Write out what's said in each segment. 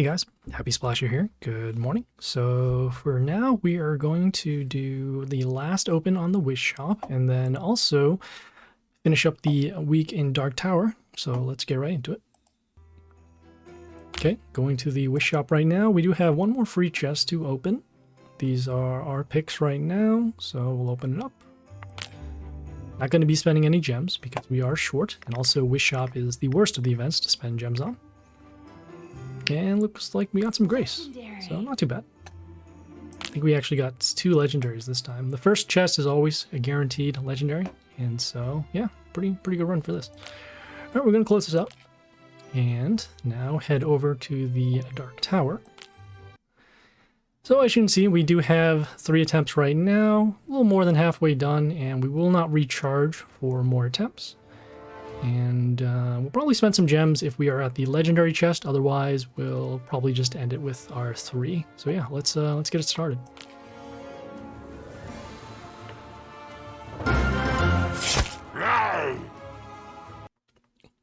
Hey guys, Happy Splasher here. Good morning. So for now, we are going to do the last open on the Wish Shop and then also finish up the week in Dark Tower. So let's get right into it. Okay, going to the Wish Shop right now. We do have one more free chest to open. These are our picks right now, so we'll open it up. Not going to be spending any gems because we are short, and also Wish Shop is the worst of the events to spend gems on. And looks like we got some grace, so not too bad. I think we actually got 2 legendaries this time. The first chest is always a guaranteed legendary, and so yeah, pretty good run for this. All right, we're gonna close this up, and now head over to the Dark Tower. So as you can see, we do have 3 attempts right now, a little more than halfway done, and we will not recharge for more attempts. And we'll probably spend some gems if we are at the legendary chest. Otherwise, we'll probably just end it with our 3. So yeah, let's get it started.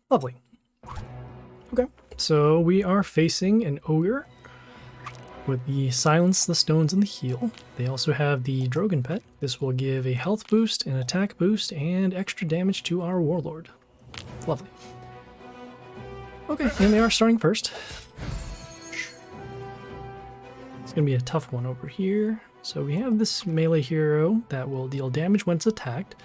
Lovely. Okay, so we are facing an ogre with the silence, the stones, and the heal. They also have the Drogon pet. This will give a health boost, an attack boost, and extra damage to our warlord. Lovely. Okay, and they are starting first. It's going to be a tough one over here. So we have this melee hero that will deal damage when it's attacked.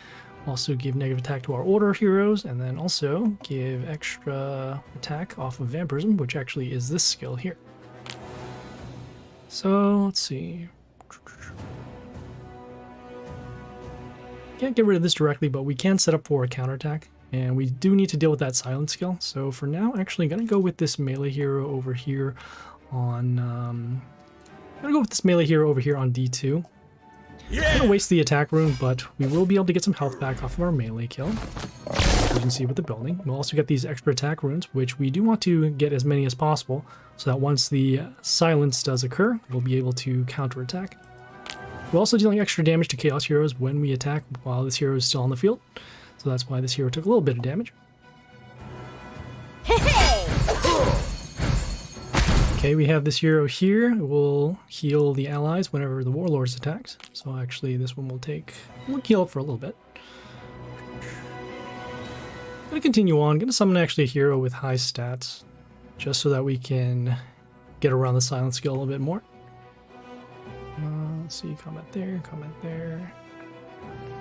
Also give negative attack to our order heroes, and then also give extra attack off of vampirism, which actually is this skill here. So let's see. Can't get rid of this directly, but we can set up for a counterattack. And we do need to deal with that silence skill. So for now, actually, I'm going to go with this melee hero over here on... I'm going to go with this melee hero over here on D2. Yeah. I'm going to waste the attack rune, but we will be able to get some health back off of our melee kill. As you can see with the building. We'll also get these extra attack runes, which we do want to get as many as possible, so that once the silence does occur, we'll be able to counterattack. We're also dealing extra damage to Chaos heroes when we attack while this hero is still on the field. So that's why this hero took a little bit of damage. Okay, we have this hero here. It will heal the allies whenever the warlord's attacked. So actually this one will heal up for a little bit. Gonna continue on, gonna summon actually a hero with high stats, just so that we can get around the silence skill a little bit more. Let's see, comment there.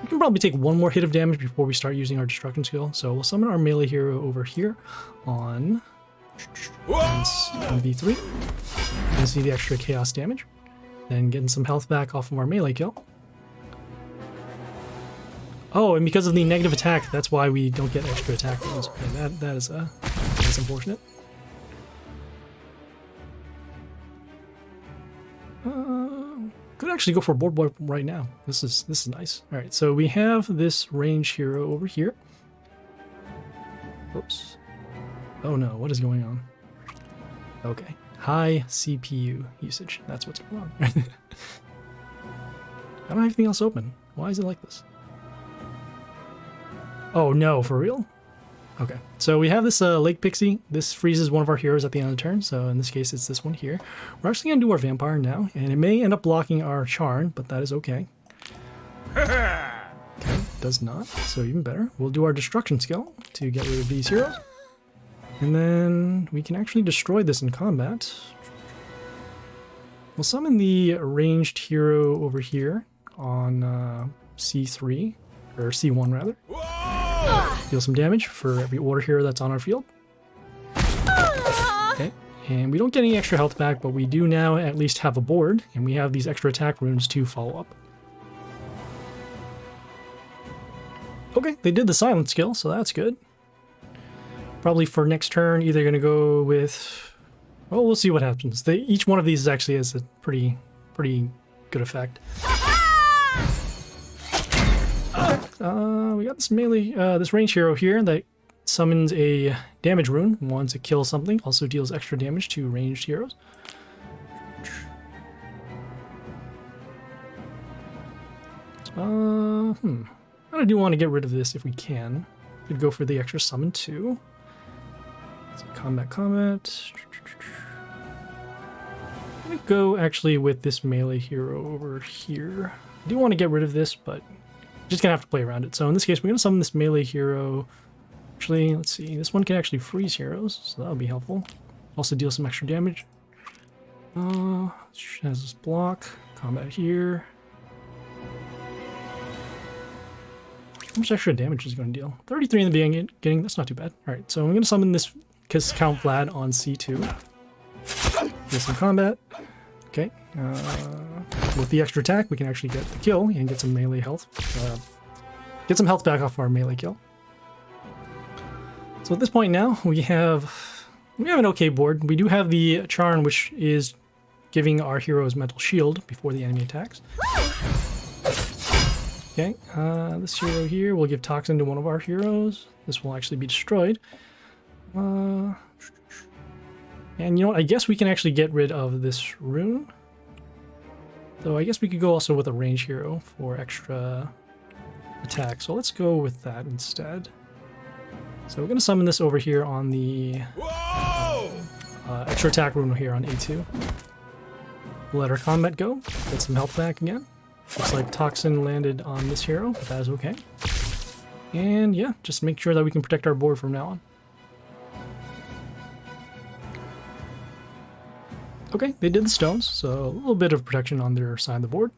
We can probably take one more hit of damage before we start using our destruction skill. So we'll summon our melee hero over here on V3. You can see the extra chaos damage. Then getting some health back off of our melee kill. Oh, and because of the negative attack, that's why we don't get extra attack rolls. Okay, that's unfortunate. Could actually go for a board wipe right now. This is nice. All right, so we have this range hero over here. Oops. Oh no, what is going on? Okay, high CPU usage. That's what's going on. I don't have anything else open. Why is it like this? Oh no, for real? Okay, so we have this Lake Pixie. This freezes one of our heroes at the end of the turn, so in this case it's this one here. We're actually going to do our Vampire now, and it may end up blocking our Charn, but that is okay. Okay, does not, so even better. We'll do our Destruction skill to get rid of these heroes. And then we can actually destroy this in combat. We'll summon the ranged hero over here on C3, or C1 rather. Deal some damage for every order hero that's on our field. Okay, and we don't get any extra health back, but we do now at least have a board, and we have these extra attack runes to follow up. Okay, they did the silent skill, so that's good. Probably for next turn, either going to go with... Well, we'll see what happens. Each one of these actually has a pretty good effect. We got this melee, this range hero here that summons a damage rune once it kills something. Also deals extra damage to ranged heroes. I do want to get rid of this if we can. Could go for the extra summon too. So combat. I'm gonna go actually with this melee hero over here. I do want to get rid of this, but just gonna have to play around it. So in this case, we're gonna summon this melee hero. Actually, let's see. This one can actually freeze heroes, so that'll be helpful. Also deal some extra damage. Has this block. Combat here. How much extra damage is it going to deal? 33 in the beginning. That's not too bad. All right, so I'm going to summon this Count Vlad on C2. Get some combat. Okay. With the extra attack, we can actually get the kill and get some melee health. Get some health back off our melee kill. So at this point now, we have an okay board. We do have the Charm, which is giving our heroes mental shield before the enemy attacks. Okay, this hero here will give Toxin to one of our heroes. This will actually be destroyed. And you know what? I guess we can actually get rid of this rune. Though I guess we could go also with a range hero for extra attack. So let's go with that instead. So we're going to summon this over here on the extra attack rune here on A2. We'll let our combat go. Get some health back again. Looks like Toxin landed on this hero, but that is okay. And yeah, just make sure that we can protect our board from now on. Okay, they did the stones, so a little bit of protection on their side of the board.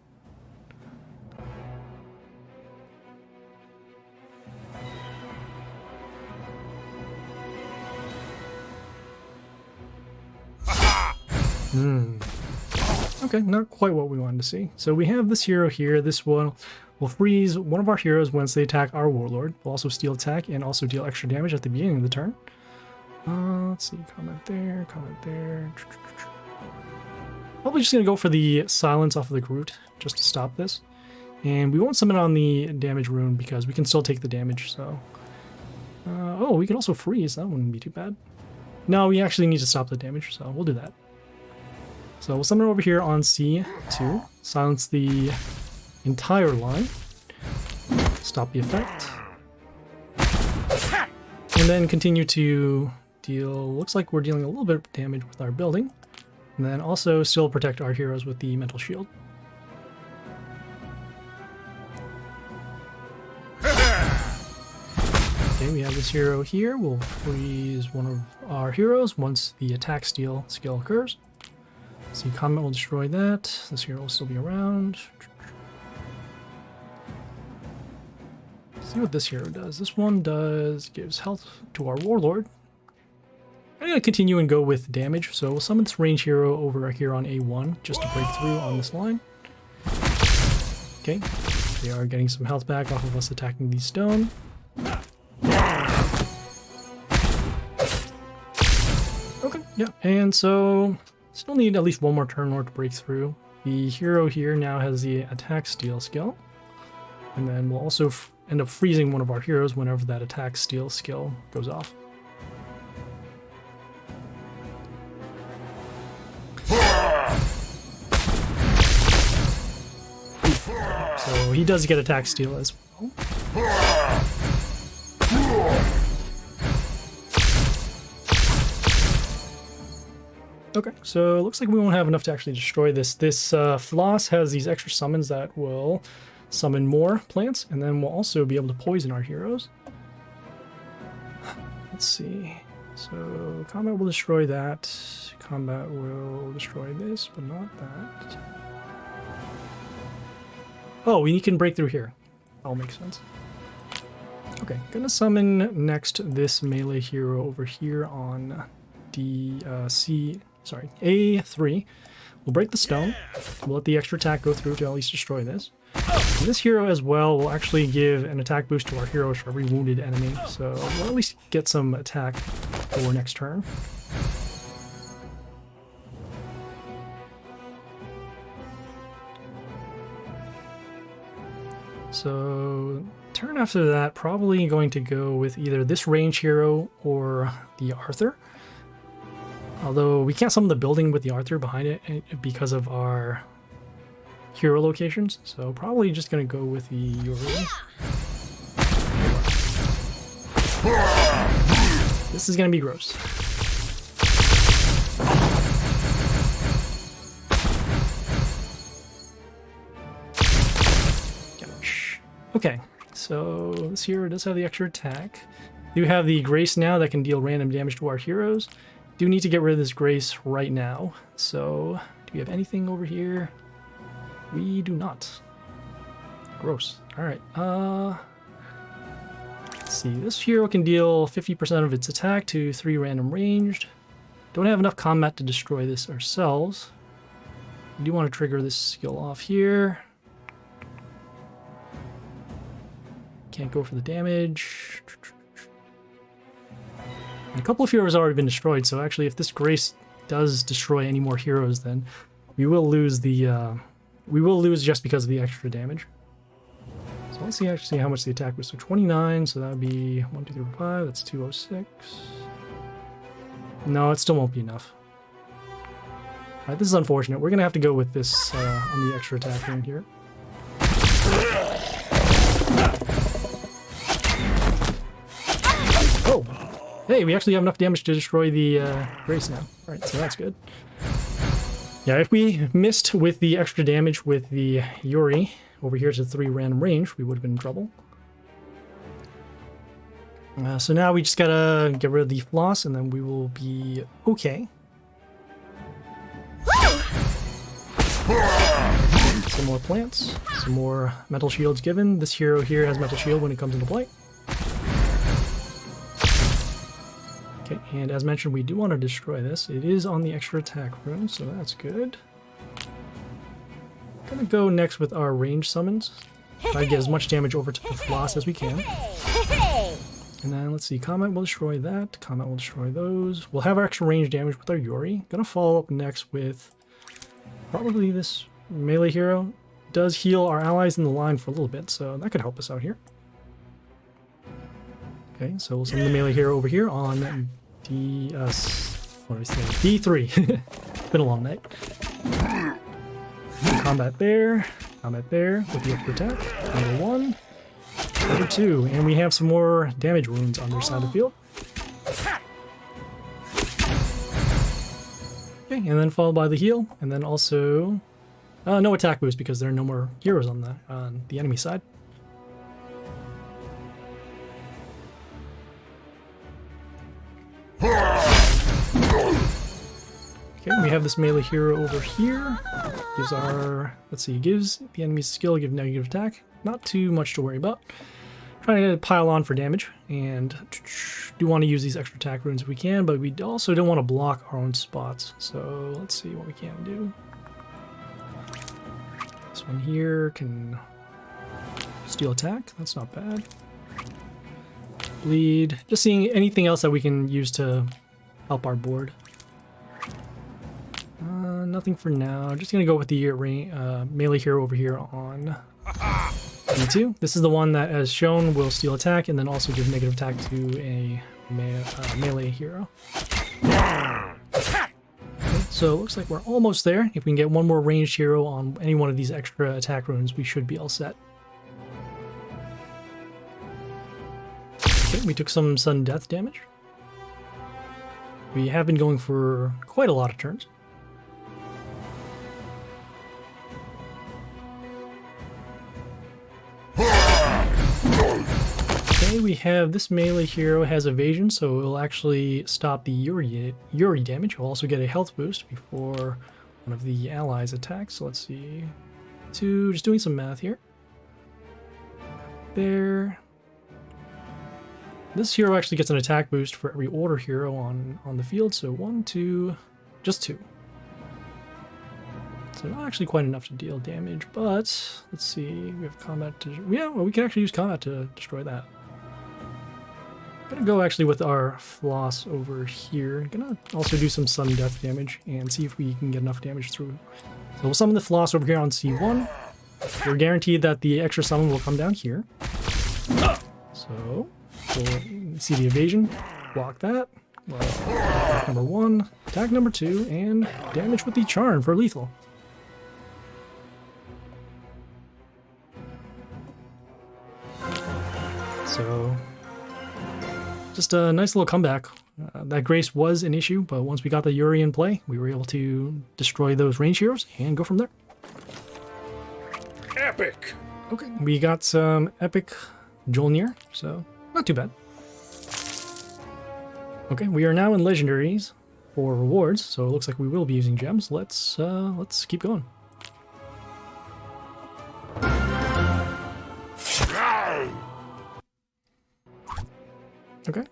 Okay, not quite what we wanted to see. So we have this hero here. This one will freeze one of our heroes once they attack our warlord. We'll also steal attack and also deal extra damage at the beginning of the turn. Let's see, comment there, comment there. Probably just gonna go for the silence off of the Groot just to stop this. And we won't summon on the damage rune because we can still take the damage, so. Oh, we can also freeze. That wouldn't be too bad. No, we actually need to stop the damage, so we'll do that. So we'll summon over here on C2, silence the entire line, stop the effect, and then continue to deal, looks like we're dealing a little bit of damage with our building, and then also still protect our heroes with the mental shield. Okay, we have this hero here. We'll freeze one of our heroes once the attack steal skill occurs. So combat will destroy that. This hero will still be around. Let's see what this hero does. This one gives health to our warlord. I'm going to continue and go with damage. So we'll summon this range hero over here on A1 just to break through on this line. Okay, they are getting some health back off of us attacking the stone. Okay, yeah, and so still need at least one more turn in order to break through. The hero here now has the attack steal skill. And then we'll also end up freezing one of our heroes whenever that attack steal skill goes off. So he does get attack steal as well. Okay, so it looks like we won't have enough to actually destroy this. This Floss has these extra summons that will summon more plants, and then we'll also be able to poison our heroes. Let's see. So combat will destroy that. Combat will destroy this, but not that. Oh, we can break through here. That'll make sense. Okay, gonna summon next this melee hero over here on A3. We'll break the stone. We'll let the extra attack go through to at least destroy this. And this hero as well will actually give an attack boost to our heroes for every wounded enemy, so we'll at least get some attack for next turn. So turn after that, probably going to go with either this range hero or the Arthur. Although we can't summon the building with the Arthur behind it because of our hero locations, so probably just going to go with the Yuri. This is going to be gross. Okay, so this hero does have the extra attack. Do have the Grace now that can deal random damage to our heroes. Do need to get rid of this Grace right now. So, do we have anything over here? We do not. Gross. Alright, let's see. This hero can deal 50% of its attack to 3 random ranged. Don't have enough combat to destroy this ourselves. We do want to trigger this skill off here. Can't go for the damage. And a couple of heroes have already been destroyed, so actually if this Grace does destroy any more heroes, then we will lose the we will lose just because of the extra damage. So let's see actually how much the attack was. So 29, so that would be 1, 2, 3, 4, 5, that's 206. No, it still won't be enough. Alright, this is unfortunate. We're gonna have to go with this on the extra attack rune here. Oh! Hey, we actually have enough damage to destroy the Race now. Alright, so that's good. Yeah, if we missed with the extra damage with the Yuri over here to 3 random range, we would have been in trouble. So now we just gotta get rid of the floss and then we will be okay. Some more plants, some more metal shields given. This hero here has metal shield when it comes into play. Okay, and as mentioned, we do want to destroy this. It is on the extra attack rune, so that's good. Gonna go next with our range summons. Try to get as much damage over to the floss as we can. And then let's see, Comet will destroy that. Comet will destroy those. We'll have our extra range damage with our Yuri. Gonna follow up next with probably this melee hero. Does heal our allies in the line for a little bit, so that could help us out here. Okay, so we'll send the melee hero over here on D3. Been a long night. Combat there with the extra attack. Number 1, number 2, and we have some more damage wounds on their side of the field. Okay, and then followed by the heal, and then also no attack boost because there are no more heroes on the enemy side. Okay, we have this melee hero over here. Gives our, let's see, gives the enemy's skill, give negative attack. Not too much to worry about. Trying to pile on for damage, and do want to use these extra attack runes if we can, but we also don't want to block our own spots. So let's see what we can do. This one here can steal attack. That's not bad. Bleed. Just seeing anything else that we can use to help our board. Nothing for now. Just gonna go with the melee hero over here on E2. This is the one that, as shown, will steal attack and then also give negative attack to a melee hero. Okay, so it looks like we're almost there. If we can get one more ranged hero on any one of these extra attack runes, we should be all set. Okay, we took some sudden death damage. We have been going for quite a lot of turns. Okay, we have this melee hero has evasion, so it will actually stop the Yuri damage. We'll also get a health boost before one of the allies attacks. So let's see. Just doing some math here. There. This hero actually gets an attack boost for every order hero on the field, so 1, 2, just 2. So not actually quite enough to deal damage, but let's see. We have combat to... Yeah, well, we can actually use combat to destroy that. Gonna go actually with our floss over here. Gonna also do some sudden death damage and see if we can get enough damage through. So we'll summon the floss over here on C1. We're guaranteed that the extra summon will come down here. So we'll see the evasion. Block that. Well, attack number 1, attack number 2, and damage with the charm for lethal. So, just a nice little comeback. That Grace was an issue, but once we got the Yuri in play, we were able to destroy those range heroes and go from there. Epic! Okay, we got some epic Jolnir, so not too bad. Okay, we are now in legendaries for rewards, so it looks like we will be using gems. Let's keep going. Okay,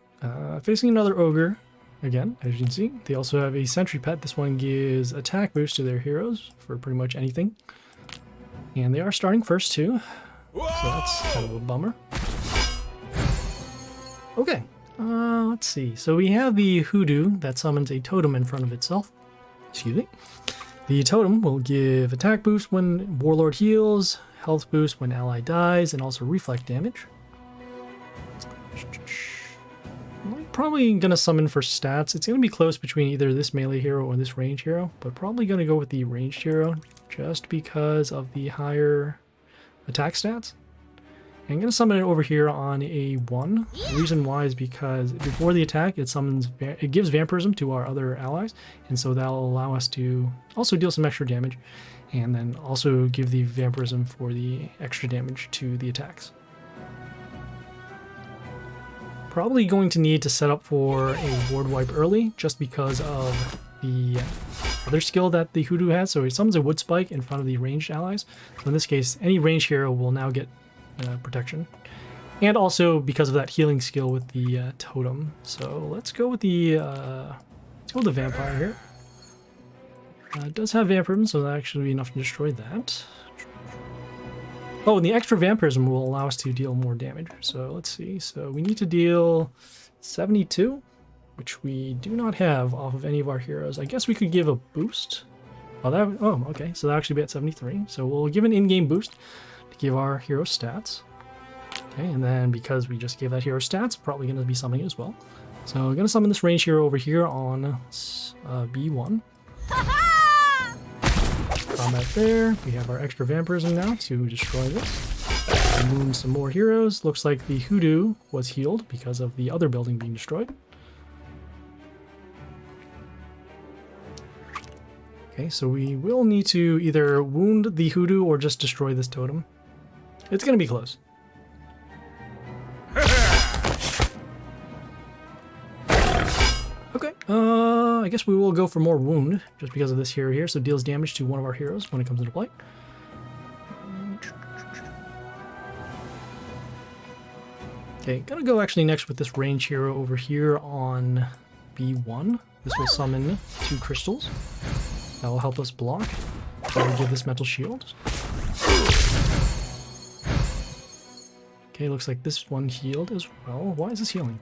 facing another ogre again, as you can see. They also have a sentry pet. This one gives attack boost to their heroes for pretty much anything. And they are starting first too, so that's kind of a bummer. Okay, let's see. So we have the hoodoo that summons a totem in front of itself. Excuse me. The totem will give attack boost when Warlord heals, health boost when ally dies, and also reflect damage. I'm probably going to summon for stats. It's going to be close between either this melee hero or this range hero, but probably going to go with the ranged hero just because of the higher attack stats. And I'm going to summon it over here on a 1. The reason why is because before the attack, it gives vampirism to our other allies, and so that'll allow us to also deal some extra damage, and then also give the vampirism for the extra damage to the attacks. Probably going to need to set up for a ward wipe early, just because of the other skill that the hoodoo has. So it summons a wood spike in front of the ranged allies. So in this case, any ranged hero will now get protection, and also because of that healing skill with the totem. So let's go with the vampire here. It does have vampirism, so that actually be enough to destroy that. Oh, and the extra vampirism will allow us to deal more damage. So let's see. So we need to deal 72, which we do not have off of any of our heroes. I guess we could give a boost. Oh, okay. So that'll actually be at 73. So we'll give an in-game boost to give our hero stats. Okay, and then because we just gave that hero stats, probably going to be summoning as well. So we're going to summon this range hero over here on B1. Combat there. We have our extra vampirism now to destroy this. Wound some more heroes. Looks like the hoodoo was healed because of the other building being destroyed. Okay, so we will need to either wound the hoodoo or just destroy this totem. It's going to be close. Okay, I guess we will go for more wound, just because of this hero here, so it deals damage to one of our heroes when it comes into play. Okay, gonna go actually next with this range hero over here on B1. This will summon 2 crystals. That will help us block. So we'll give this metal shield. Okay, looks like this one healed as well. Why is this healing?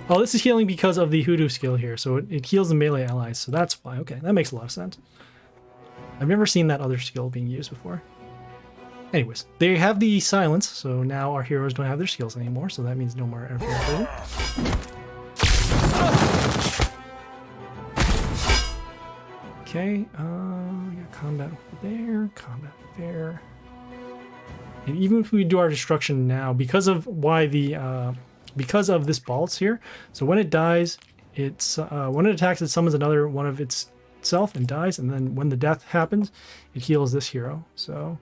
Oh, this is healing because of the hoodoo skill here, so it heals the melee allies, so that's why. Okay, that makes a lot of sense. I've never seen that other skill being used before. Anyways, they have the silence, so now our heroes don't have their skills anymore, so that means no more interference. Okay, we got combat there. And even if we do our destruction now, because of this bolts here, so when it dies, when it attacks, it summons another one of itself and dies, and then when the death happens, it heals this hero. So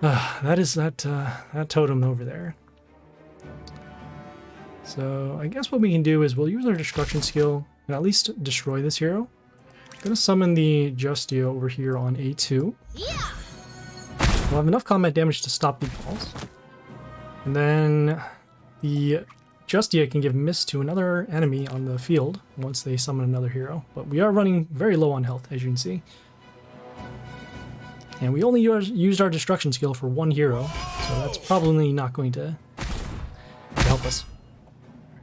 that is that totem over there. So I guess what we can do is we'll use our destruction skill and at least destroy this hero. I'm gonna summon the Justia over here on A2. Yeah. We'll have enough combat damage to stop the balls, and then the Justia can give miss to another enemy on the field once they summon another hero, but we are running very low on health, as you can see. And we only used our destruction skill for 1 hero, so that's probably not going to help us.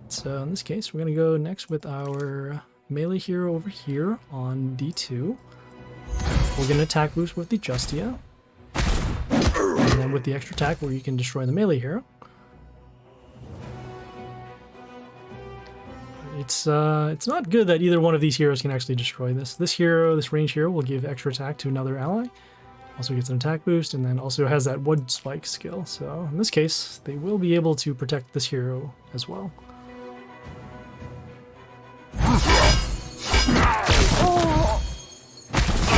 So in this case, we're going to go next with our melee hero over here on D2. We're going to attack boost with the Justia, and then with the extra attack where you can destroy the melee hero. It's not good that either one of these heroes can actually destroy this. This range hero will give extra attack to another ally. Also gets an attack boost, and then also has that wood spike skill. So in this case, they will be able to protect this hero as well.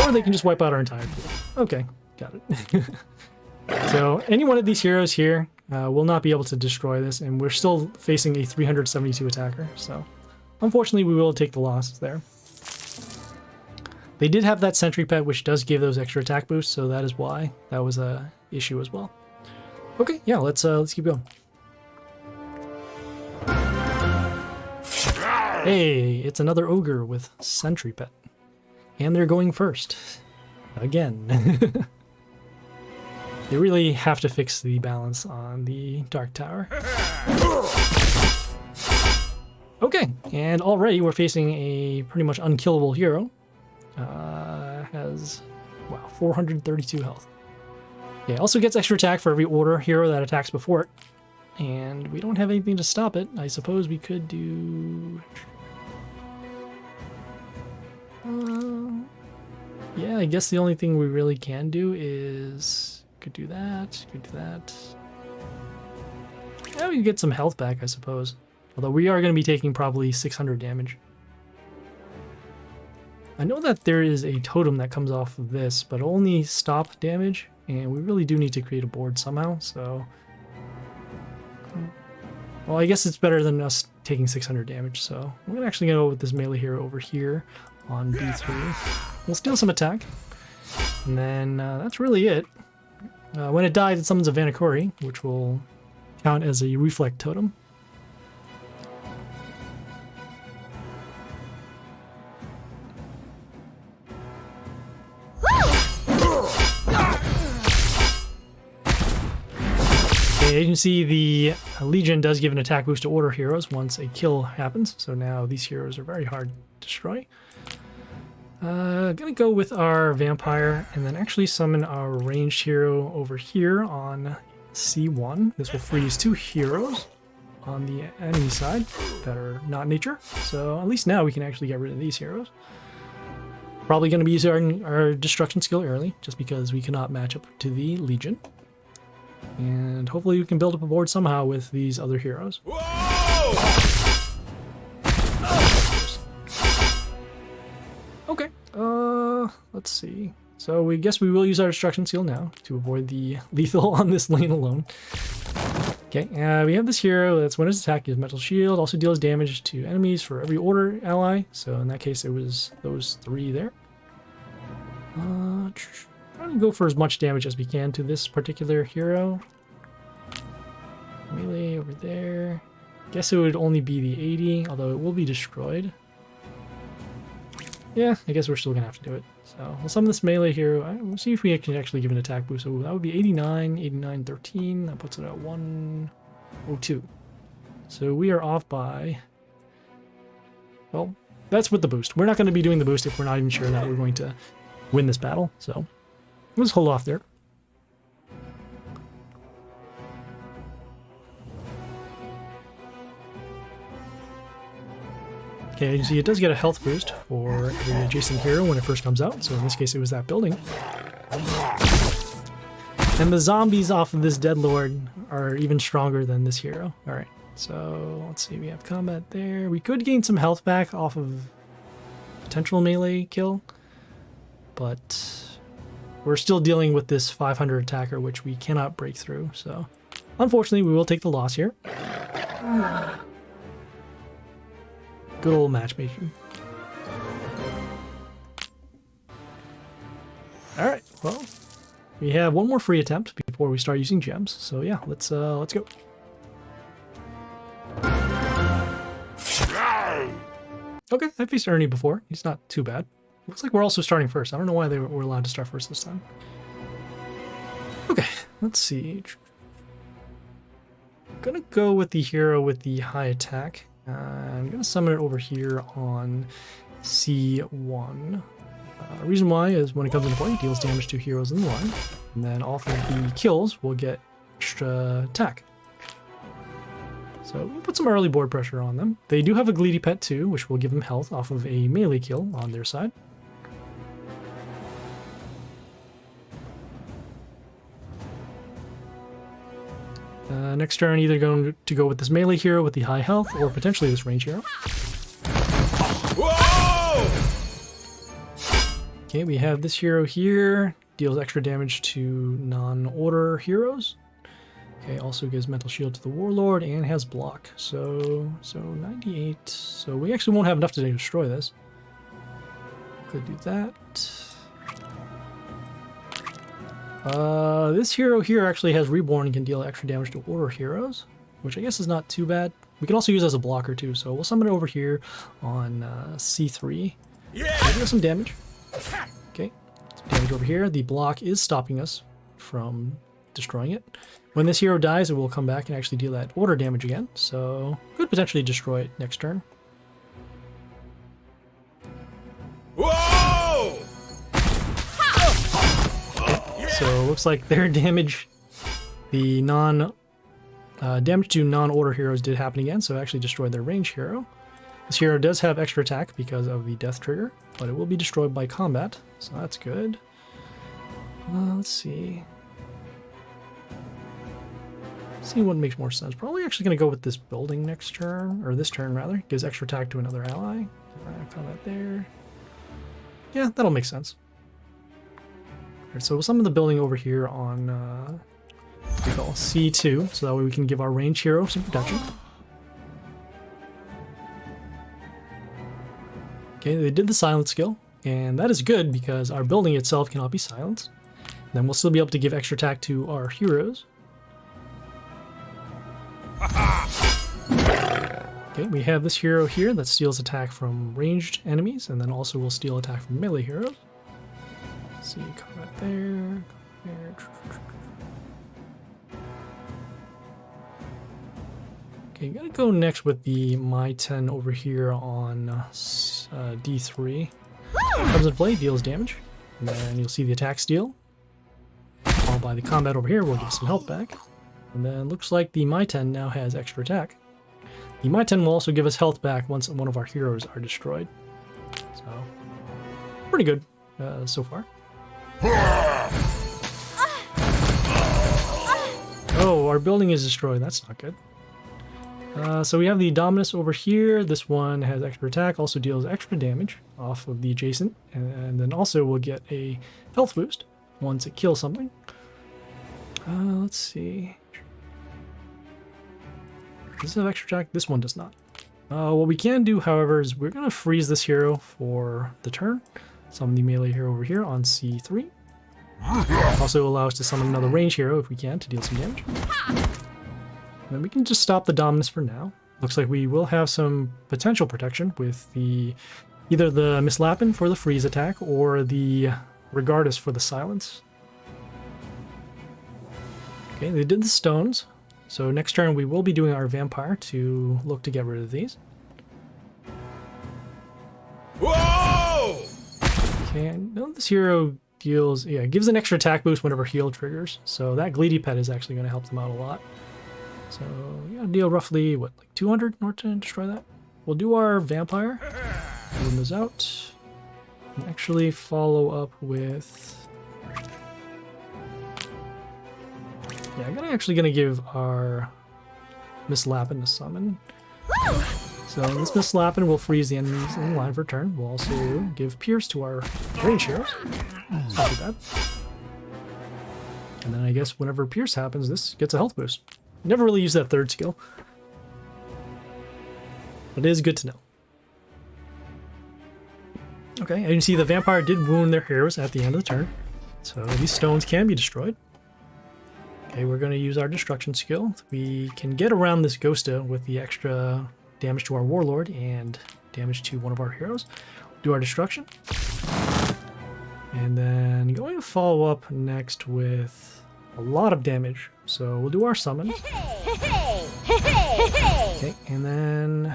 Or they can just wipe out our entire field. Okay, got it. So any one of these heroes here will not be able to destroy this, and we're still facing a 372 attacker. So unfortunately, we will take the loss there. They did have that sentry pet, which does give those extra attack boosts, so that is why that was a issue as well. Okay, yeah, let's keep going. Hey, it's another ogre with sentry pet, and they're going first again. They really have to fix the balance on the Dark Tower. Okay, and already we're facing a pretty much unkillable hero. Has, wow, 432 health. Yeah, also gets extra attack for every order hero that attacks before it. And we don't have anything to stop it. I suppose we could do... yeah, I guess the only thing we really can do is... Could do that, could do that. Yeah, we can get some health back, I suppose. Although we are going to be taking probably 600 damage. I know that there is a totem that comes off of this, but only stop damage, and we really do need to create a board somehow, so... Well, I guess it's better than us taking 600 damage, so we're gonna actually go with this melee hero over here on B3. We'll steal some attack, and then that's really it. When it dies, it summons a Vanakori, which will count as a reflect totem. As you can see, the Legion does give an attack boost to order heroes once a kill happens, so now these heroes are very hard to destroy. Gonna go with our Vampire and then actually summon our ranged hero over here on C1. This will freeze 2 heroes on the enemy side that are not nature, so at least now we can actually get rid of these heroes. Probably going to be using our destruction skill early, just because we cannot match up to the Legion. And hopefully we can build up a board somehow with these other heroes. Okay, let's see. So we guess we will use our destruction skill now to avoid the lethal on this lane alone. Okay, we have this hero that's when his attack gives mental shield, also deals damage to enemies for every order ally. So in that case, it was those 3 there. Trying to go for as much damage as we can to this particular hero. Melee over there. Guess it would only be the 80, although it will be destroyed. Yeah, I guess we're still gonna have to do it. So we'll summon this melee hero. We'll see if we can actually give an attack boost. So that would be 89, 89, 13. That puts it at 102. So we are off by... Well, that's with the boost. We're not going to be doing the boost if we're not even sure that we're going to win this battle. So let's hold off there. Okay, you see it does get a health boost for the adjacent hero when it first comes out, so in this case it was that building. And the zombies off of this Dead Lord are even stronger than this hero. Alright, so let's see, we have combat there. We could gain some health back off of potential melee kill, but we're still dealing with this 500 attacker, which we cannot break through, so unfortunately we will take the loss here. Good old matchmaking. Alright, well, we have one more free attempt before we start using gems, so yeah, let's go. Okay, I've faced ERney before. He's not too bad. Looks like we're also starting first. I don't know why they were allowed to start first this time. Okay, let's see. I'm gonna go with the hero with the high attack. I'm going to summon it over here on C1. Reason why is when it comes into play, it deals damage to heroes in the line, and then off of the kills, we'll get extra attack. So we'll put some early board pressure on them. They do have a Gleedy pet too, which will give them health off of a melee kill on their side. Next turn, either going to go with this melee hero with the high health, or potentially this range hero. Whoa! Okay, we have this hero here. deals extra damage to non-order heroes. Okay, also gives mental shield to the warlord and has block. So 98. So we actually won't have enough to destroy this. Could do that. This hero here actually has reborn and can deal extra damage to order heroes, which I guess is not too bad. We can also use it as a blocker too, so we'll summon it over here on C3. Yeah! Give us some damage. Okay, some damage over here. The block is stopping us from destroying it. When this hero dies, it will come back and actually deal that order damage again, so could potentially destroy it next turn. Whoa! Okay, so looks like their damage, the damage to non-order heroes did happen again, so it actually destroyed their range hero. This hero does have extra attack because of the death trigger, but it will be destroyed by combat, so that's good. Let's see. See what makes more sense. Probably actually going to go with this building next turn, or this turn rather. Gives extra attack to another ally. Combat there. Yeah, that'll make sense. Alright, so we'll summon the building over here on what we call C2, so that way we can give our range hero some protection. Okay, they did the silence skill, and that is good because our building itself cannot be silenced. Then we'll still be able to give extra attack to our heroes. Okay, we have this hero here that steals attack from ranged enemies, and then also will steal attack from melee heroes. Let's see, combat there. Okay, gotta go next with the My 10 over here on D3. Comes into play, deals damage, and then you'll see the attack steal. Followed by the combat over here, we'll get some health back. And then looks like the My 10 now has extra attack. The My 10 will also give us health back once one of our heroes are destroyed. So, pretty good so far. Oh, our building is destroyed. That's not good. So we have the Dominus over here. This one has extra attack, also deals extra damage off of the adjacent. And then also we'll get a health boost once it kills something. Let's see. Does this have extra attack? This one does not. What we can do, however, is we're going to freeze this hero for the turn. Summon the melee hero over here on C3. Also allow us to summon another range hero if we can to deal some damage. And then we can just stop the Dominus for now. Looks like we will have some potential protection with either the Mislappin for the freeze attack or the Regardus for the silence. Okay, they did the stones. So next turn we will be doing our vampire to look to get rid of these. Whoa! Okay, no, this hero deals, gives an extra attack boost whenever heal triggers. So that Gleedy Pet is actually going to help them out a lot. So we gotta deal roughly, what, like 200 in order to destroy that? We'll do our vampire. Move those out. And actually follow up with... Yeah, I'm actually gonna give our Mislappin to summon. So this Mislappin will freeze the enemies in line for a turn. We'll also give Pierce to our range heroes. It's not too bad. And then I guess whenever Pierce happens, this gets a health boost. Never really use that third skill, but it is good to know. Okay, and you can see the vampire did wound their heroes at the end of the turn, so these stones can be destroyed. Okay, we're going to use our destruction skill. We can get around this Ghosta with the extra damage to our warlord and damage to one of our heroes. Do our destruction, and then going to follow up next with a lot of damage. So we'll do our summon. Okay, and then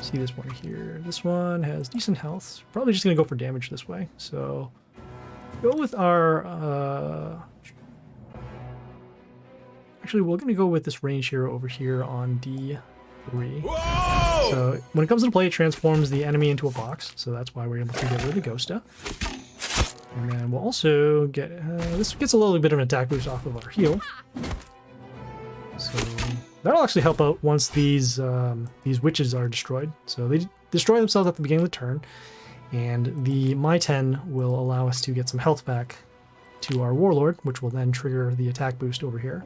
see this one here. This one has decent health. Probably just gonna go for damage this way. So go with our actually we're gonna go with this range hero over here on D3. Whoa! So when it comes into play, it transforms the enemy into a box. So that's why we're able to get rid of the Ghosta. And then we'll also get, this gets a little bit of an attack boost off of our heal. So that'll actually help out once these witches are destroyed. So they destroy themselves at the beginning of the turn. And the My 10 will allow us to get some health back to our Warlord, which will then trigger the attack boost over here.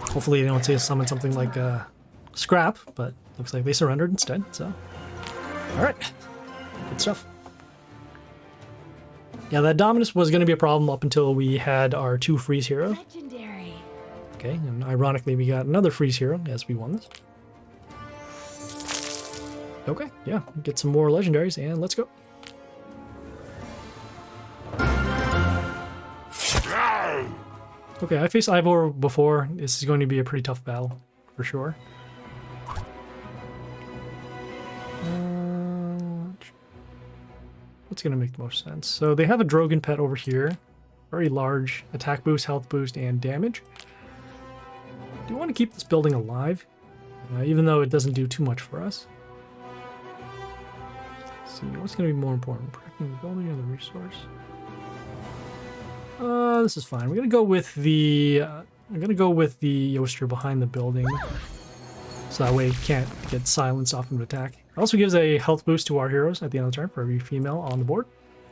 Hopefully they don't say summon something like Scrap, but looks like they surrendered instead, so... Alright, good stuff. Yeah, that Dominus was going to be a problem up until we had our 2 freeze heroes. Legendary. Okay, and ironically we got another freeze hero as we won this. Okay, yeah, get some more legendaries and let's go. Okay, I faced Ivor before. This is going to be a pretty tough battle, for sure. What's going to make the most sense? So they have a Drogon pet over here. Very large attack boost, health boost, and damage. Do you want to keep this building alive? Even though it doesn't do too much for us. Let's see, what's going to be more important? Protecting the building or the resource? This is fine. We're going to go with the... I'm going to go with the Yoster behind the building. So that way it can't get silenced off of an attack. It also gives a health boost to our heroes at the end of the turn for every female on the board.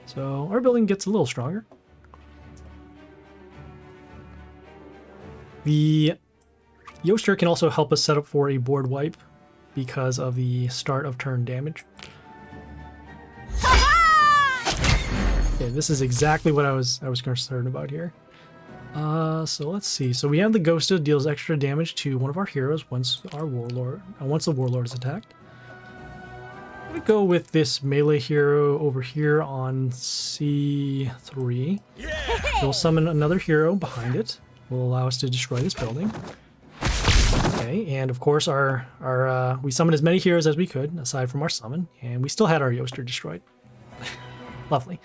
So our building gets a little stronger. The Yoster can also help us set up for a board wipe because of the start of turn damage. Okay, this is exactly what I was concerned about here. So let's see. So we have the Ghosta deals extra damage to one of our heroes once the Warlord is attacked. I'm gonna go with this melee hero over here on C3. We'll summon another hero behind it. Will allow us to destroy this building. Okay, and of course we summoned as many heroes as we could aside from our summon, and we still had our Yoster destroyed. Lovely.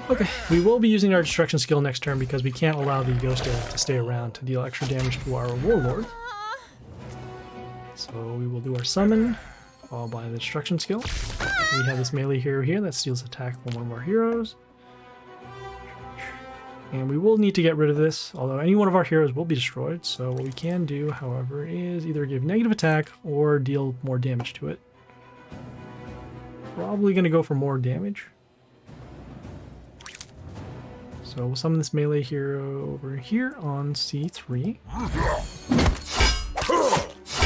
Okay, we will be using our destruction skill next turn because we can't allow the Ghost to stay around to deal extra damage to our Warlord. So we will do our summon, followed by the destruction skill. We have this melee hero here that steals attack from one of our heroes. And we will need to get rid of this, although any one of our heroes will be destroyed. So what we can do, however, is either give negative attack or deal more damage to it. Probably going to go for more damage. So we'll summon this melee hero over here on C3.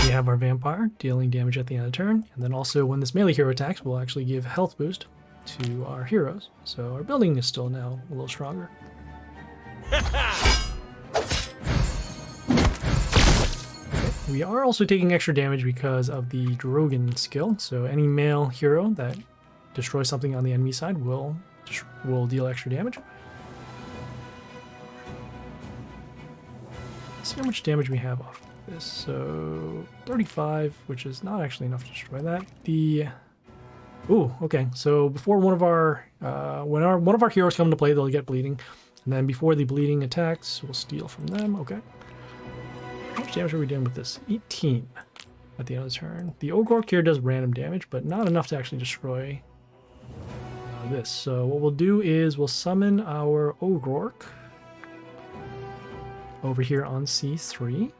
We have our vampire dealing damage at the end of the turn, and then also when this melee hero attacks, we'll actually give health boost to our heroes. So our building is still now a little stronger. We are also taking extra damage because of the Drogon skill. So any male hero that destroys something on the enemy side will deal extra damage. Let's see how much damage we have off of this. So 35, which is not actually enough to destroy that. Ooh, okay. So before one of our when one of our heroes come to play, they'll get bleeding, and then before the bleeding attacks, we'll steal from them. Okay. How much damage are we doing with this? 18 at the end of the turn. The Ogork here does random damage, but not enough to actually destroy this. So what we'll do is we'll summon our Ogork over here on C3.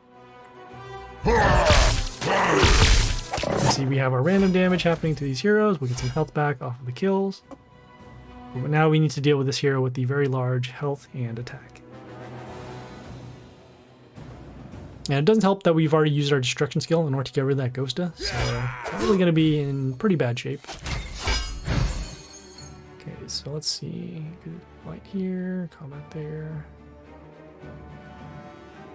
You see we have our random damage happening to these heroes. We'll get some health back off of the kills. But now we need to deal with this hero with the very large health and attack. And it doesn't help that we've already used our destruction skill in order to get rid of that Ghosta, so probably going to be in pretty bad shape. Okay, so let's see. Good light here, combat there.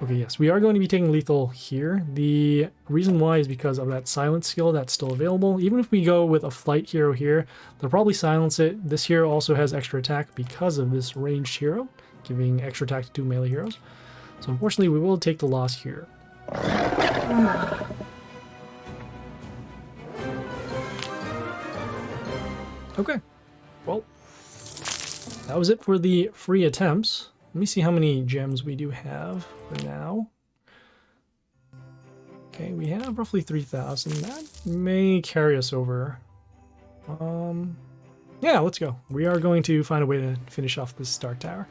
Okay, yes, we are going to be taking lethal here. The reason why is because of that silence skill that's still available. Even if we go with a flight hero here, they'll probably silence it. This hero also has extra attack because of this ranged hero, giving extra attack to 2 melee heroes. So unfortunately, we will take the loss here. Okay, well, that was it for the free attempts. Let me see how many gems we do have for now. Okay, we have roughly 3,000. That may carry us over. Yeah, let's go. We are going to find a way to finish off this Dark Tower.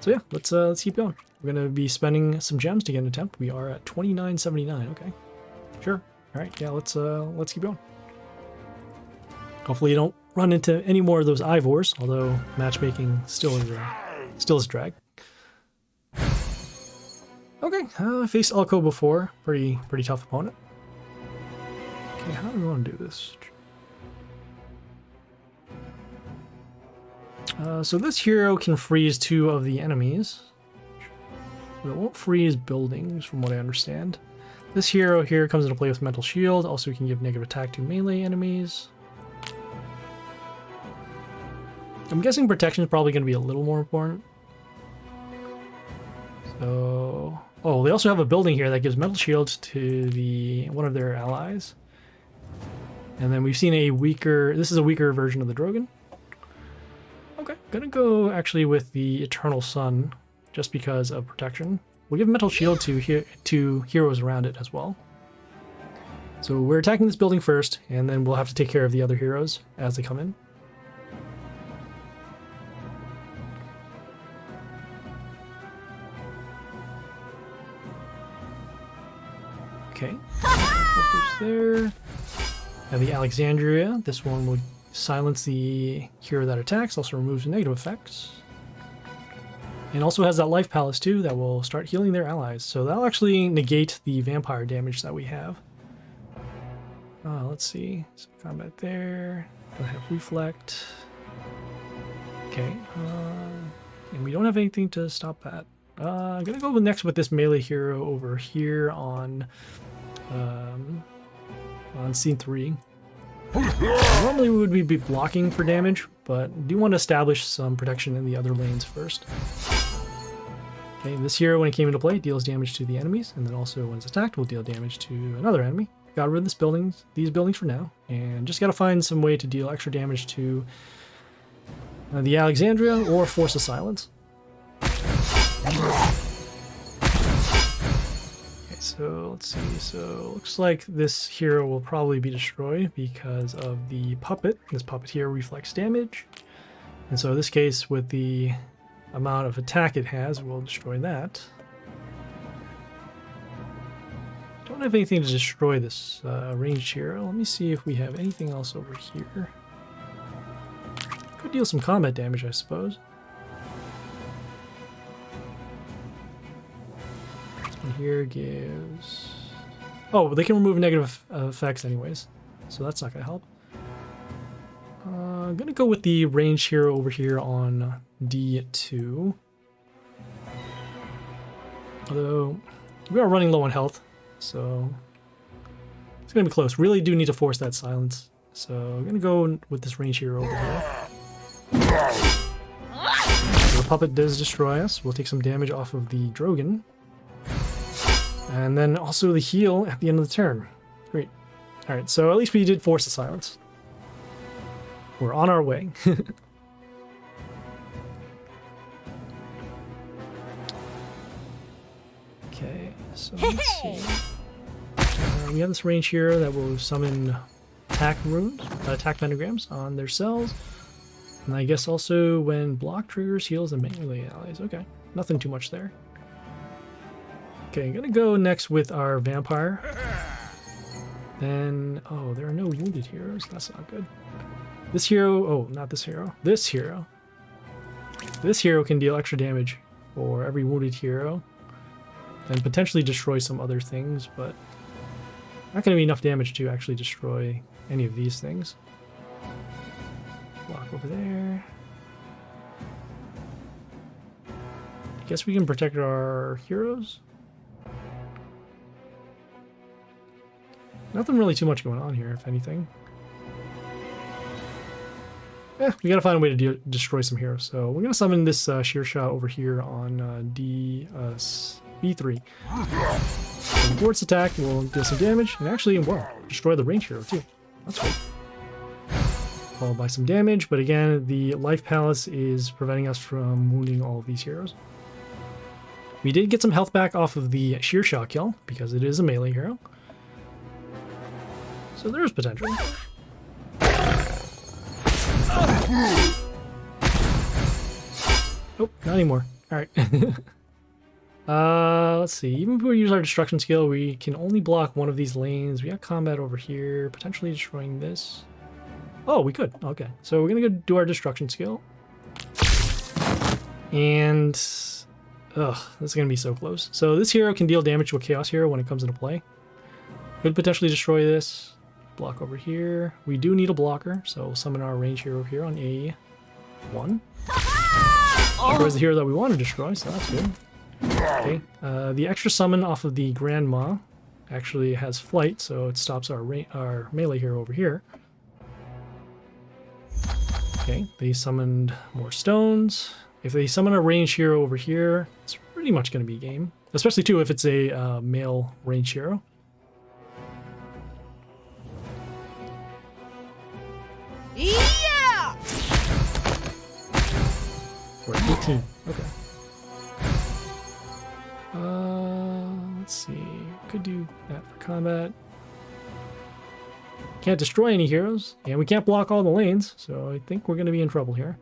So yeah, let's keep going. We're going to be spending some gems to get an attempt. We are at 29.79. Okay, sure. All right, yeah, let's keep going. Hopefully you don't run into any more of those Ivors, although matchmaking still is drag. Okay, faced Ulko before. Pretty tough opponent. Okay, how do we want to do this? So this hero can freeze 2 of the enemies. But it won't freeze buildings, from what I understand. This hero here comes into play with Mental Shield. Also, he can give negative attack to melee enemies. I'm guessing protection is probably going to be a little more important. So, oh, they also have a building here that gives Mental Shields to one of their allies. And then we've seen a weaker. This is a weaker version of the Drogon. Okay, gonna go actually with the Eternal Sun, just because of protection. We'll give Mental Shield to heroes around it as well. So we're attacking this building first, and then we'll have to take care of the other heroes as they come in. Okay, focus there. And the Alexandria, this one will silence the hero that attacks, also removes negative effects. And also has that life palace too that will start healing their allies. So that'll actually negate the vampire damage that we have. Let's see. Some combat there. Don't have reflect. Okay. And we don't have anything to stop that. I'm gonna go next with this melee hero over here on scene 3. Normally we would be blocking for damage, but do want to establish some protection in the other lanes first. Okay, this hero, when it came into play, deals damage to the enemies, and then also when it's attacked, will deal damage to another enemy. Got rid of these buildings for now, and just got to find some way to deal extra damage to the Alexandria or force a silence. So let's see, so looks like this hero will probably be destroyed because of the puppet. This puppet here reflects damage. And so in this case, with the amount of attack it has, we'll destroy that. Don't have anything to destroy this ranged hero. Let me see if we have anything else over here. Could deal some combat damage, I suppose. Here gives... Oh, they can remove negative effects anyways, so that's not going to help. I'm going to go with the ranged hero over here on D2. Although, we are running low on health, so it's going to be close. Really do need to force that silence. So I'm going to go with this ranged hero over here. So the puppet does destroy us. We'll take some damage off of the Drogon. And then also the heal at the end of the turn. Great. Alright, so at least we did force the silence. We're on our way. Okay, so let's see. We have this range here that will summon attack runes, attack pentagrams on their cells. And I guess also when block triggers, heals, and melee allies. Okay, nothing too much there. Okay, I'm gonna go next with our vampire. Then, oh, there are no wounded heroes. That's not good. This hero, oh, not this hero. This hero. This hero can deal extra damage for every wounded hero. And potentially destroy some other things, but not gonna be enough damage to actually destroy any of these things. Block over there. I guess we can protect our heroes. Nothing really too much going on here, if anything. We gotta find a way to destroy some heroes. So we're gonna summon this Sheer Shot over here on B3. So before its attack, we'll deal some damage, and actually, well, destroy the range hero too. That's great. Followed by some damage, but again, the life palace is preventing us from wounding all of these heroes. We did get some health back off of the Sheer Shot kill, because it is a melee hero. So there's potential. Oh, not anymore. Alright. Let's see. Even if we use our destruction skill, we can only block one of these lanes. We got combat over here, potentially destroying this. Oh, we could. Okay. So we're going to go do our destruction skill. And... ugh, this is going to be so close. So this hero can deal damage to a chaos hero when it comes into play. Could potentially destroy this. Block over here. We do need a blocker, so we'll summon our range hero here on A1. Destroys the hero that we want to destroy, so that's good. Okay. The extra summon off of the Grandma actually has flight, so it stops our melee hero over here. Okay, they summoned more stones. If they summon a range hero over here, it's pretty much going to be game. Especially, too, if it's a male range hero. Yeah! We're at 18. Okay. Let's see. Could do that for combat. Can't destroy any heroes, and we can't block all the lanes, so I think we're going to be in trouble here.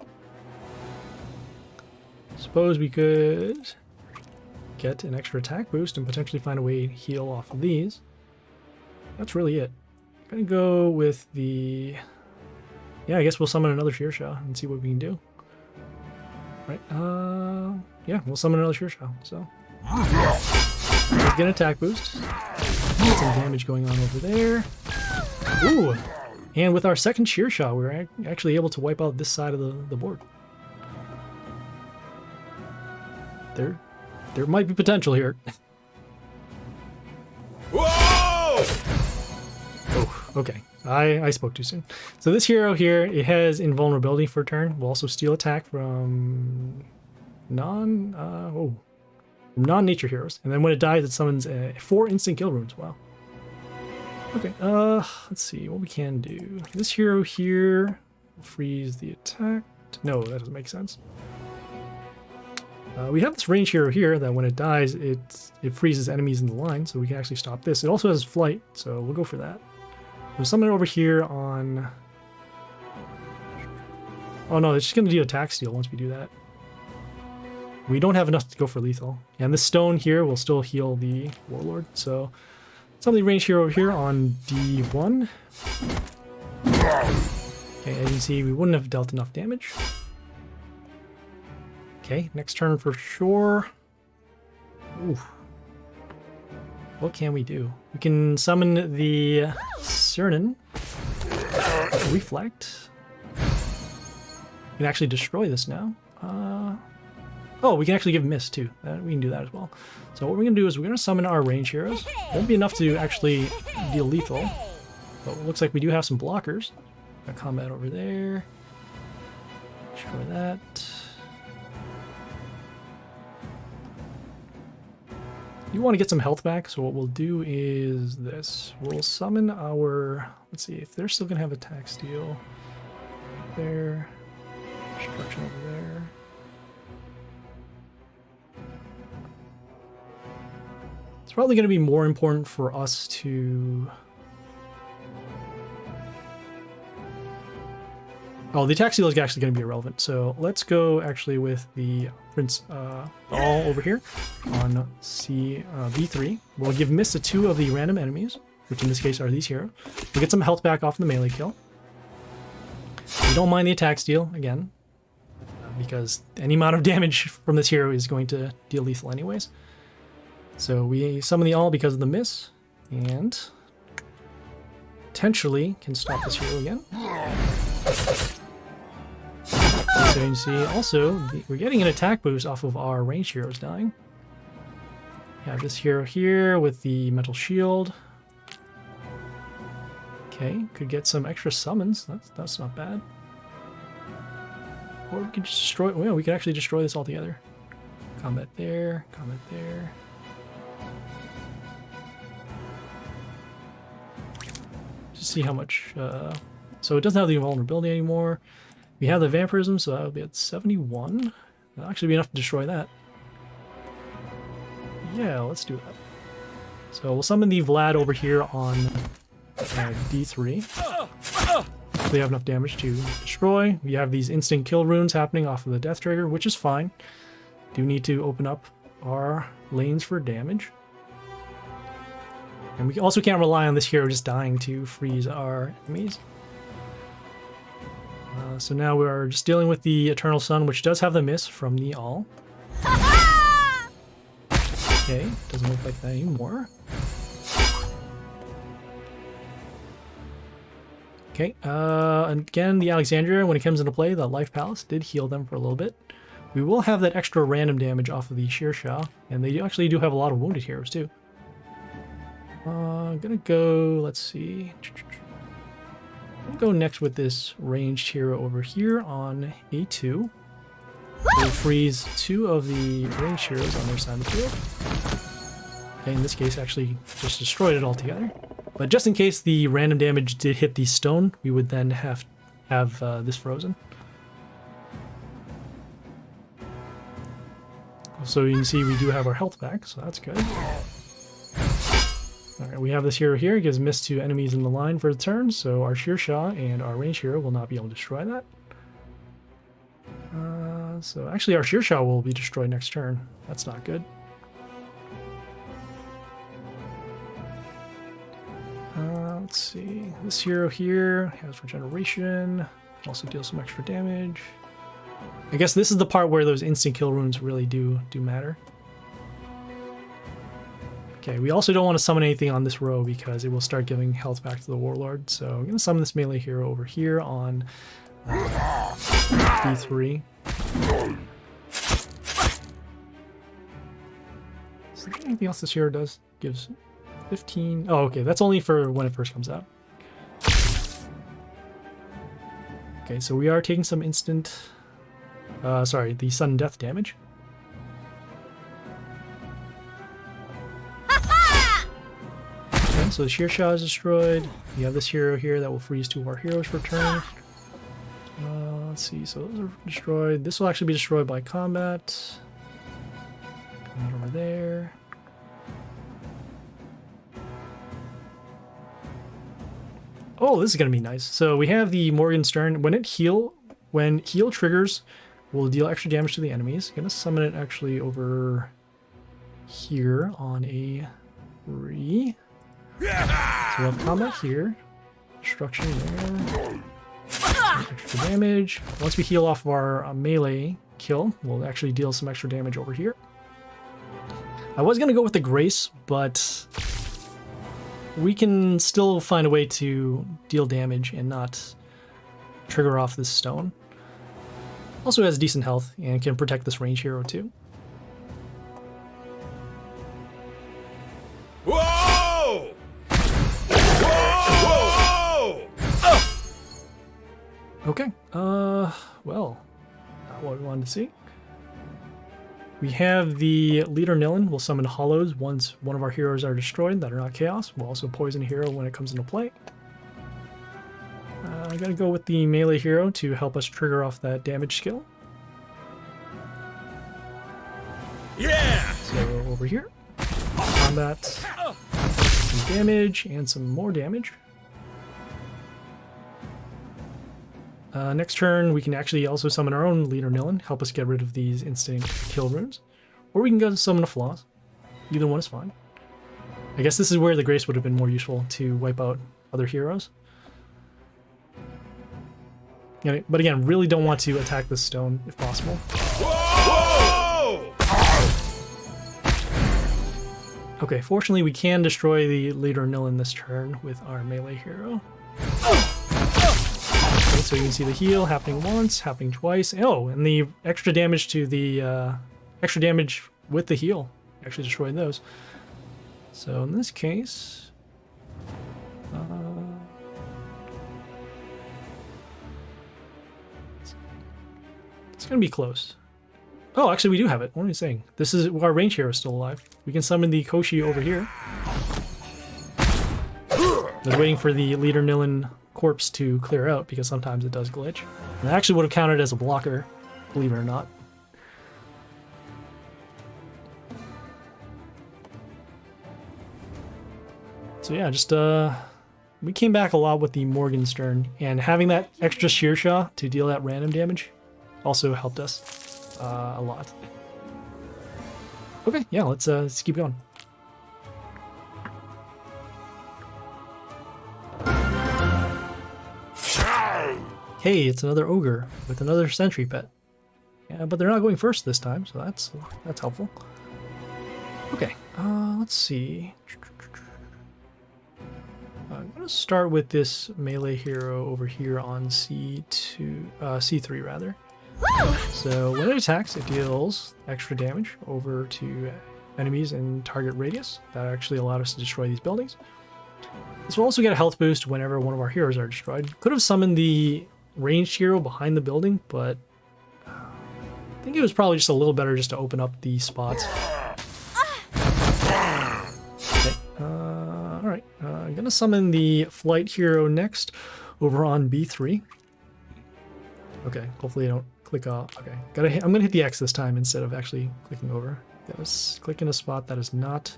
Suppose we could get an extra attack boost and potentially find a way to heal off of these. That's really it. I'm going to go with the... yeah, I guess we'll summon another Shearshaw and see what we can do. Right, yeah, we'll summon another Shearshaw, so... let's get an attack boost. Get some damage going on over there. Ooh! And with our second Shearshaw, we're actually able to wipe out this side of the board. There might be potential here. Whoa! Oh, okay. I spoke too soon. So this hero here, it has invulnerability for a turn. Will also steal attack from non-nature heroes. And then when it dies, it summons 4 instant kill runes. Wow. Okay, let's see what we can do. This hero here will freeze the attack. No, that doesn't make sense. We have this range hero here that when it dies, it freezes enemies in the line, so we can actually stop this. It also has flight, so we'll go for that. We'll summon it over here on... oh no, it's just going to do attack steal once we do that. We don't have enough to go for lethal. And this stone here will still heal the Warlord, so... summon the range hero over here on D1. Okay, as you can see, we wouldn't have dealt enough damage. Okay, next turn for sure. Ooh. What can we do? We can summon the Cernan. Reflect. We can actually destroy this now. Oh, we can actually give Mist too. We can do that as well. So what we're going to do is we're going to summon our range heroes. Won't be enough to actually deal lethal. But it looks like we do have some blockers. Got combat over there. Destroy that. You want to get some health back, so what we'll do is this. We'll summon our... let's see, if they're still going to have attack steal. There. Destruction over there. It's probably going to be more important for us to... oh, the attack steal is actually going to be irrelevant. So let's go actually with the Prince all over here on B3. We'll give Mist to 2 of the random enemies, which in this case are these heroes. We'll get some health back off the melee kill. We don't mind the attack steal, again, because any amount of damage from this hero is going to deal lethal anyways. So we summon the all because of the miss, and potentially can stop this hero again. So you can see also we're getting an attack boost off of our range heroes dying. We have this hero here with the metal shield. Okay, could get some extra summons. That's not bad. Or we could just destroy. Well, we could actually destroy this altogether. Combat there. Combat there. Just see how much. So it doesn't have the invulnerability anymore. We have the vampirism, so that would be at 71. That'll actually be enough to destroy that. Yeah, let's do that. So we'll summon the Vlad over here on D3. So they have enough damage to destroy. We have these instant kill runes happening off of the death trigger, which is fine. Do need to open up our lanes for damage. And we also can't rely on this hero just dying to freeze our enemies. So now we're just dealing with the Eternal Sun, which does have the miss from the All. Okay, doesn't look like that anymore. Okay, and again, the Alexandria, when it comes into play, the Life Palace did heal them for a little bit. We will have that extra random damage off of the Shearshah, and they actually do have a lot of wounded heroes too. I'm gonna go, let's see. I'll go next with this ranged hero over here on A2. We'll freeze 2 of the ranged heroes on their side of the field. Okay, in this case, actually just destroyed it altogether. But just in case the random damage did hit the stone, we would then have this frozen. So you can see we do have our health back, so that's good. Alright, we have this hero here. It gives miss to enemies in the line for a turn, so our Shearshah and our ranged hero will not be able to destroy that. So actually our Shearshah will be destroyed next turn. That's not good. Let's see. This hero here has regeneration. Also deals some extra damage. I guess this is the part where those instant kill runes really do matter. Okay, we also don't want to summon anything on this row because it will start giving health back to the Warlord. So I'm going to summon this melee hero over here on D3. Is there anything else this hero does? Gives 15. Oh, okay, that's only for when it first comes out. Okay, so we are taking some instant... sorry, the sudden death damage. Okay, so the Shearshah is destroyed. We have this hero here that will freeze 2 of our heroes for turn. Let's see, so those are destroyed. This will actually be destroyed by combat. Come out over there. Oh, this is going to be nice. So we have the Morgenstern. When heal triggers, will deal extra damage to the enemies. I'm going to summon it actually over here on A3. So we'll have combat here. Destruction there. Extra damage. Once we heal off of our melee kill, we'll actually deal some extra damage over here. I was going to go with the Grace, but we can still find a way to deal damage and not trigger off this stone. Also has decent health and can protect this range hero too. Whoa! Whoa! Okay, well, not what we wanted to see. We have the Leader Nilin will summon Hollows once one of our heroes are destroyed that are not Chaos. We'll also poison a hero when it comes into play. I gotta go with the melee hero to help us trigger off that damage skill. Yeah! So over here, combat, some damage and some more damage. Next turn, we can actually also summon our own Leader Nilin, help us get rid of these instant kill runes. Or we can go summon a Flaws. Either one is fine. I guess this is where the Grace would have been more useful to wipe out other heroes. Yeah, but again, really don't want to attack this stone if possible. Whoa! Okay, fortunately we can destroy the Leader Nilin this turn with our melee hero. Okay, so you can see the heal happening once, happening twice. Oh, and the extra damage to the extra damage with the heal actually destroyed those. So in this case, it's gonna be close. Oh, actually we do have it. What am I saying? This is our range hero is still alive. We can summon the Koshi over here. I was waiting for the Leader Nilin corpse to clear out because sometimes it does glitch. And it actually would have counted as a blocker, believe it or not. So yeah, just we came back a lot with the Morgenstern, and having that extra Shearshah to deal that random damage also helped us a lot. Okay, yeah, let's keep going. Hey, it's another ogre with another sentry pet. Yeah, but they're not going first this time, so that's helpful. Okay, let's see. I'm gonna start with this melee hero over here on C3 rather. So when it attacks, it deals extra damage over to enemies in target radius. That actually allowed us to destroy these buildings. This will also get a health boost whenever one of our heroes are destroyed. Could have summoned the ranged hero behind the building, but I think it was probably just a little better just to open up the spots. Okay, alright, I'm gonna summon the flight hero next over on B3. Okay, hopefully I don't click off. Okay, I'm gonna hit the X this time instead of actually clicking over. Gotta click in a spot that is not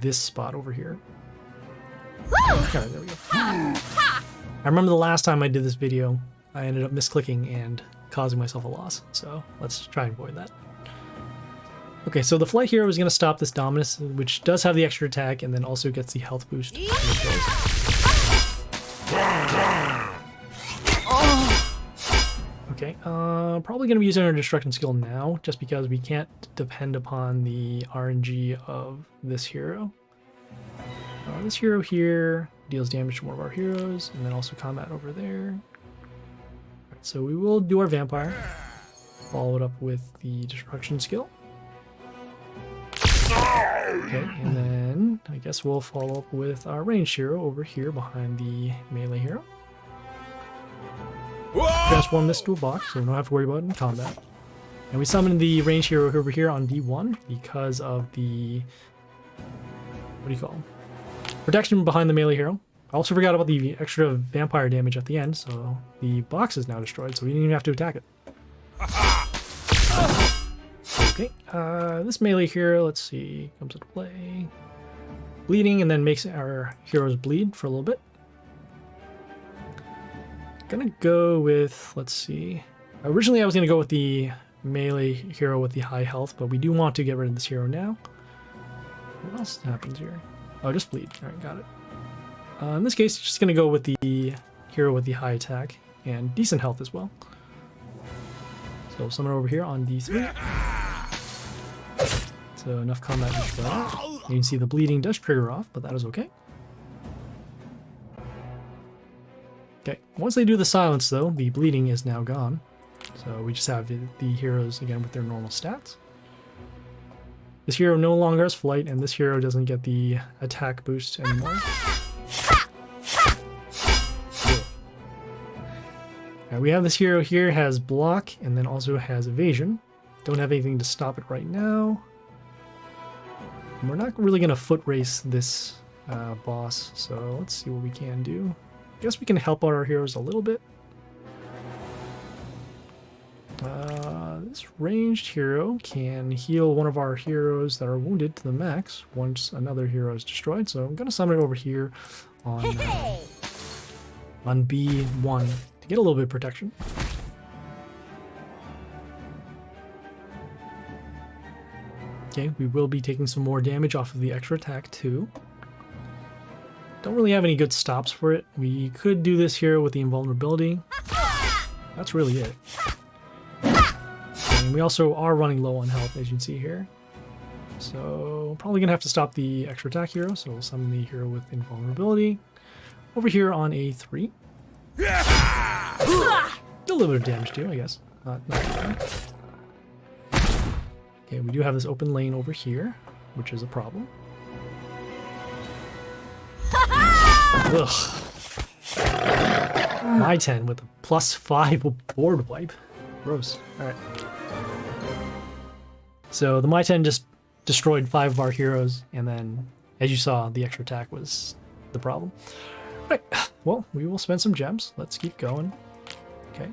this spot over here. Okay, there we go. I remember the last time I did this video, I ended up misclicking and causing myself a loss, so let's try and avoid that. Okay, so the flight hero is going to stop this Dominus, which does have the extra attack and then also gets the health boost. Okay, probably going to be using our destruction skill now, just because we can't depend upon the RNG of this hero. This hero here deals damage to one of our heroes, and then also combat over there. Right, so we will do our vampire, follow it up with the destruction skill. Okay, and then I guess we'll follow up with our ranged hero over here behind the melee hero. Transform this to a box, so we don't have to worry about it in combat. And we summon the ranged hero over here on D1 because of the, what do you call him? Protection behind the melee hero. I also forgot about the extra vampire damage at the end, so the box is now destroyed, so we didn't even have to attack it. Okay, this melee hero, let's see, comes into play. Bleeding and then makes our heroes bleed for a little bit. Gonna go with, let's see. Originally I was gonna go with the melee hero with the high health, but we do want to get rid of this hero now. What else happens here? Oh, just bleed. Alright, got it. In this case, just gonna go with the hero with the high attack and decent health as well. So summon over here on D3. So enough combat damage for that. You can see the bleeding does trigger off, but that is okay. Okay, once they do the silence though, the bleeding is now gone. So we just have the heroes again with their normal stats. This hero no longer has flight, and this hero doesn't get the attack boost anymore. Now we have this hero here, has block, and then also has evasion. Don't have anything to stop it right now. And we're not really going to foot race this boss, so let's see what we can do. I guess we can help out our heroes a little bit. This ranged hero can heal one of our heroes that are wounded to the max once another hero is destroyed, so I'm going to summon it over here on B1 to get a little bit of protection. Okay, we will be taking some more damage off of the extra attack too. Don't really have any good stops for it. We could do this here with the invulnerability. That's really it. And we also are running low on health, as you can see here. So probably gonna have to stop the extra attack hero, so we'll summon the hero with invulnerability over here on A3. Do a little bit of damage too, I guess. Not too bad. Okay, we do have this open lane over here, which is a problem. Ugh. My 10 with a +5 board wipe. Gross. Alright. So the My 10 just destroyed 5 of our heroes, and then, as you saw, the extra attack was the problem. Right. Well, we will spend some gems. Let's keep going. Okay.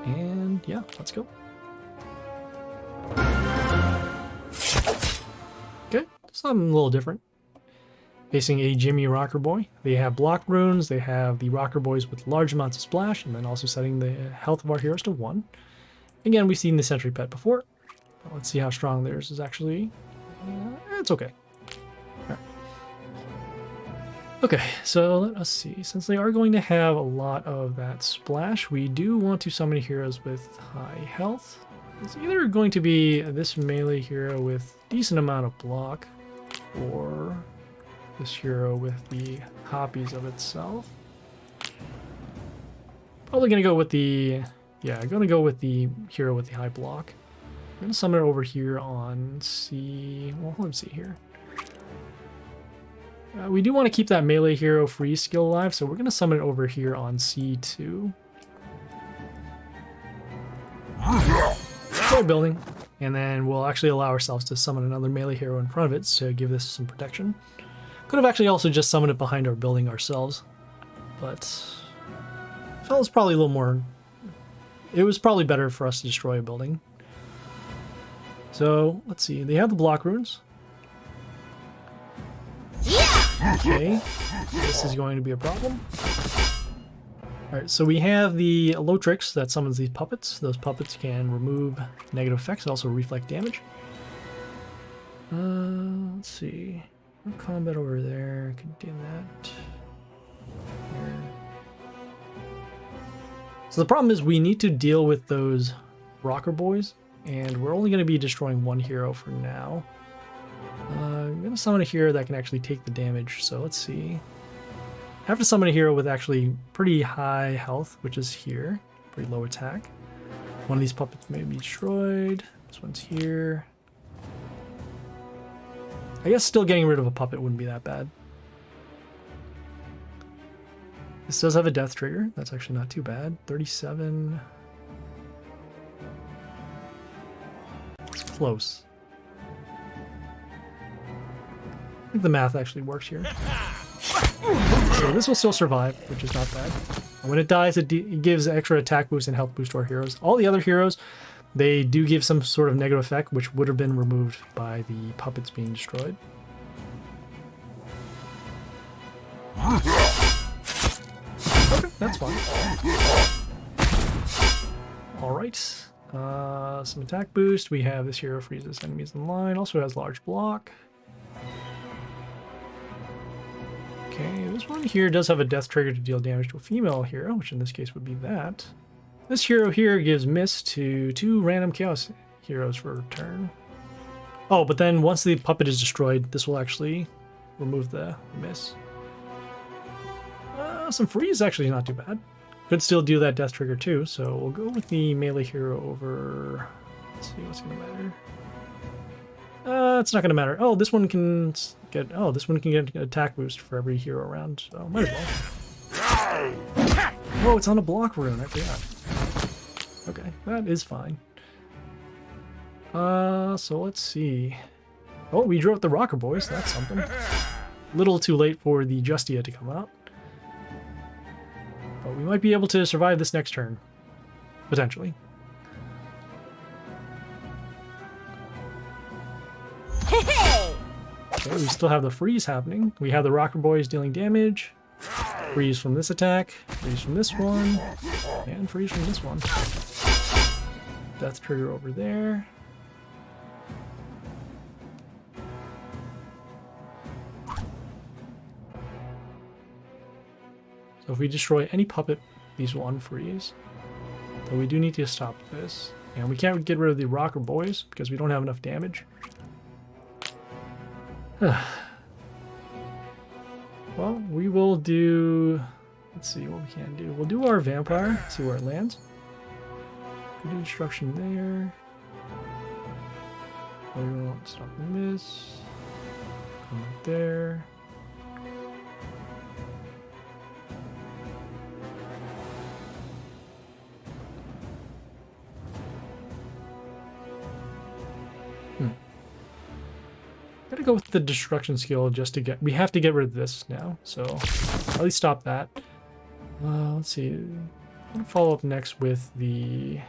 And yeah, let's go. Okay, something a little different. Facing a Jimmy Rocker Boy. They have block runes, they have the Rocker Boys with large amounts of splash, and then also setting the health of our heroes to 1. Again, we've seen the Sentry Pet before. Let's see how strong theirs is actually. It's okay. Right. Okay, so let us see. Since they are going to have a lot of that splash, we do want to summon heroes with high health. It's either going to be this melee hero with decent amount of block, or this hero with the copies of itself. Probably gonna go with the, yeah, I'm gonna go with the hero with the high block. I'm gonna summon it over here on C, well, let's see here. We do want to keep that melee hero free skill alive, so we're going to summon it over here on C2. Destroy building, and then we'll actually allow ourselves to summon another melee hero in front of it to give this some protection. Could have actually also just summoned it behind our building ourselves, but I felt it was probably a little more... It was probably better for us to destroy a building. So, let's see. They have the block runes. Okay, this is going to be a problem. Alright, so we have the Lotrix that summons these puppets. Those puppets can remove negative effects, also reflect damage. Let's see. Combat over there, could do that. Here. So the problem is we need to deal with those rocker boys, and we're only going to be destroying one hero for now. I'm going to summon a hero that can actually take the damage, so let's see. I have to summon a hero with actually pretty high health, which is here. Pretty low attack. One of these puppets may be destroyed. This one's here. I guess still getting rid of a puppet wouldn't be that bad. This does have a death trigger. That's actually not too bad. 37. It's close. I think the math actually works here. So this will still survive, which is not bad. And when it dies, it gives extra attack boost and health boost to our heroes. All the other heroes, they do give some sort of negative effect, which would have been removed by the puppets being destroyed. Okay, that's fine. Alright. Some attack boost. We have this hero freezes enemies in line. Also has large block. Okay, this one here does have a death trigger to deal damage to a female hero, which in this case would be that. This hero here gives miss to 2 random chaos heroes for a turn. Oh, but then once the puppet is destroyed, this will actually remove the miss. Some freeze actually not too bad. Could still do that death trigger too, so we'll go with the melee hero over... Let's see what's gonna matter. It's not gonna matter. Oh, this one can get... Oh, this one can get an attack boost for every hero around, so might as well. Oh, it's on a block rune, I forgot. Okay, that is fine. So let's see. Oh, we drew up the Rocker Boys, that's something. Little too late for the Justia to come out. But we might be able to survive this next turn. Potentially. Okay, we still have the freeze happening. We have the Rocker Boys dealing damage. Freeze from this attack. Freeze from this one. And freeze from this one. Death trigger over there. So if we destroy any puppet, these will unfreeze. So we do need to stop this. And we can't get rid of the Rocker Boys because we don't have enough damage. Well, we will do... Let's see what we can do. We'll do our Vampire, see where it lands. We'll do Destruction there. We won't stop this. Come right there. Gotta go with the destruction skill just to get... We have to get rid of this now, so at least stop that. Let's see. I'm gonna follow up next with the...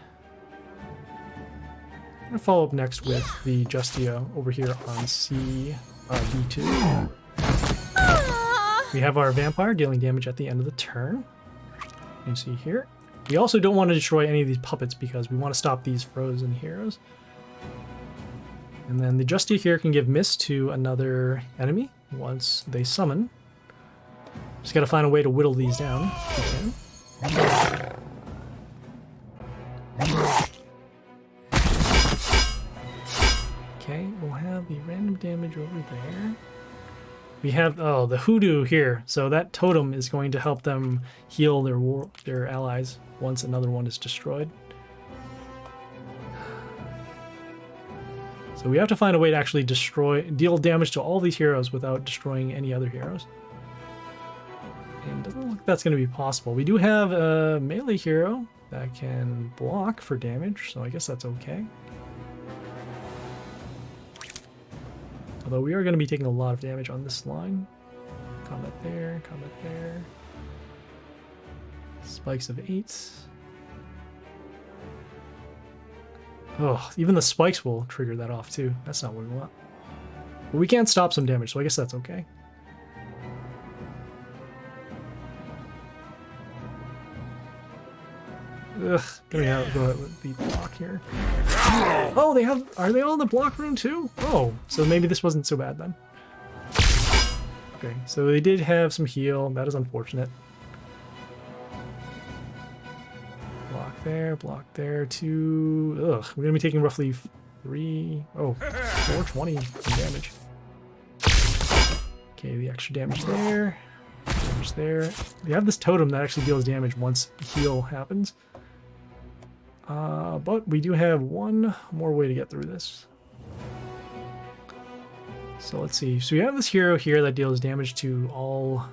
Justia over here on C B2. We have our Vampire dealing damage at the end of the turn. You can see here. We also don't want to destroy any of these puppets because we want to stop these frozen heroes. And then the Justia here can give miss to another enemy once they summon. Just gotta find a way to whittle these down if we can. Okay, we'll have the random damage over there. We have, oh, the hoodoo here. So that totem is going to help them heal their allies once another one is destroyed. So we have to find a way to actually deal damage to all these heroes without destroying any other heroes. And doesn't look like that's going to be possible. We do have a melee hero that can block for damage, so I guess that's okay. Although we are going to be taking a lot of damage on this line. Combat there, combat there. Spikes of 8. Oh, even the spikes will trigger that off too. That's not what we want. But we can stop some damage, so I guess that's okay. Ugh, gonna go with the block here. Oh, are they all in the block rune too? Oh, so maybe this wasn't so bad then. Okay, so they did have some heal. That is unfortunate. Block there, 2. Ugh, we're gonna be taking roughly 420 damage. Okay, the extra damage there. Damage there. We have this totem that actually deals damage once heal happens. But we do have one more way to get through this. So let's see. So we have this hero here that deals damage to all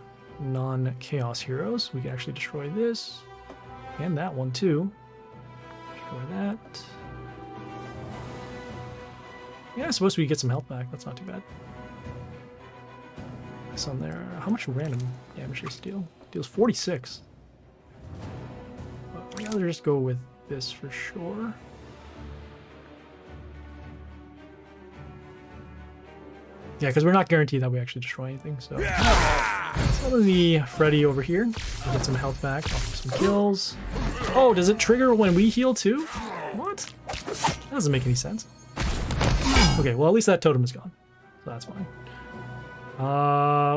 non-chaos heroes. We can actually destroy this. And that one too. Destroy that. Yeah, I suppose we get some health back. That's not too bad. This on there. How much random damage does it deal? It deals 46. But I'd rather just go with this for sure. Yeah, because we're not guaranteed that we actually destroy anything, so. Some of the Freddy over here. We'll get some health back off some kills. Oh, does it trigger when we heal too? What? That doesn't make any sense. Okay, well at least that totem is gone. So that's fine.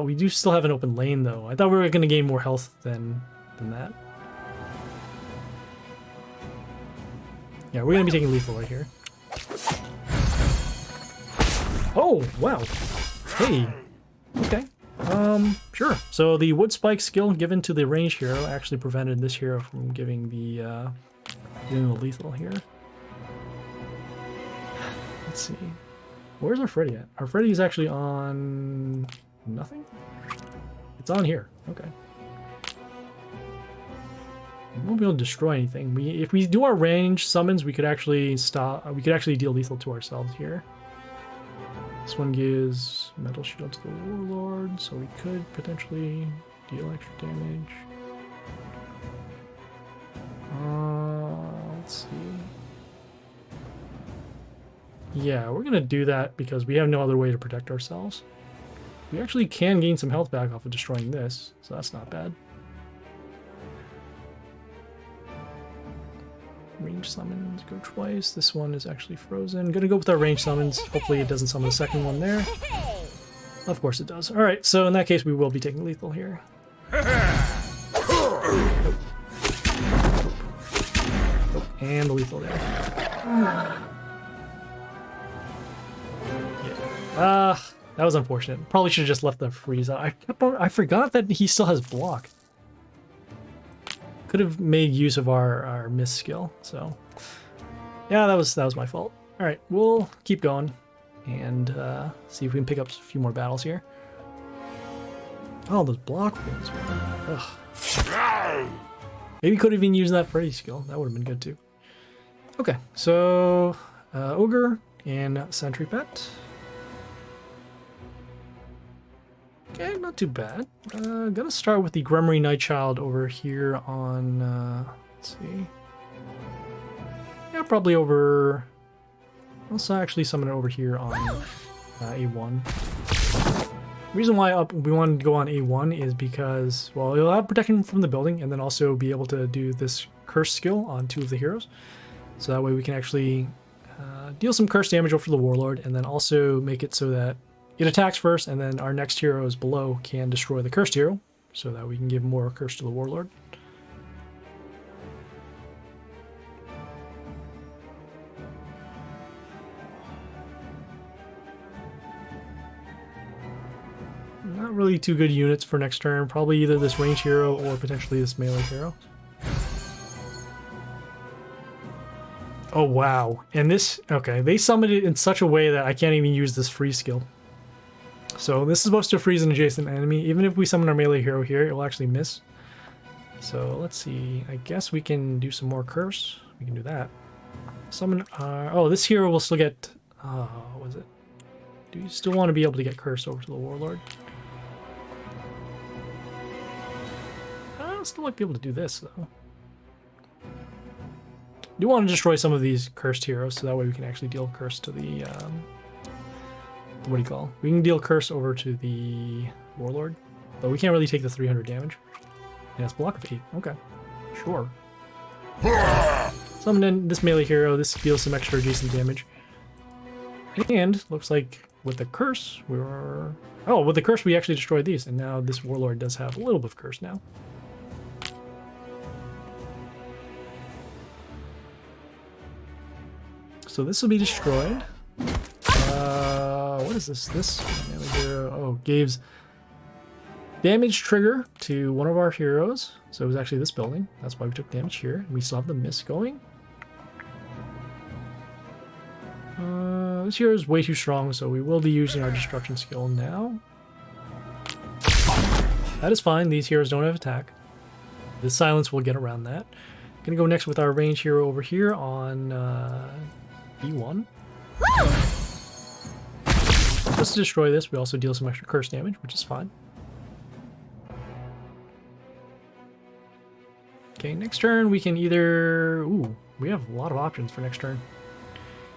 We do still have an open lane though. I thought we were going to gain more health than that. Yeah, we're going to be taking lethal right here. Oh, wow. Hey. Okay. Sure. So the wood spike skill given to the ranged hero actually prevented this hero from giving the lethal here. Let's see. Where's our Freddy at? Our Freddy is actually on nothing? It's on here. Okay. We won't be able to destroy anything. If we do our range summons, we could actually deal lethal to ourselves here. This one gives metal shield to the warlord, so we could potentially deal extra damage. Let's see. Yeah, we're gonna do that because we have no other way to protect ourselves. We actually can gain some health back off of destroying this, so that's not bad. Range summons go twice. This one is actually frozen. Gonna go with our range summons. Hopefully it doesn't summon the second one there. Of course it does. Alright, so in that case we will be taking lethal here. Oh. And the lethal there. Yeah. That was unfortunate. Probably should have just left the freeze out. I forgot that he still has block. Could have made use of our miss skill, so yeah, that was my fault. All right, we'll keep going and see if we can pick up a few more battles here. Oh, those block runes. Ugh. Maybe could have even used that Freddy skill. That would have been good too. Okay, so ogre and sentry pet. Okay, not too bad. Gonna start with the Grummery Nightchild over here on, let's see. Yeah, probably over, let's actually summon it over here on A1. The reason why we wanted to go on A1 is because, well, it'll have protection from the building and then also be able to do this curse skill on 2 of the heroes. So that way we can actually deal some curse damage over the warlord and then also make it so that it attacks first, and then our next heroes below can destroy the cursed hero so that we can give more curse to the Warlord. Not really two good units for next turn. Probably either this range hero or potentially this melee hero. Oh, wow. And this... Okay, they summoned it in such a way that I can't even use this freeze skill. So this is supposed to freeze an adjacent enemy. Even if we summon our melee hero here, it will actually miss. So let's see. I guess we can do some more curse. We can do that. Summon... oh, this hero will still get... what is it? Do you still want to be able to get curse over to the Warlord? Still might be able to do this though. Do want to destroy some of these cursed heroes so that way we can actually deal curse to the what do you call? We can deal curse over to the Warlord, but we can't really take the 300 damage. Yeah, it's block of 8. Okay, sure. Summon in this melee hero. This deals some extra adjacent damage, and looks like with the curse we were. Oh, with the curse we actually destroyed these, and now this Warlord does have a little bit of curse now. So this will be destroyed. What is this? This hero, oh, gives damage trigger to one of our heroes. So it was actually this building. That's why we took damage here. We still have the miss going. This hero is way too strong, so we will be using our destruction skill now. That is fine. These heroes don't have attack. The silence will get around that. Gonna go next with our range hero over here on B1. Just to destroy this, we also deal some extra curse damage, which is fine. Okay, next turn we can either... Ooh, we have a lot of options for next turn.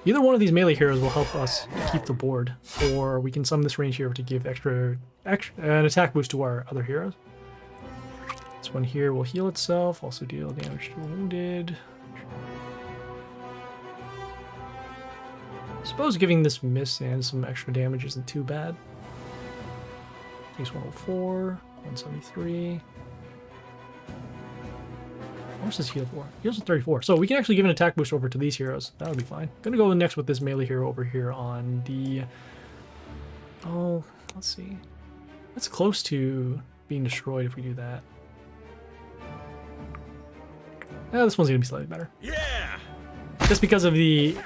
Either one of these melee heroes will help us keep the board, or we can summon this range hero to give an attack boost to our other heroes. This one here will heal itself, also deal damage to wounded. I suppose giving this miss and some extra damage isn't too bad. Takes 104, 173. What's this heal for? Heals at 34. So we can actually give an attack boost over to these heroes. That would be fine. Gonna go next with this melee hero over here on the... Oh, let's see. That's close to being destroyed if we do that. This one's gonna be slightly better. Yeah! Just because of the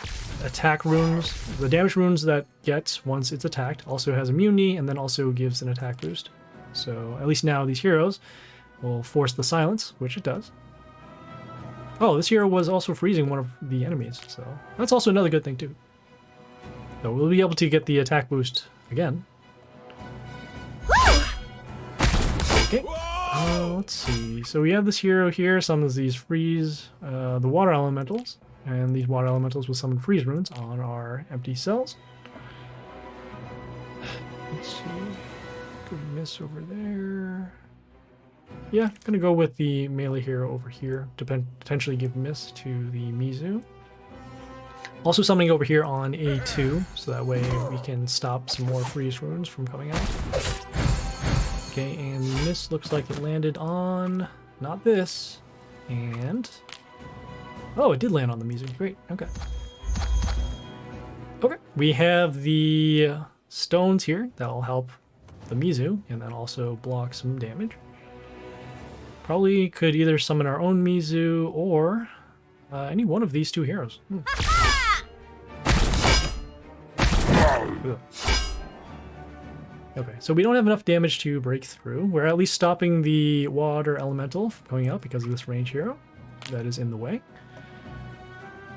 attack runes, the damage runes that gets once it's attacked also has immunity and then also gives an attack boost. So at least now these heroes will force the silence, which it does. Oh, this hero was also freezing one of the enemies, so that's also another good thing too. So we'll be able to get the attack boost again. Okay. Let's see. So we have this hero here, summons these freeze, the water elementals, and these water elementals will summon freeze runes on our empty cells. Let's see. Could miss over there. Yeah, gonna go with the melee hero over here to potentially give miss to the Mizu. Also summoning over here on A2, so that way we can stop some more freeze runes from coming out. Okay, and this looks like it landed on not this, and oh, it did land on the Mizu. Great. Okay. Okay, we have the stones here that'll help the Mizu, and then also block some damage. Probably could either summon our own Mizu or any one of these two heroes. Okay, so we don't have enough damage to break through. We're at least stopping the water elemental from coming out because of this range hero that is in the way.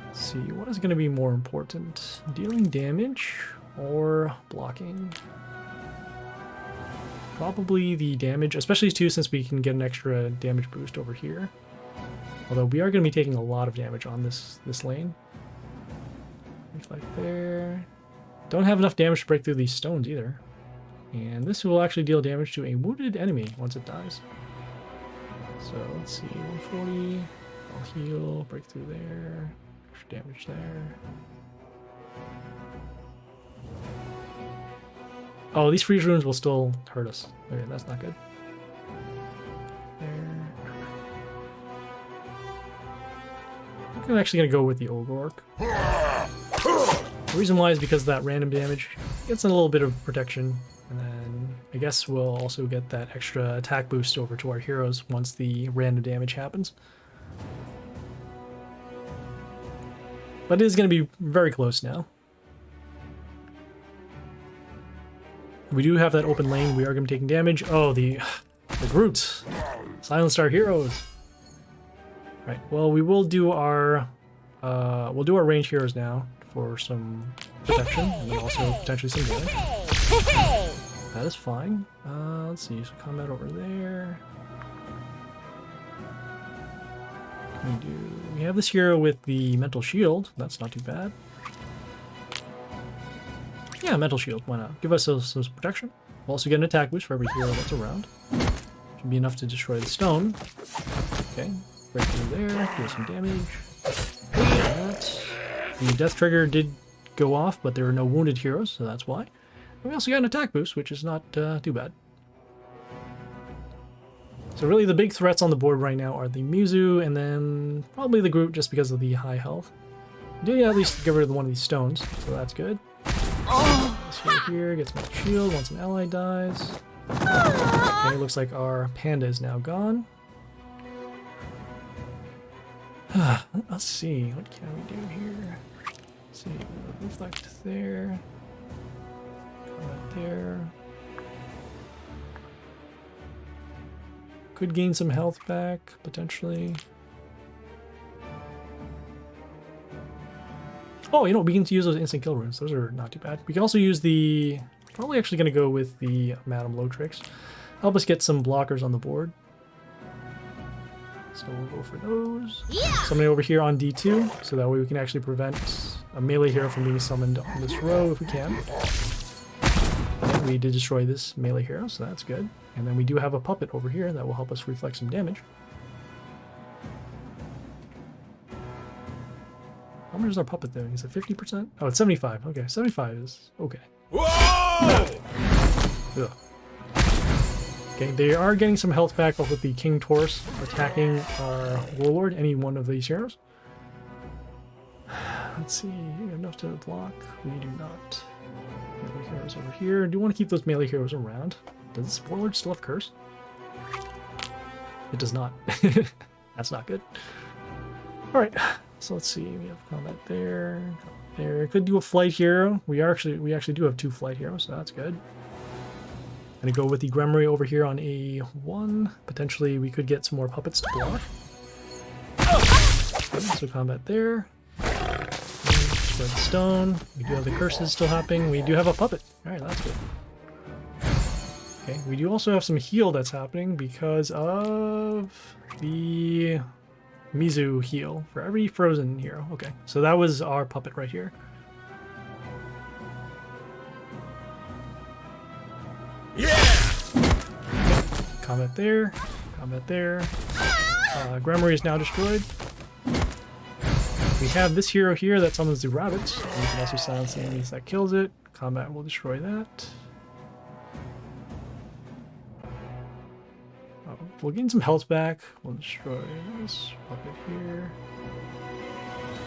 Let's see, what is going to be more important? Dealing damage or blocking? Probably the damage, especially too since we can get an extra damage boost over here. Although we are going to be taking a lot of damage on this lane. Like there. Don't have enough damage to break through these stones either. And this will actually deal damage to a wounded enemy once it dies. So let's see, 140. I'll heal, break through there. Extra damage there. Oh, these freeze runes will still hurt us. Okay, that's not good. I'm actually going to go with the Ogork. The reason why is because that random damage gets a little bit of protection, and then I guess we'll also get that extra attack boost over to our heroes once the random damage happens. But it is going to be very close now. We do have that open lane. We are going to be taking damage. Oh, the Groots. Silenced our heroes. Right. Well, we will do our ranged heroes now for some protection and then also potentially some damage. That is fine. Let's see. So combat over there. We have this hero with the mental shield. That's not too bad. Yeah, mental shield. Why not? Give us some protection. We'll also get an attack boost for every hero that's around. Should be enough to destroy the stone. Okay, break through there. Do some damage. The death trigger did go off, but there are no wounded heroes, so that's why. And we also got an attack boost, which is not too bad. So really the big threats on the board right now are the Mizu and then probably the Groot just because of the high health. We did at least get rid of one of these stones, so that's good. This hero here gets my shield once an ally dies. Okay, looks like our panda is now gone. Let's see, what can we do here? Let's see, reflect there. Combat there. Could gain some health back, potentially. Oh, you know, we can use those instant kill runes. Those are not too bad. We can also use the... Probably actually going to go with the Madame Lotrix. Help us get some blockers on the board. So we'll go for those. Yeah. Somebody over here on D2, so that way we can actually prevent a melee hero from being summoned on this row if we can. And we did destroy this melee hero, so that's good. And then we do have a puppet over here that will help us reflect some damage. How much is our puppet doing? Is it 50%? Oh, it's 75. Okay, 75 is okay. Whoa! Ugh. Okay, they are getting some health back off with the King Taurus attacking our Warlord, any one of these heroes. Let's see, you have enough to block. We do not. Melee heroes over here. Do want to keep those melee heroes around. Does this Warlord still have Curse? It does not. That's not good. Alright, so let's see. We have combat there. There. Could do a flight hero. We actually do have 2 flight heroes, so that's good. Gonna go with the Gremry over here on A1. Potentially we could get some more puppets to block. Okay, so combat there. Spread the stone. We do have the curses still happening. We do have a puppet. Alright, that's good. Okay, we do also have some heal that's happening because of the Mizu heal for every frozen hero. Okay, so that was our puppet right here. Yeah! Combat there. Combat there. Gremry is now destroyed. We have this hero here that summons the rabbits. And we can also silence the enemies that kills it. Combat will destroy that. We'll gain some health back. We'll destroy this puppet here.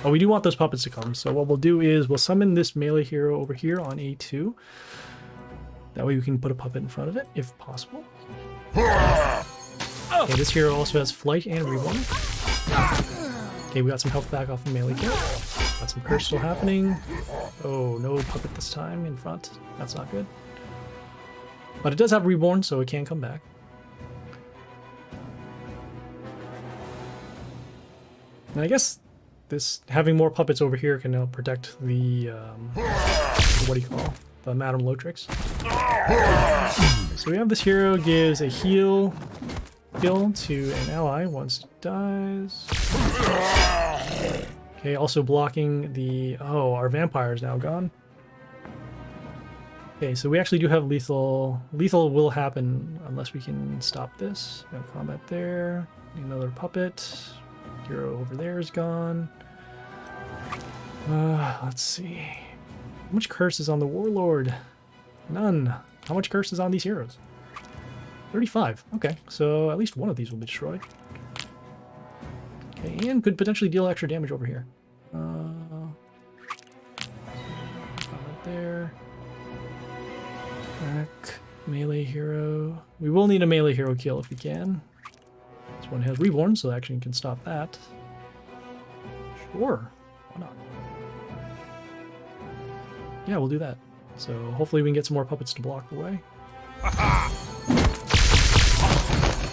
Oh, we do want those puppets to come. So what we'll do is we'll summon this melee hero over here on A2. That way we can put a puppet in front of it, if possible. Okay, this hero also has flight and reborn. Okay, we got some health back off the melee kill. Got some curse still happening. Oh, no puppet this time in front. That's not good. But it does have reborn, so it can come back. And I guess this having more puppets over here can help protect the what do you call the Madame Lotrix. So we have this hero gives a heal to an ally once it dies. Okay, also blocking the our vampire is now gone. Okay, so we actually do have lethal. Lethal will happen unless we can stop this. We have combat there. Another puppet. Hero over there is gone. Let's see. How much curse is on the Warlord? None. How much curse is on these heroes? 35. Okay, so at least one of these will be destroyed. Okay, and could potentially deal extra damage over here. Right there. Back. Melee hero. We will need a melee hero kill if we can. This one has Reborn, so action can stop that. Sure. Why not? Yeah, we'll do that. So hopefully we can get some more puppets to block the way.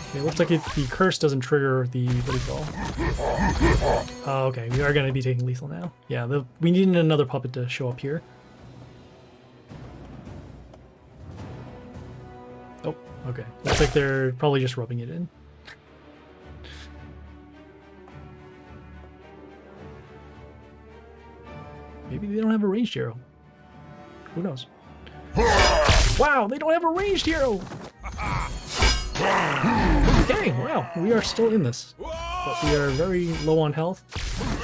Okay, looks like the curse doesn't trigger the, what do you call? Oh, okay, we are going to be taking lethal now. Yeah, we need another puppet to show up here. Oh, okay. Looks like they're probably just rubbing it in. Maybe they don't have a ranged hero. Who knows? Wow, they don't have a ranged hero! Dang, wow, we are still in this. But we are very low on health.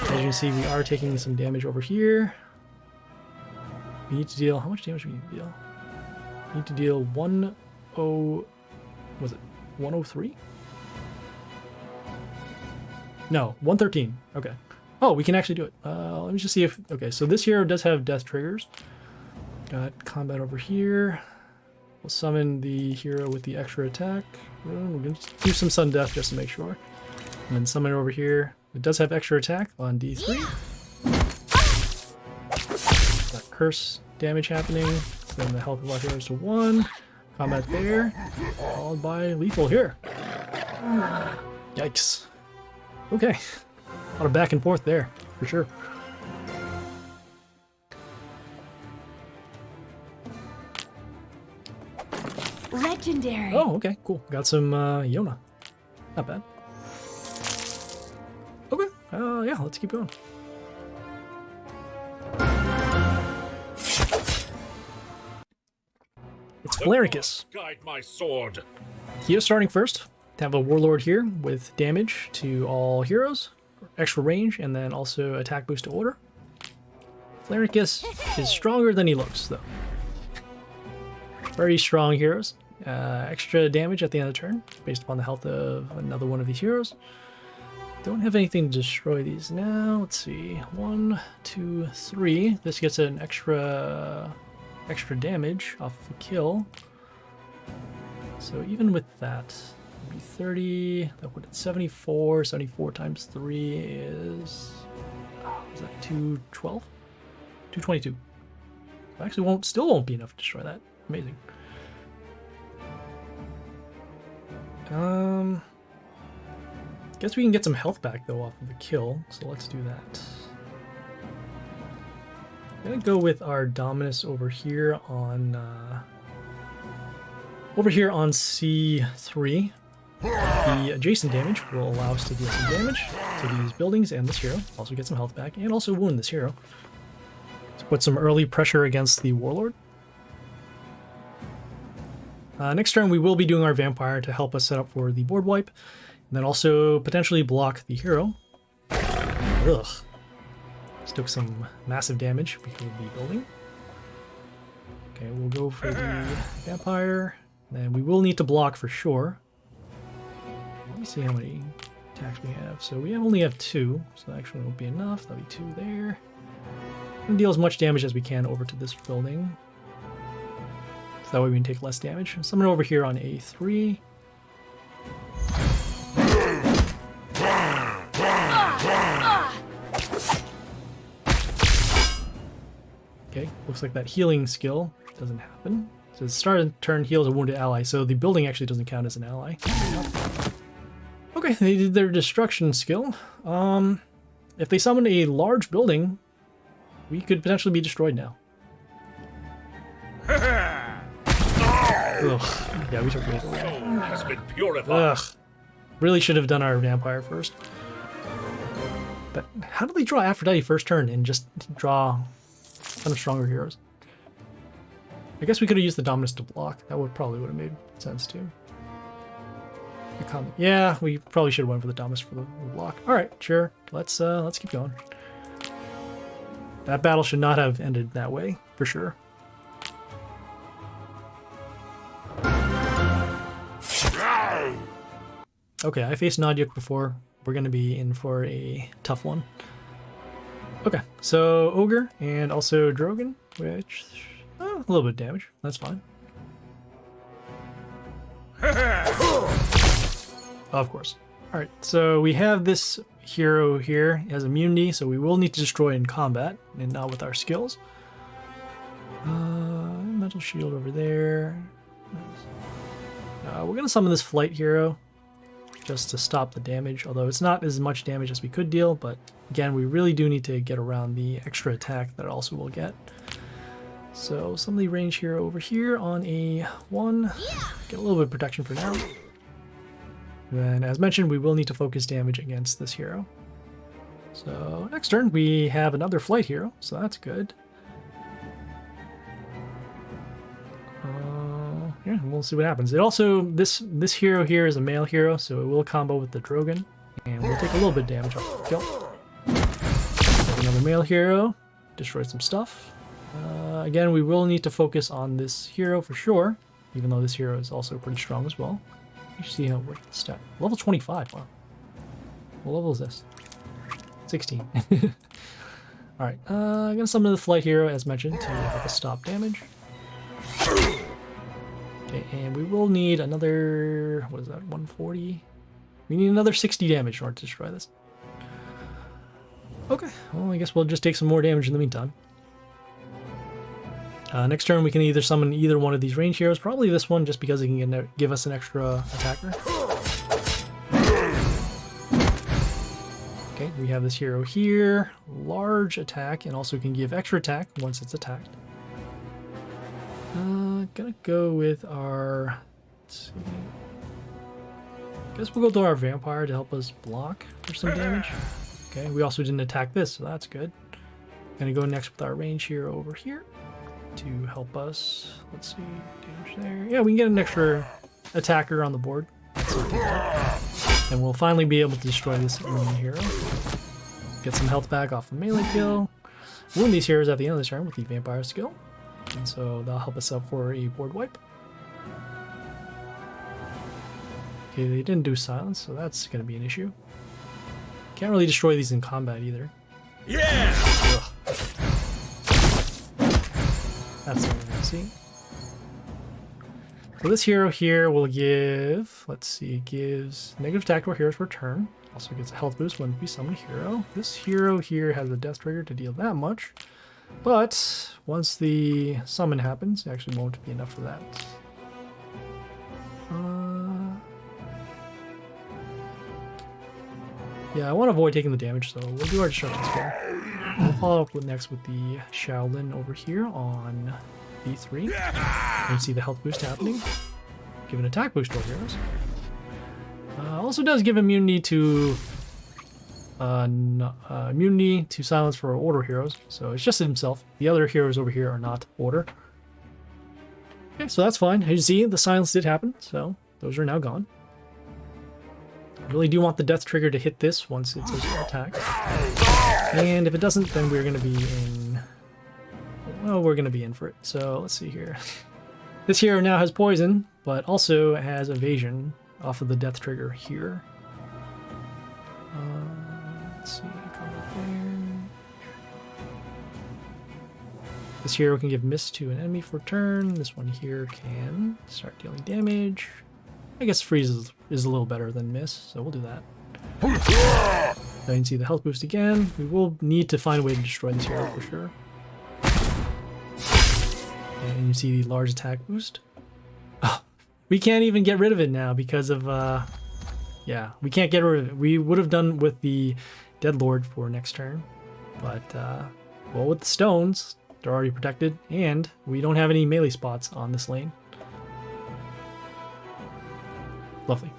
As you can see, we are taking some damage over here. We need to deal... How much damage do we need to deal? We need to deal 103? No, 113. Okay. Oh, we can actually do it. Let me just see if... Okay, so this hero does have death triggers. Got combat over here. We'll summon the hero with the extra attack. We're going to do some sudden death just to make sure. And then summon it over here. It does have extra attack on D3. Got curse damage happening. Then the health of our heroes to 1. Combat there. Followed by lethal here. Yikes. Okay. A lot of back and forth there, for sure. Legendary. Oh, okay, cool. Got some Yona. Not bad. Okay, yeah, let's keep going. It's Flarnicus. Guide my sword. He is starting first. Have a warlord here with damage to all heroes, extra range, and then also attack boost to order. Flarnicus is stronger than he looks, though. Very strong heroes. Extra damage at the end of the turn, based upon the health of another one of these heroes. Don't have anything to destroy these now. Let's see. 1, 2, 3. This gets an extra damage off of a kill. So even with that, it'd be 30. That would 74. 74 times 3 is that 212? 222. Actually, still won't be enough to destroy that. Amazing. Guess we can get some health back though off of the kill, so let's do that. I'm gonna go with our Dominus over here on C3. The adjacent damage will allow us to deal some damage to these buildings and this hero. Also get some health back and also wound this hero. To put some early pressure against the warlord. Next turn we will be doing our vampire to help us set up for the board wipe, and then also potentially block the hero. Ugh. Just took some massive damage because of the building. Okay, we'll go for the vampire. Then we will need to block for sure. Let me see how many attacks we have. So we only have 2, so that actually won't be enough. That'll be 2 there. We're gonna deal as much damage as we can over to this building. So that way we can take less damage. Summon over here on A3. Okay, looks like that healing skill doesn't happen. So the start of the turn heals a wounded ally, so the building actually doesn't count as an ally. Okay, they did their destruction skill. If they summon a large building, we could potentially be destroyed now. Ugh. Yeah, we took it. Soul has been purified. Ugh. Really should have done our vampire first. But how do they draw Aphrodite first turn and just draw some stronger heroes? I guess we could have used the Dominus to block. That probably would have made sense too. Yeah, we probably should have went for the Dominus for the block. All right, sure. Let's keep going. That battle should not have ended that way, for sure. Okay, I faced Notyk before. we're going to be in for a tough one. Okay, so Ogre and also Drogon, which a little bit of damage. That's fine. Of course. All right, so we have this hero here. He has immunity, so we will need to destroy in combat and not with our skills. Metal shield over there. We're gonna summon this flight hero just to stop the damage, although it's not as much damage as we could deal, but again, we really do need to get around the extra attack that also will get. So summon the range hero over here on a 1. Get a little bit of protection for now. Then, as mentioned, we will need to focus damage against this hero. So next turn, we have another flight hero, so that's good. Yeah, we'll see what happens. It also, this hero here is a male hero, so it will combo with the Drogon, and we'll take a little bit of damage off the kill. Another male hero, destroy some stuff. Again, we will need to focus on this hero for sure, even though this hero is also pretty strong as well. You see how what the stat. Level 25, wow. What level is this? 16. Alright, I'm gonna summon the flight hero as mentioned to help us stop damage. Okay, and we will need another, what is that, 140? We need another 60 damage in order to destroy this. Okay, well I guess we'll just take some more damage in the meantime. Next turn we can either summon either one of these range heroes, probably this one just because it can give us an extra attacker. Okay, we have this hero here, large attack, and also can give extra attack once it's attacked. Gonna go with our, let's see, guess we'll go to our vampire to help us block for some damage. Okay, we also didn't attack this, so that's good. Gonna go next with our range hero over here to help us. Let's see, damage there. Yeah, we can get an extra attacker on the board. And we'll finally be able to destroy this enemy hero. Get some health back off the melee kill. Wound these heroes at the end of the turn with the vampire skill. And so that'll help us out for a board wipe. Okay, they didn't do silence, so that's going to be an issue. Can't really destroy these in combat either. Yeah! Ugh. That's what we're going to see. So this hero here will give, let's see, it gives negative attack to our heroes per turn. Also gets a health boost when we summon a hero. This hero here has a death trigger to deal that much. But once the summon happens, it actually won't be enough for that. Yeah, I want to avoid taking the damage, so we'll do our destruction skill. We'll follow up next with the Shaolin over here on B3. You can see the health boost happening. Give an attack boost to our heroes. Also does give immunity to silence for order heroes, so it's just himself. The other heroes over here are not order. Okay, so that's fine. As you see, the silence did happen, so those are now gone. I really do want the death trigger to hit this once it's attacked. And if it doesn't, then we're going to be in... Well, we're going to be in for it. So let's see here. This hero now has poison, but also has evasion off of the death trigger here. Let's see, come up there. This hero can give miss to an enemy for a turn. This one here can start dealing damage. I guess freeze is a little better than miss, so we'll do that. Now you can see the health boost again. We will need to find a way to destroy this hero for sure. And you see the large attack boost. Oh, we can't even get rid of it now because of, yeah, we can't get rid of it. We would have done with the Dead Lord for next turn, but, well, with the stones, they're already protected, and we don't have any melee spots on this lane. Lovely.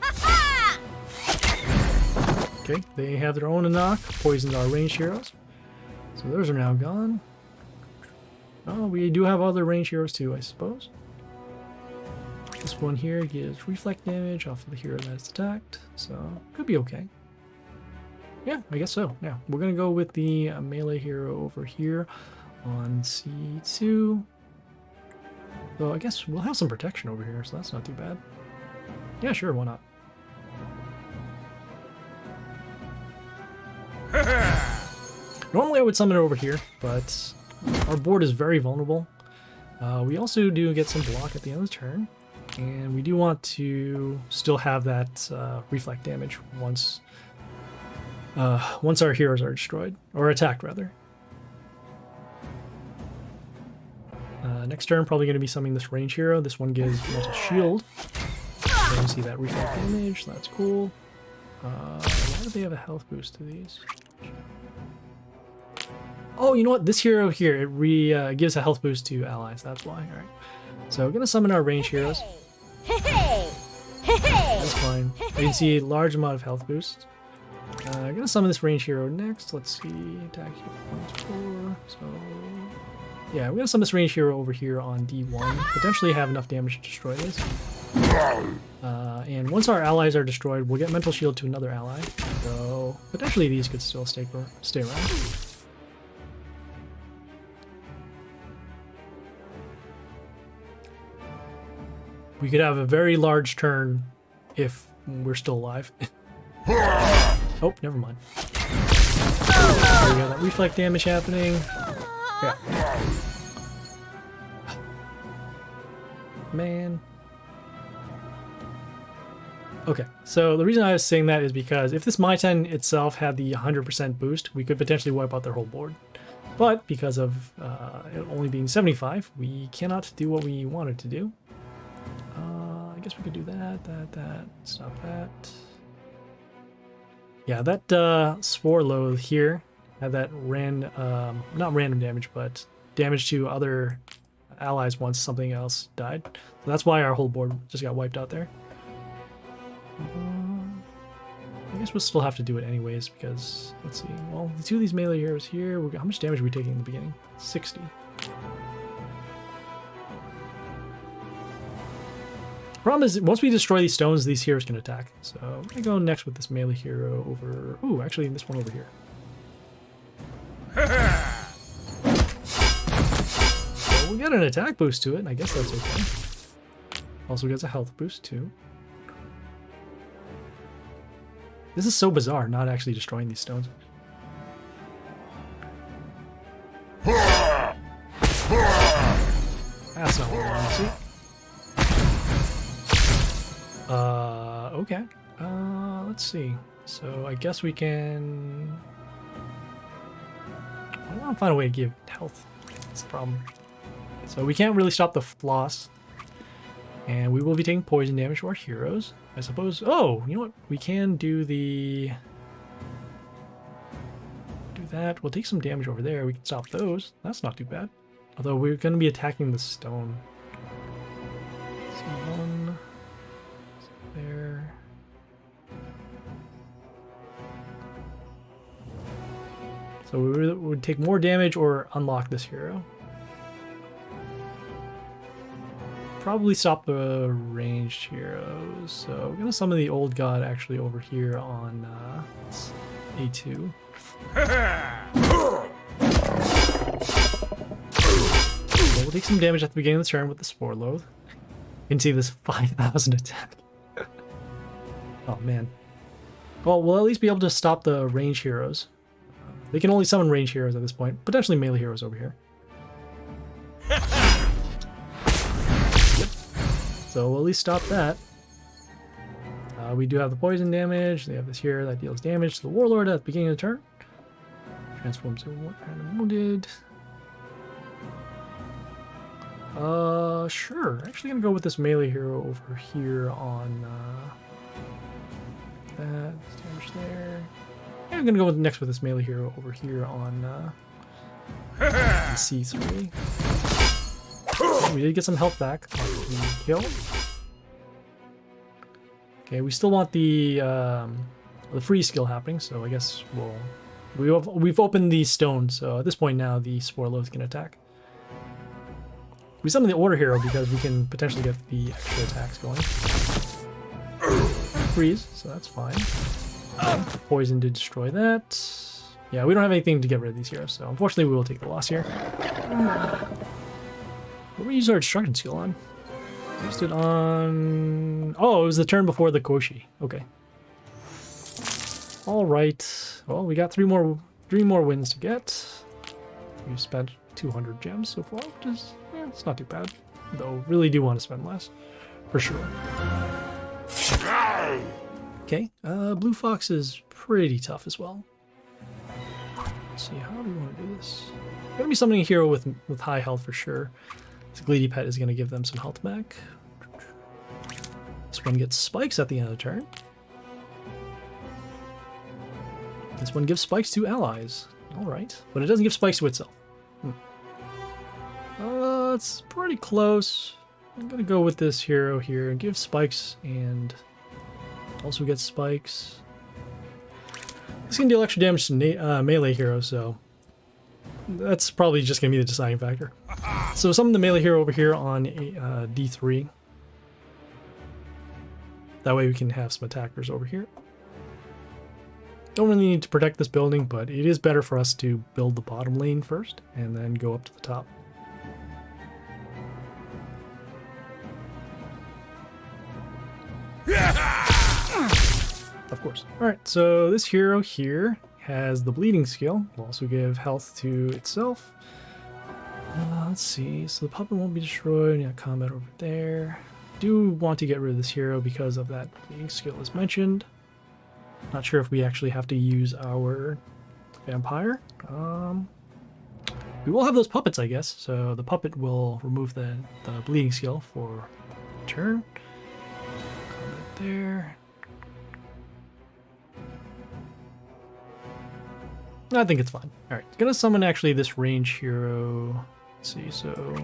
Okay, they have their own knock, poisoned our ranged heroes. So those are now gone. Oh, we do have other ranged heroes too, I suppose. This one here gives reflect damage off of the hero that's attacked, so could be okay. Yeah, I guess so. Yeah, we're gonna go with the melee hero over here on C2. So I guess we'll have some protection over here, so that's not too bad. Yeah, sure, why not? Normally I would summon it over here, but our board is very vulnerable. We also do get some block at the end of the turn, and we do want to still have that reflect damage once our heroes are destroyed, or attacked rather. Next turn, probably going to be summoning this range hero. This one gives mental shield. So you see that reflect damage, that's cool. Why do they have a health boost to these? Oh, you know what? This hero here, it gives a health boost to allies. That's why. All right. So we're gonna summon our range heroes. That's fine. You can see a large amount of health boost. I'm gonna summon this range hero next. Let's see. Attack hero 4. So yeah, we're gonna summon this range hero over here on D1. Potentially have enough damage to destroy this. And once our allies are destroyed, we'll get mental shield to another ally. So potentially these could still stay around. We could have a very large turn if we're still alive. Oh, never mind. There we go, that reflect damage happening. Yeah. Man. Okay, so the reason I was saying that is because if this My 10 itself had the 100% boost, we could potentially wipe out their whole board. But because of it only being 75, we cannot do what we wanted to do. I guess we could do that, stop that. Yeah, that Spore Loathe here had that not random damage, but damage to other allies once something else died. So that's why our whole board just got wiped out there. I guess we'll still have to do it anyways because, let's see, well, the two of these melee heroes here, how much damage are we taking in the beginning? 60. Problem is, once we destroy these stones, these heroes can attack. So I'm gonna go next with this melee hero over... Ooh, actually, this one over here. So we'll get an attack boost to it, and I guess that's okay. Also gets a health boost, too. This is so bizarre, not actually destroying these stones. That's not what I want to see. Okay. Let's see. So I guess we can... I want to find a way to give health. That's the problem. So we can't really stop the floss. And we will be taking poison damage to our heroes. I suppose... Oh, you know what? We can do the... Do that. We'll take some damage over there. We can stop those. That's not too bad. Although we're going to be attacking the stone. So one... There. So we would take more damage or unlock this hero. Probably stop the ranged heroes. So we're gonna summon the old god actually over here on A2. So we'll take some damage at the beginning of the turn with the Spore Loathe. You can see this 5,000 attack. Oh man. Well, we'll at least be able to stop the range heroes. They can only summon range heroes at this point. Potentially melee heroes over here. So we'll at least stop that. We do have the poison damage. They have this here that deals damage to the warlord at the beginning of the turn. Transforms to random wounded. Sure. Actually gonna go with this melee hero over here on that damage there. And I'm gonna go next with this melee hero over here on C3. We did get some health back on the kill. Okay, we still want the freeze skill happening, so I guess we've opened these stones, so at this point now the Spore Loathe can attack. We summon the order hero because we can potentially get the extra attacks going. Freeze, so that's fine. Okay, poison did destroy that. Yeah, we don't have anything to get rid of these heroes, so unfortunately we will take the loss here. What we use our destruction skill on? Used it on... Oh, it was the turn before the Koshi. Okay. Alright. Well, we got three more 3 more wins to get. We've spent 200 gems so far, which is, it's not too bad. Though, really do want to spend less, for sure. Okay, Bluefox is pretty tough as well. Let's see, how do we want to do this? Gonna be summoning a hero with high health for sure. This Greedy Pet is gonna give them some health back. This one gets spikes at the end of the turn. This one gives spikes to allies. Alright, but it doesn't give spikes to itself. It's pretty close. I'm gonna go with this hero here and give spikes and also get spikes. This can deal extra damage to melee heroes, so that's probably just gonna be the deciding factor. So summon the melee hero over here on D3. That way we can have some attackers over here. Don't really need to protect this building, but it is better for us to build the bottom lane first and then go up to the top. Of course. Alright, so this hero here has the bleeding skill. Will also give health to itself. Let's see, so the puppet won't be destroyed. Yeah, combat over there. Do want to get rid of this hero because of that bleeding skill as mentioned. Not sure if we actually have to use our vampire. We will have those puppets, I guess. So the puppet will remove the bleeding skill for a turn. Combat there. I think it's fine. Alright, gonna summon actually this range hero. Let's see, so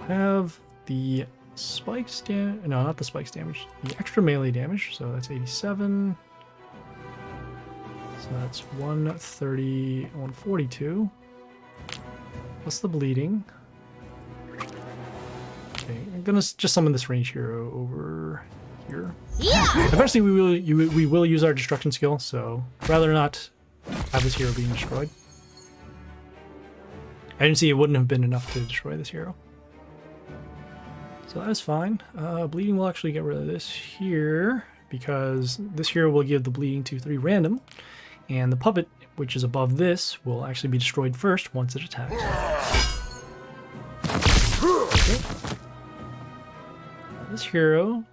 have the spikes damage. No, not the spikes damage. The extra melee damage. So that's 87. So that's 130, 142. What's the bleeding? Okay, I'm gonna just summon this range hero over here. Yeah! Eventually we will use our destruction skill, so rather not have this hero being destroyed. I didn't see it wouldn't have been enough to destroy this hero. So that is fine. Bleeding will actually get rid of this here, because this hero will give the bleeding to 3 random, and the puppet, which is above this, will actually be destroyed first once it attacks. Okay. This hero,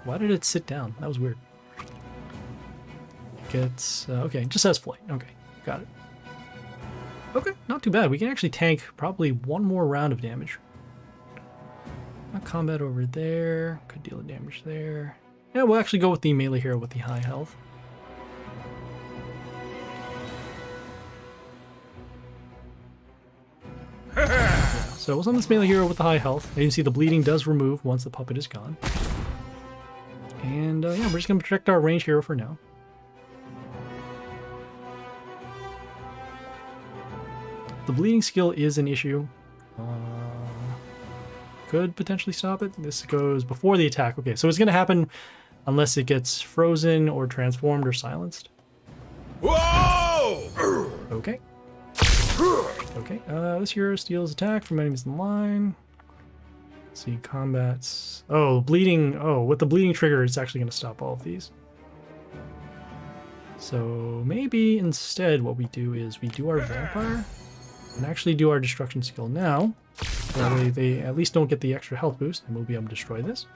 why did it sit down? That was weird. Gets, okay, just has flight. Okay, got it. Okay, not too bad. We can actually tank probably 1 more round of damage. Combat over there, could deal damage there. Yeah, we'll actually go with the melee hero with the high health. Yeah, so we'll summon this melee hero with the high health. And you can see the bleeding does remove once the puppet is gone. And yeah, we're just going to protect our range hero for now. The bleeding skill is an issue. Could potentially stop it. This goes before the attack. Okay, so it's going to happen unless it gets frozen or transformed or silenced. Whoa! Okay. Okay, this hero steals attack from enemies in line. Let's see, combats. Oh, bleeding. Oh, with the bleeding trigger, it's actually going to stop all of these. So maybe instead what we do is we do our vampire and actually do our destruction skill now. That way they at least don't get the extra health boost, and we'll be able to destroy this.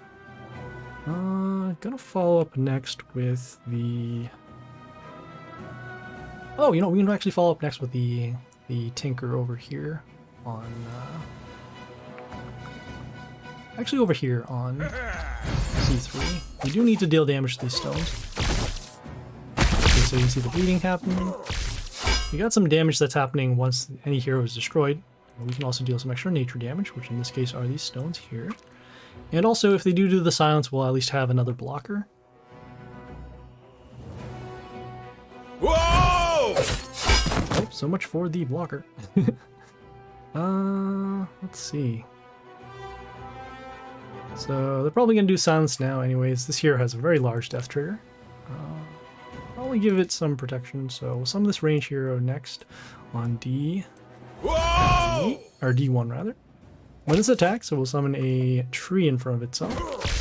Gonna follow up next with the... Oh, you know, we can actually follow up next with the Tinker over here on... Actually over here on C3. We do need to deal damage to these stones. Okay, so you can see the bleeding happening. We got some damage that's happening once any hero is destroyed. We can also deal some extra nature damage, which in this case are these stones here. And also, if they do the silence, we'll at least have another blocker. Whoa! Oh, so much for the blocker. Let's see. So they're probably going to do silence now anyways. This hero has a very large death trigger. Probably give it some protection, so we'll summon this range hero next on D. Whoa! Or D1 rather. When this attacks, so we'll summon a tree in front of itself.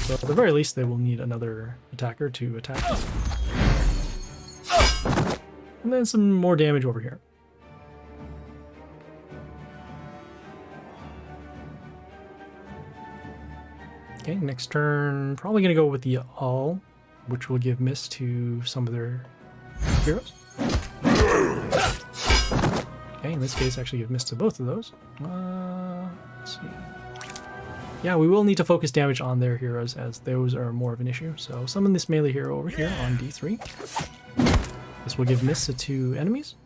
So at the very least, they will need another attacker to attack. And then some more damage over here. Okay, next turn, probably going to go with the all, which will give miss to some of their heroes. Okay, in this case, actually give miss to both of those. Let's see. Yeah, we will need to focus damage on their heroes as those are more of an issue. So summon this melee hero over here on D3. This will give miss to 2 enemies.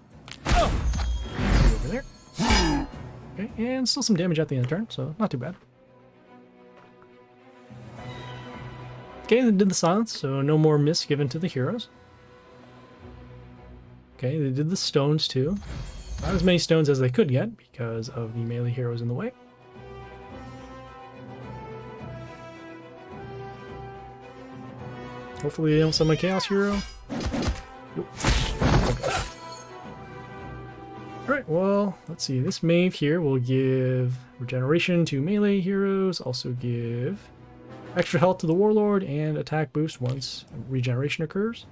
Over there. Okay, and still some damage at the end of the turn, so not too bad. Okay, they did the silence, so no more miss given to the heroes. Okay, they did the stones too. Not as many stones as they could get because of the melee heroes in the way. Hopefully they don't summon a Chaos Hero. Nope. Okay. Alright, well, let's see. This Mave here will give regeneration to melee heroes, also give extra health to the Warlord, and attack boost once regeneration occurs.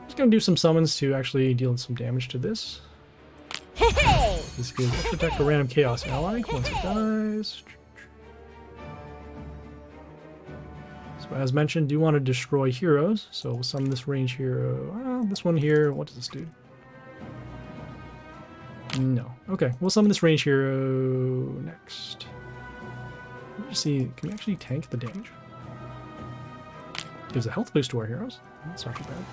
Just gonna do some summons to actually deal some damage to this. This gives extra attack to random Chaos ally once it dies. So as mentioned, do want to destroy heroes, so we'll summon this range hero. This one here, what does this do? No. Okay, we'll summon this range hero next. Let's see, can we actually tank the damage? Gives a health boost to our heroes. That's not too bad.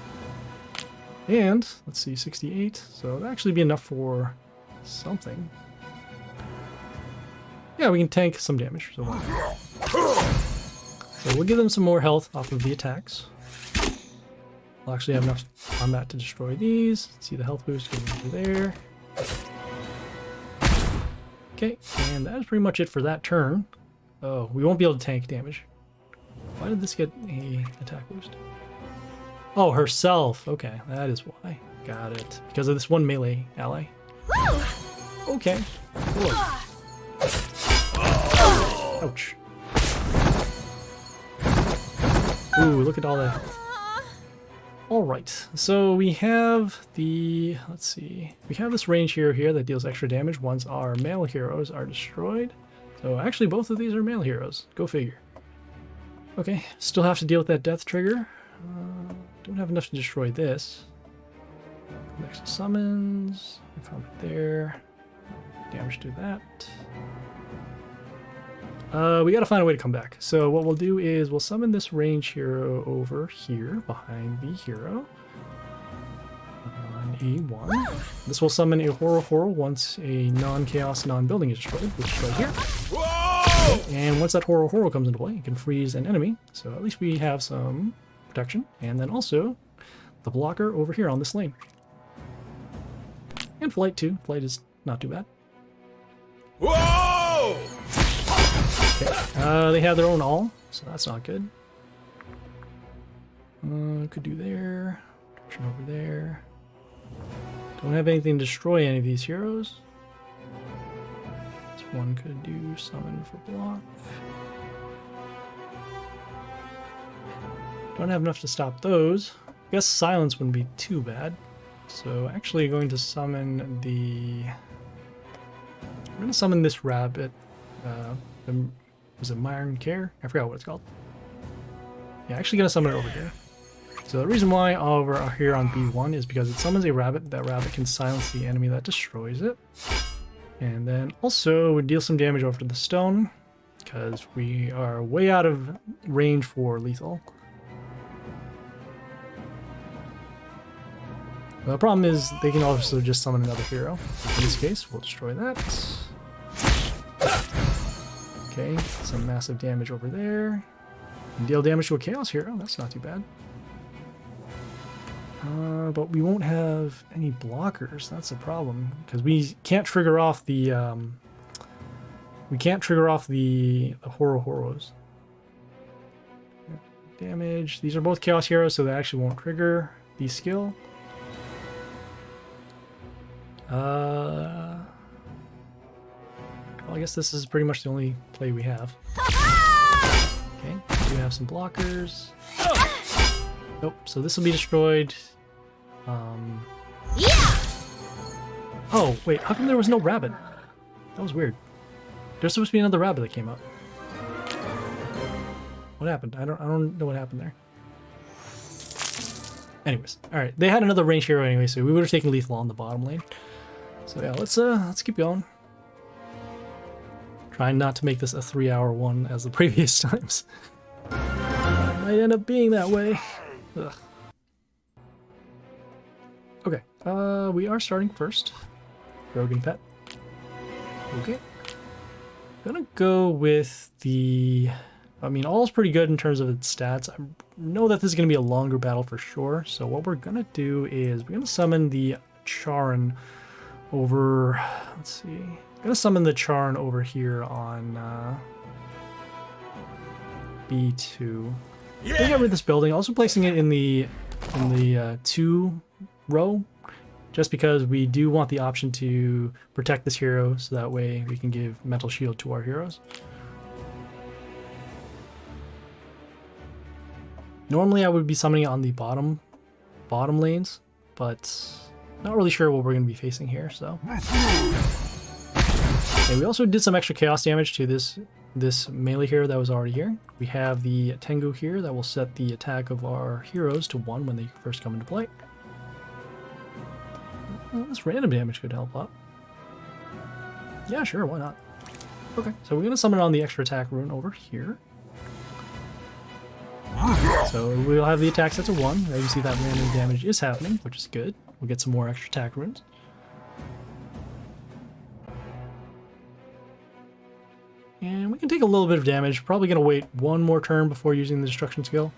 And, let's see, 68. So that'll actually be enough for something. Yeah, we can tank some damage. So we'll give them some more health off of the attacks. We'll actually have enough on that to destroy these. Let's see the health boost going over there. Okay, and that is pretty much it for that turn. Oh, we won't be able to tank damage. Why did this get a attack boost? Oh, herself. Okay, that is why. Got it. Because of this one melee ally. Okay. Cool. Ouch. Ooh, look at all that health. Alright, so we have the, let's see, we have this range hero here that deals extra damage once our male heroes are destroyed. So actually both of these are male heroes. Go figure. Okay, still have to deal with that death trigger. Don't have enough to destroy this. Next to summons. Comment there. Damage to that. We gotta find a way to come back. So what we'll do is we'll summon this range hero over here behind the hero. On A1. This will summon a Horror once a non-chaos, non-building is destroyed, which is right here. Whoa! And once that Horror comes into play, it can freeze an enemy. So at least we have some protection. And then also the blocker over here on this lane. And flight too. Flight is not too bad. Whoa! Okay. They have their own all, so that's not good. Could do there. Protection over there. Don't have anything to destroy any of these heroes. This one could do summon for block. Don't have enough to stop those. I guess silence wouldn't be too bad. So actually going to summon the... I'm going to summon this rabbit. Was it Myron Care? I forgot what it's called. Yeah, actually going to summon it over here. So the reason why over here on B1 is because it summons a rabbit. That rabbit can silence the enemy that destroys it. And then also we deal some damage over to the stone because we are way out of range for lethal. The problem is they can also just summon another hero. In this case, we'll destroy that. Okay, some massive damage over there. And deal damage to a Chaos hero, that's not too bad. But we won't have any blockers, that's a problem. Because we can't trigger off the Horrors. Damage. These are both Chaos heroes, so they actually won't trigger the skill. Well, I guess this is pretty much the only play we have. Okay, we have some blockers. Nope, so this will be destroyed. Oh, wait, how come there was no rabbit? That was weird. There's supposed to be another rabbit that came up. What happened? I don't know what happened there. Anyways, alright. They had another range hero anyway, so we would have taken lethal on the bottom lane. So yeah, let's keep going. Trying not to make this a 3-hour one as the previous times. Might end up being that way. Ugh. Okay, we are starting first. Rogan pet. Okay. Gonna go with the... I mean, all's pretty good in terms of its stats. I know that this is gonna be a longer battle for sure, so what we're gonna do is we're gonna summon the Charon over... Let's see... I'm gonna summon the Charon over here on B2. Yeah. Get rid of this building. Also placing it in the 2 row, just because we do want the option to protect this hero, so that way we can give mental shield to our heroes. Normally I would be summoning it on the bottom lanes, but not really sure what we're going to be facing here. So. Okay, we also did some extra chaos damage to this melee hero that was already here. We have the Tengu here that will set the attack of our heroes to 1 when they first come into play. Well, this random damage could help out. Yeah, sure, why not? Okay, so we're going to summon on the extra attack rune over here. So we'll have the attack set to 1. Now you see that random damage is happening, which is good. We'll get some more extra attack runes. And we can take a little bit of damage. Probably going to wait one more turn before using the destruction skill,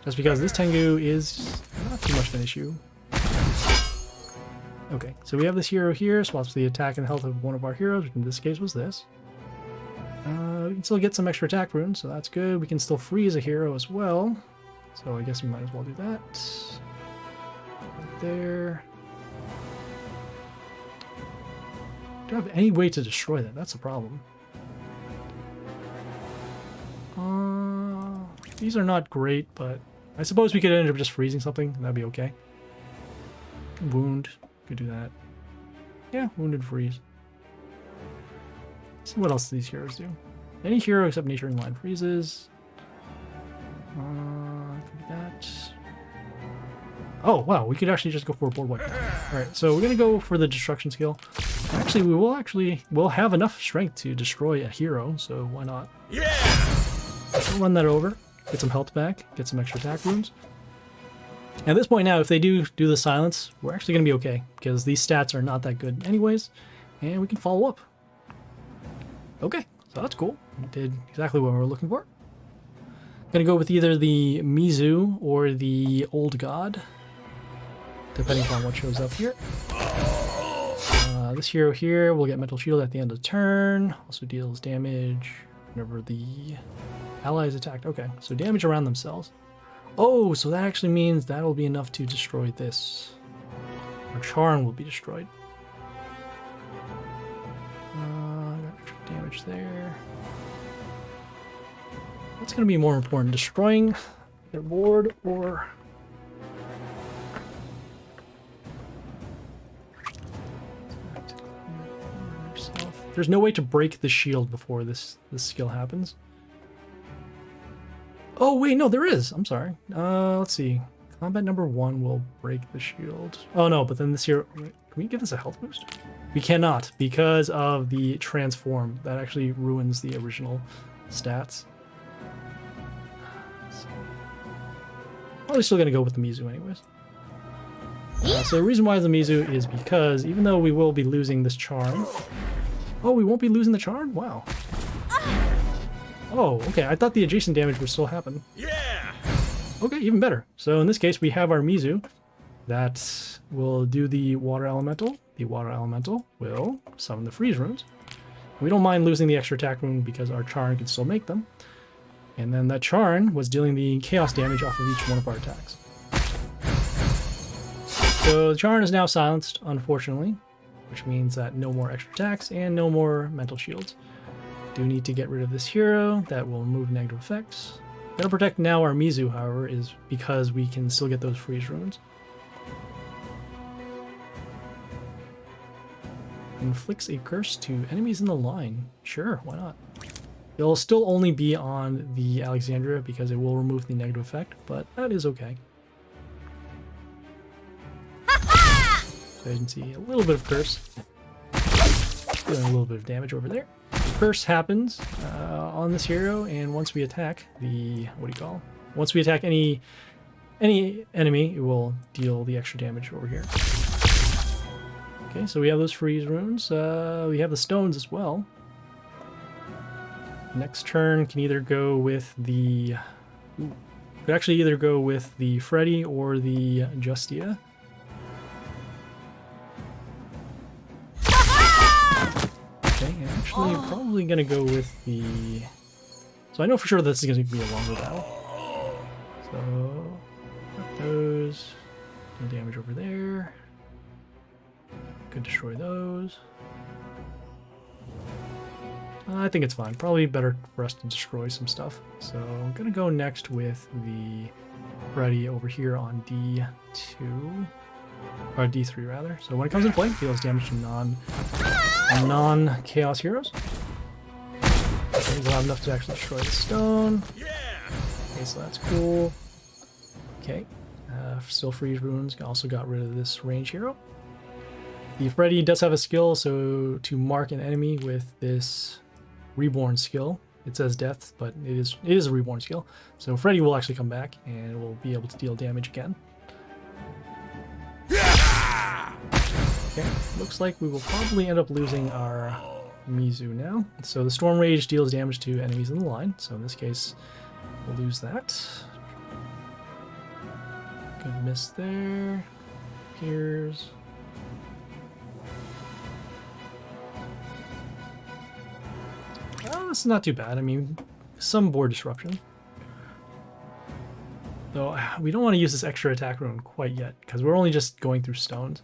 just because this Tengu is not too much of an issue. Okay, so we have this hero here, swaps the attack and health of one of our heroes, which in this case was this. We can still get some extra attack runes, so that's good. We can still freeze a hero as well, so I guess we might as well do that. Right there. Don't have any way to destroy that, that's a problem. These are not great, but I suppose we could end up just freezing something, and that'd be okay. Wound, could do that. Yeah, wounded freeze. Let's see what else these heroes do. Any hero except Naturing Line freezes. Could do that. Oh wow, we could actually just go for a board wipe. Alright, so we're gonna go for the destruction skill. Actually, we'll have enough strength to destroy a hero, so why not? Yeah! We'll run that over, get some health back, get some extra attack runes. At this point now, if they do the silence, we're actually gonna be okay, because these stats are not that good anyways, and we can follow up. Okay, so that's cool. We did exactly what we were looking for. Gonna go with either the Mizu or the Old God, depending on what shows up here. This hero here will get Mental Shield at the end of the turn, also deals damage whenever the ally is attacked. Okay, so damage around themselves. Oh, so that actually means that'll be enough to destroy this. Our Charon will be destroyed. Got extra damage there. What's going to be more important, destroying their board or... There's no way to break the shield before this skill happens. Oh wait, no, there is. I'm sorry. Let's see. Combat number 1 will break the shield. Oh no, but then this here, can we give this a health boost? We cannot, because of the transform. That actually ruins the original stats. Probably still gonna go with the Mizu anyways. So the reason why the Mizu is because even though we will be losing this charm. Oh, we won't be losing the charm? Wow. Oh, okay. I thought the adjacent damage would still happen. Yeah. Okay, even better. So in this case, we have our Mizu that will do the water elemental. The water elemental will summon the freeze runes. We don't mind losing the extra attack rune because our Charn can still make them. And then that Charn was dealing the chaos damage off of each one of our attacks. So the Charn is now silenced, unfortunately, which means that no more extra attacks and no more mental shields. Do need to get rid of this hero that will remove negative effects. Gonna protect now our Mizu, however, is because we can still get those freeze runes. Inflicts a curse to enemies in the line. Sure, why not? It'll still only be on the Alexandria because it will remove the negative effect, but that is okay. So you can see a little bit of curse. Doing a little bit of damage over there. The curse happens on this hero, and once we attack once we attack any enemy, it will deal the extra damage over here. Okay, so we have those freeze runes. We have the stones as well. Next turn can either go with the... could actually either go with the Freddy or the Justia. Okay, and actually probably going to go with the... So I know for sure this is going to be a longer battle. So, got those. No damage over there. Could destroy those. I think it's fine. Probably better for us to destroy some stuff. So I'm going to go next with the Freddy over here on D2. Or D3 rather. So when it comes in play, it deals damage to non-chaos heroes. Okay, we'll have enough to actually destroy the stone. Okay, so that's cool. Okay. Still freeze runes. Also got rid of this range hero. The Freddy does have a skill, so to mark an enemy with this reborn skill. It says death, but it is a reborn skill. So Freddy will actually come back and will be able to deal damage again. Okay, looks like we will probably end up losing our Mizu now. So the Storm Rage deals damage to enemies in the line, so in this case we'll lose that. Good miss there. Here's... this is not too bad. I mean, some board disruption. Though we don't want to use this extra attack rune quite yet, because we're only just going through stones.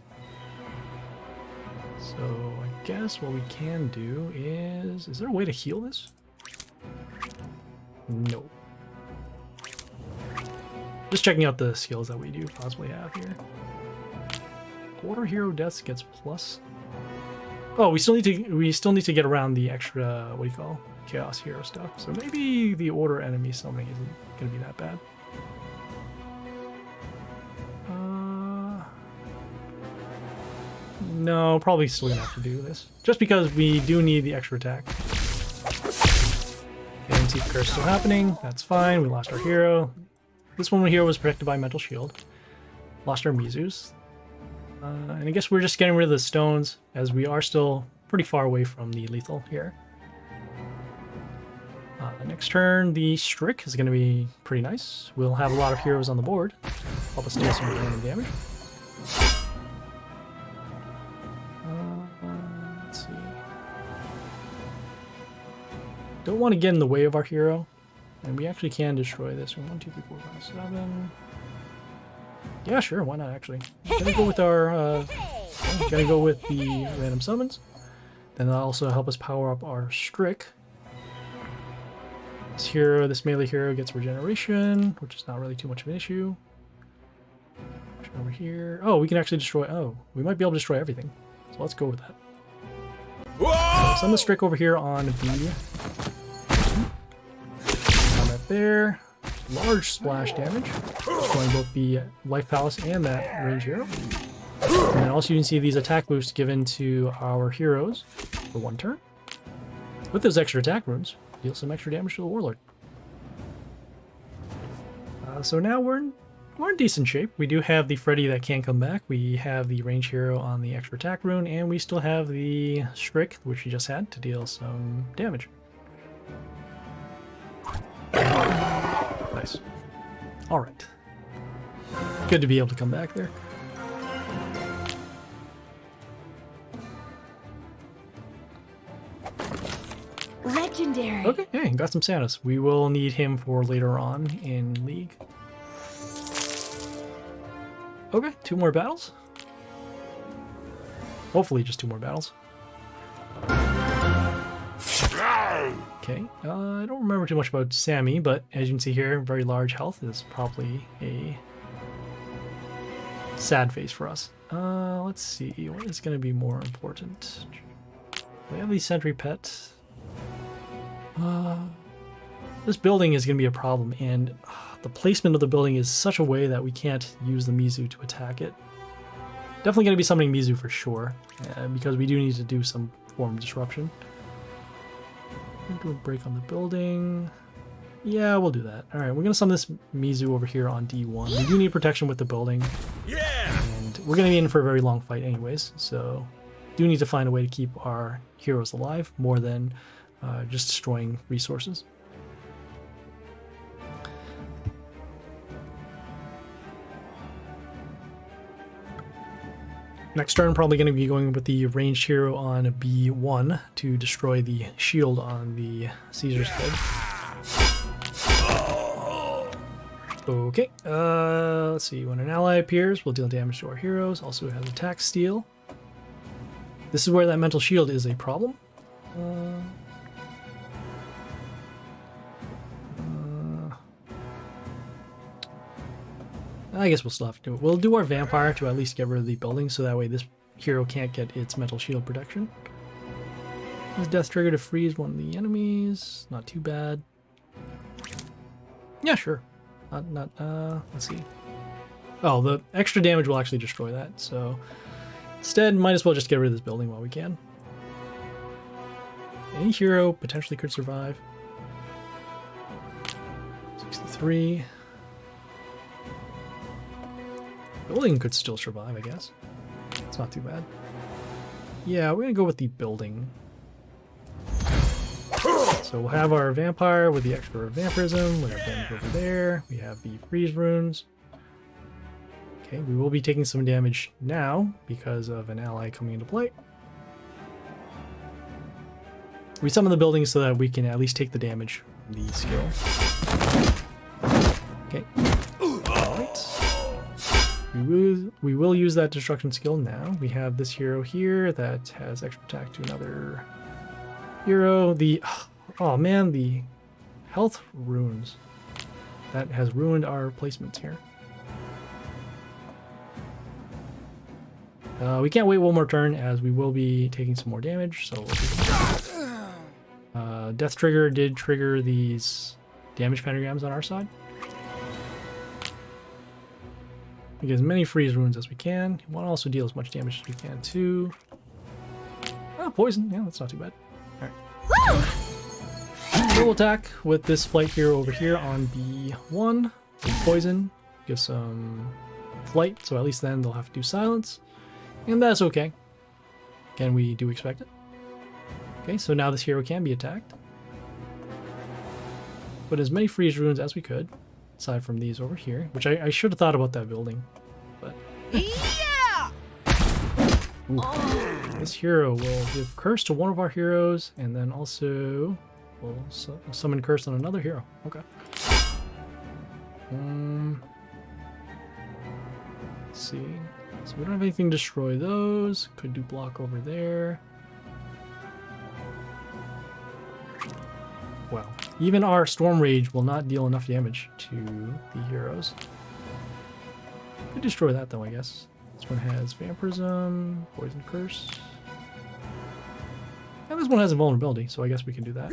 So I guess what we can do is... Is there a way to heal this? No. Just checking out the skills that we do possibly have here. Quarter hero deaths gets plus... Oh, we still need to get around the extra, what do you call, chaos hero stuff. So maybe the order enemy summoning isn't going to be that bad. No, probably still going to have to do this. Just because we do need the extra attack. Antique curse still happening. That's fine. We lost our hero. This one here was protected by mental shield. Lost our Mizus. And I guess we're just getting rid of the stones, as we are still pretty far away from the lethal here. Next turn, the Strick is going to be pretty nice. We'll have a lot of heroes on the board. Help us deal some random damage. Let's see. Don't want to get in the way of our hero. And we actually can destroy this. 1, 2, 3, 4, 5, 7... Yeah, sure, why not actually? Gonna go with our gonna go with the random summons. Then that'll also help us power up our Strick. This melee hero gets regeneration, which is not really too much of an issue. Over here. Oh, we can actually destroy we might be able to destroy everything. So let's go with that. So send the Strick over here on B. Combat there. Large splash damage, destroying both the Life Palace and that range hero. And then also you can see these attack boosts given to our heroes for 1 turn. With those extra attack runes, deal some extra damage to the Warlord. So now we're in decent shape. We do have the Freddy that can come back. We have the range hero on the extra attack rune, and we still have the Strick, which we just had, to deal some damage. Nice. Alright. Good to be able to come back there. Legendary. Okay, hey, got some Santas. We will need him for later on in League. Okay, 2 more battles. Hopefully just 2 more battles. Okay, I don't remember too much about Sammy, but as you can see here, very large health is probably a sad face for us. Let's see, what is going to be more important? We have these sentry pets. This building is going to be a problem, and the placement of the building is such a way that we can't use the Mizu to attack it. Definitely going to be summoning Mizu for sure, because we do need to do some form of disruption. Do a break on the building. Yeah, we'll do that. All right, we're going to summon this Mizu over here on D1. We do need protection with the building. Yeah! And we're going to be in for a very long fight anyways, so do need to find a way to keep our heroes alive more than just destroying resources. Next turn, probably going to be going with the ranged hero on B1 to destroy the shield on the Caesar's head. Okay, let's see. When an ally appears, we'll deal damage to our heroes. Also has attack steal. This is where that mental shield is a problem. I guess we'll still have to do it. We'll do our vampire to at least get rid of the building, so that way this hero can't get its mental shield protection. Has death trigger to freeze one of the enemies. Not too bad. Yeah, sure. Let's see. Oh, the extra damage will actually destroy that, so instead, might as well just get rid of this building while we can. Any hero potentially could survive. 63. Building could still survive, I guess. It's not too bad. Yeah, we're gonna go with the building. So we'll have our vampire with the extra vampirism, with our damage over there. We have the freeze runes. Okay, we will be taking some damage now because of an ally coming into play. We summon the building so that we can at least take the damage from the skill. Okay. Alright. We will use that destruction skill now. We have this hero here that has extra attack to another hero. Oh man, the health runes. That has ruined our placements here. We can't wait one more turn as we will be taking some more damage, so we'll do Death Trigger did trigger these damage pentagrams on our side. We get as many freeze runes as we can. We want to also deal as much damage as we can too. Oh, poison. Yeah, that's not too bad. Alright. We'll attack with this flight hero over here on B1. Poison. Give some flight, so at least then they'll have to do silence. And that's okay. Again, we do expect it. Okay, so now this hero can be attacked. Put as many freeze runes as we could, aside from these over here, which I should have thought about that building, but... Yeah! This hero will give curse to one of our heroes, and then also will summon curse on another hero. Okay. Let's see. So we don't have anything to destroy those. Could do block over there. Well, even our Storm Rage will not deal enough damage to the heroes. Could destroy that though, I guess. This one has Vampirism, Poison Curse. And this one has Invulnerability, so I guess we can do that.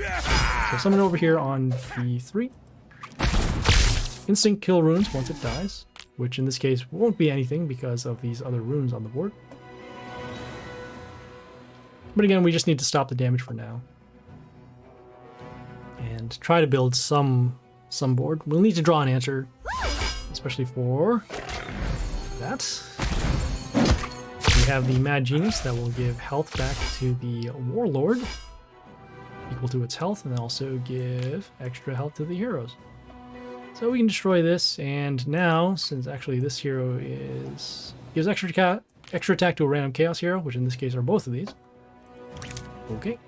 So summon over here on B3. Instant kill runes once it dies, which in this case won't be anything because of these other runes on the board. But again, we just need to stop the damage for now. And try to build some board. We'll need to draw an answer, especially for that. We have the Mad Genius that will give health back to the Warlord, equal to its health, and also give extra health to the heroes. So we can destroy this, and now, since actually this hero gives extra attack to a random Chaos hero, which in this case are both of these. Okay,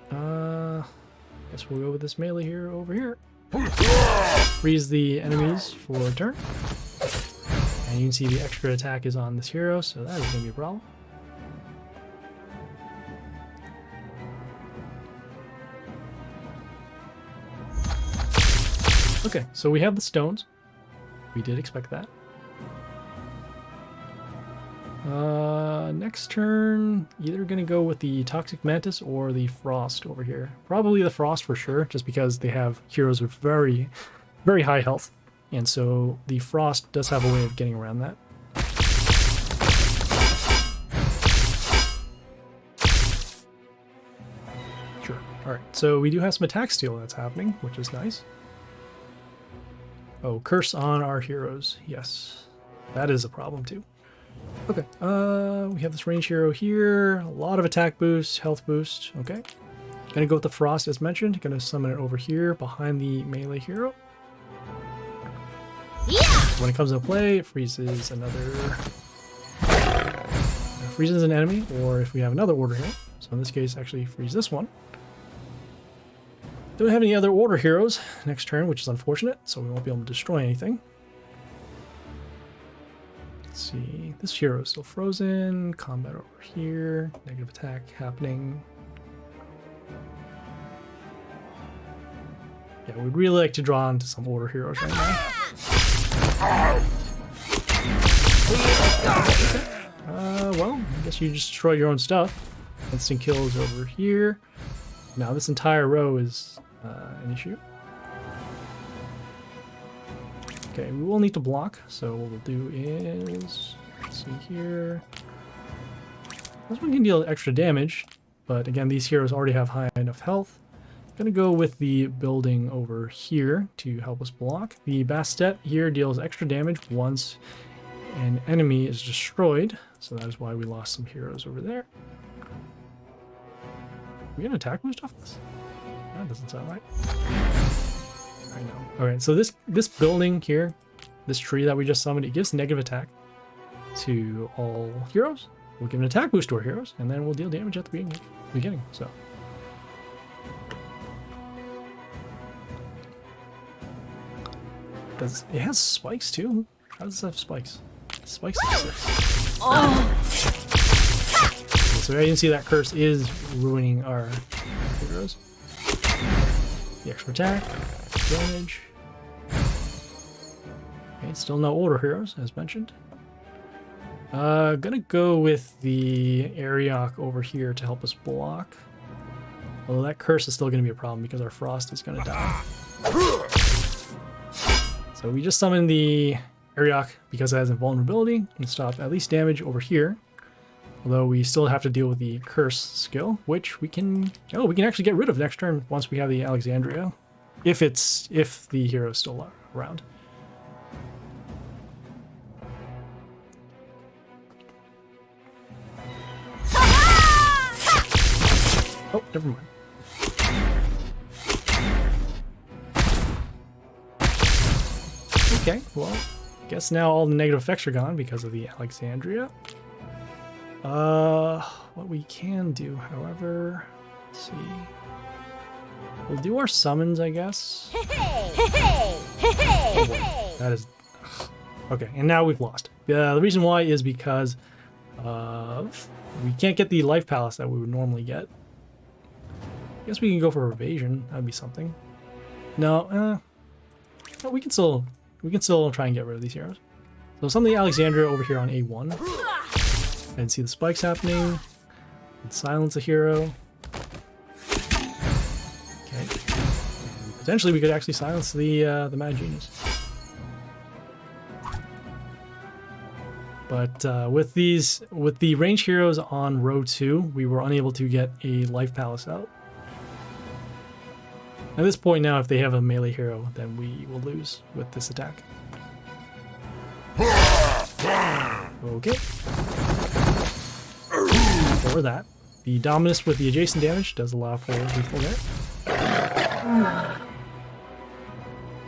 guess we'll go with this melee hero over here. Freeze the enemies for a turn. And you can see the extra attack is on this hero, so that is going to be a problem. Okay, so we have the stones. We did expect that. Next turn, either going to go with the Toxic Mantis or the Frost over here. Probably the Frost for sure, just because they have heroes with very, very high health. And so the Frost does have a way of getting around that. Sure. Alright, so we do have some attack steal that's happening, which is nice. Oh, curse on our heroes. Yes, that is a problem too. Okay, we have this range hero here. A lot of attack boost, health boost. Okay. Gonna go with the Frost as mentioned. Gonna summon it over here behind the melee hero. Yeah! When it comes into play, it freezes another... freezes an enemy, or if we have another order hero. So in this case, actually freeze this one. Don't have any other order heroes next turn, which is unfortunate, so we won't be able to destroy anything. Let's see, this hero is still frozen, combat over here, negative attack happening. Yeah, we'd really like to draw into some order heroes right now. Well, I guess you just destroy your own stuff. Instant kills over here. Now this entire row is an issue. Okay, we will need to block, so what we'll do is, let's see here. This one can deal extra damage, but again, these heroes already have high enough health. Gonna go with the building over here to help us block. The Bastet here deals extra damage once an enemy is destroyed, so that is why we lost some heroes over there. We get an attack boost off this? That doesn't sound right. I know. Alright, so this building here, this tree that we just summoned, it gives negative attack to all heroes. We'll give an attack boost to our heroes, and then we'll deal damage at the beginning. So it has spikes too? How does it have spikes? Spikes exist. Oh! So as you can see, that curse is ruining our heroes. The extra attack, damage. Okay, still no order heroes, as mentioned. Gonna go with the Ariok over here to help us block. Although that curse is still gonna be a problem because our Frost is gonna die. So we just summoned the Ariok because it has invulnerability and stop at least damage over here. Although we still have to deal with the curse skill, which we can actually get rid of next turn once we have the Alexandria, if the hero is still around. Oh, never mind. Okay, well, guess now all the negative effects are gone because of the Alexandria. What we can do, however, let's see. We'll do our summons, I guess. Oh boy, that is... Okay, and now we've lost. The reason why is because we can't get the life palace that we would normally get. I guess we can go for evasion. That'd be something. No, but we can still try and get rid of these heroes. So some of the Alexandria over here on A1. And see the spikes happening. And silence a hero. Okay. And potentially we could actually silence the Mad Genius. But with the range heroes on row 2, we were unable to get a life palace out. At this point now, if they have a melee hero, then we will lose with this attack. Okay. For that, the Dominus with the adjacent damage does allow for lethal there.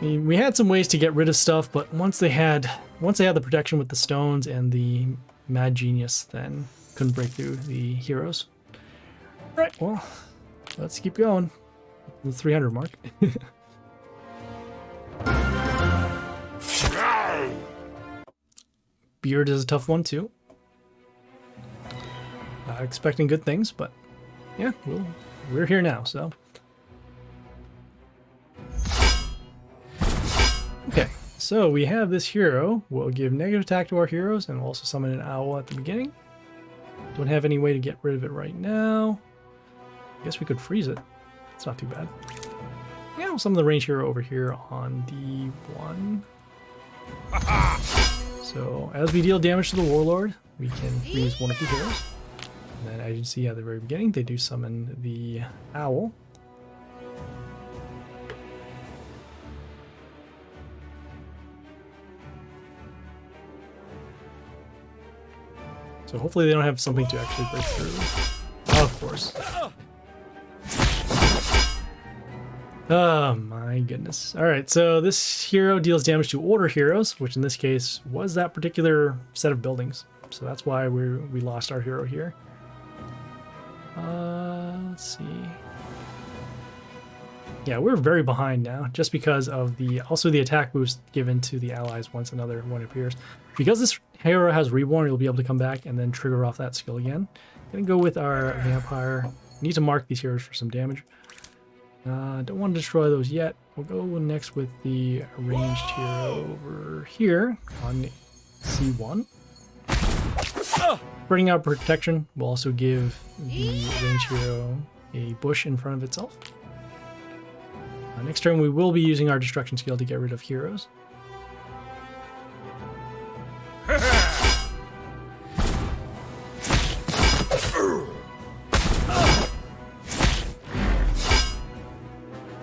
I mean, we had some ways to get rid of stuff, but once they had the protection with the stones and the Mad Genius, then couldn't break through the heroes. All right, well, let's keep going. The 300 mark. Beard is a tough one too. Not expecting good things, but yeah, we're here now, so. Okay, So we have this hero. We'll give negative attack to our heroes, and we'll also summon an owl at the beginning. Don't have any way to get rid of it right now. I guess we could freeze it. It's not too bad. Yeah, we'll summon the range hero over here on D1. So as we deal damage to the warlord, we can freeze one of the heroes. And then as you can see at the very beginning, they do summon the owl. So hopefully they don't have something to actually break through. Of course. Oh my goodness. Alright, so this hero deals damage to order heroes, which in this case was that particular set of buildings. So that's why we lost our hero here. Let's see. Yeah, we're very behind now, just because of the attack boost given to the allies once another one appears. Because this hero has Reborn, you'll be able to come back and then trigger off that skill again. Gonna go with our Vampire. Need to mark these heroes for some damage. Don't want to destroy those yet. We'll go next with the ranged hero over here on C1. Spreading out protection will also give the ranged hero a bush in front of itself. Next turn we will be using our destruction skill to get rid of heroes.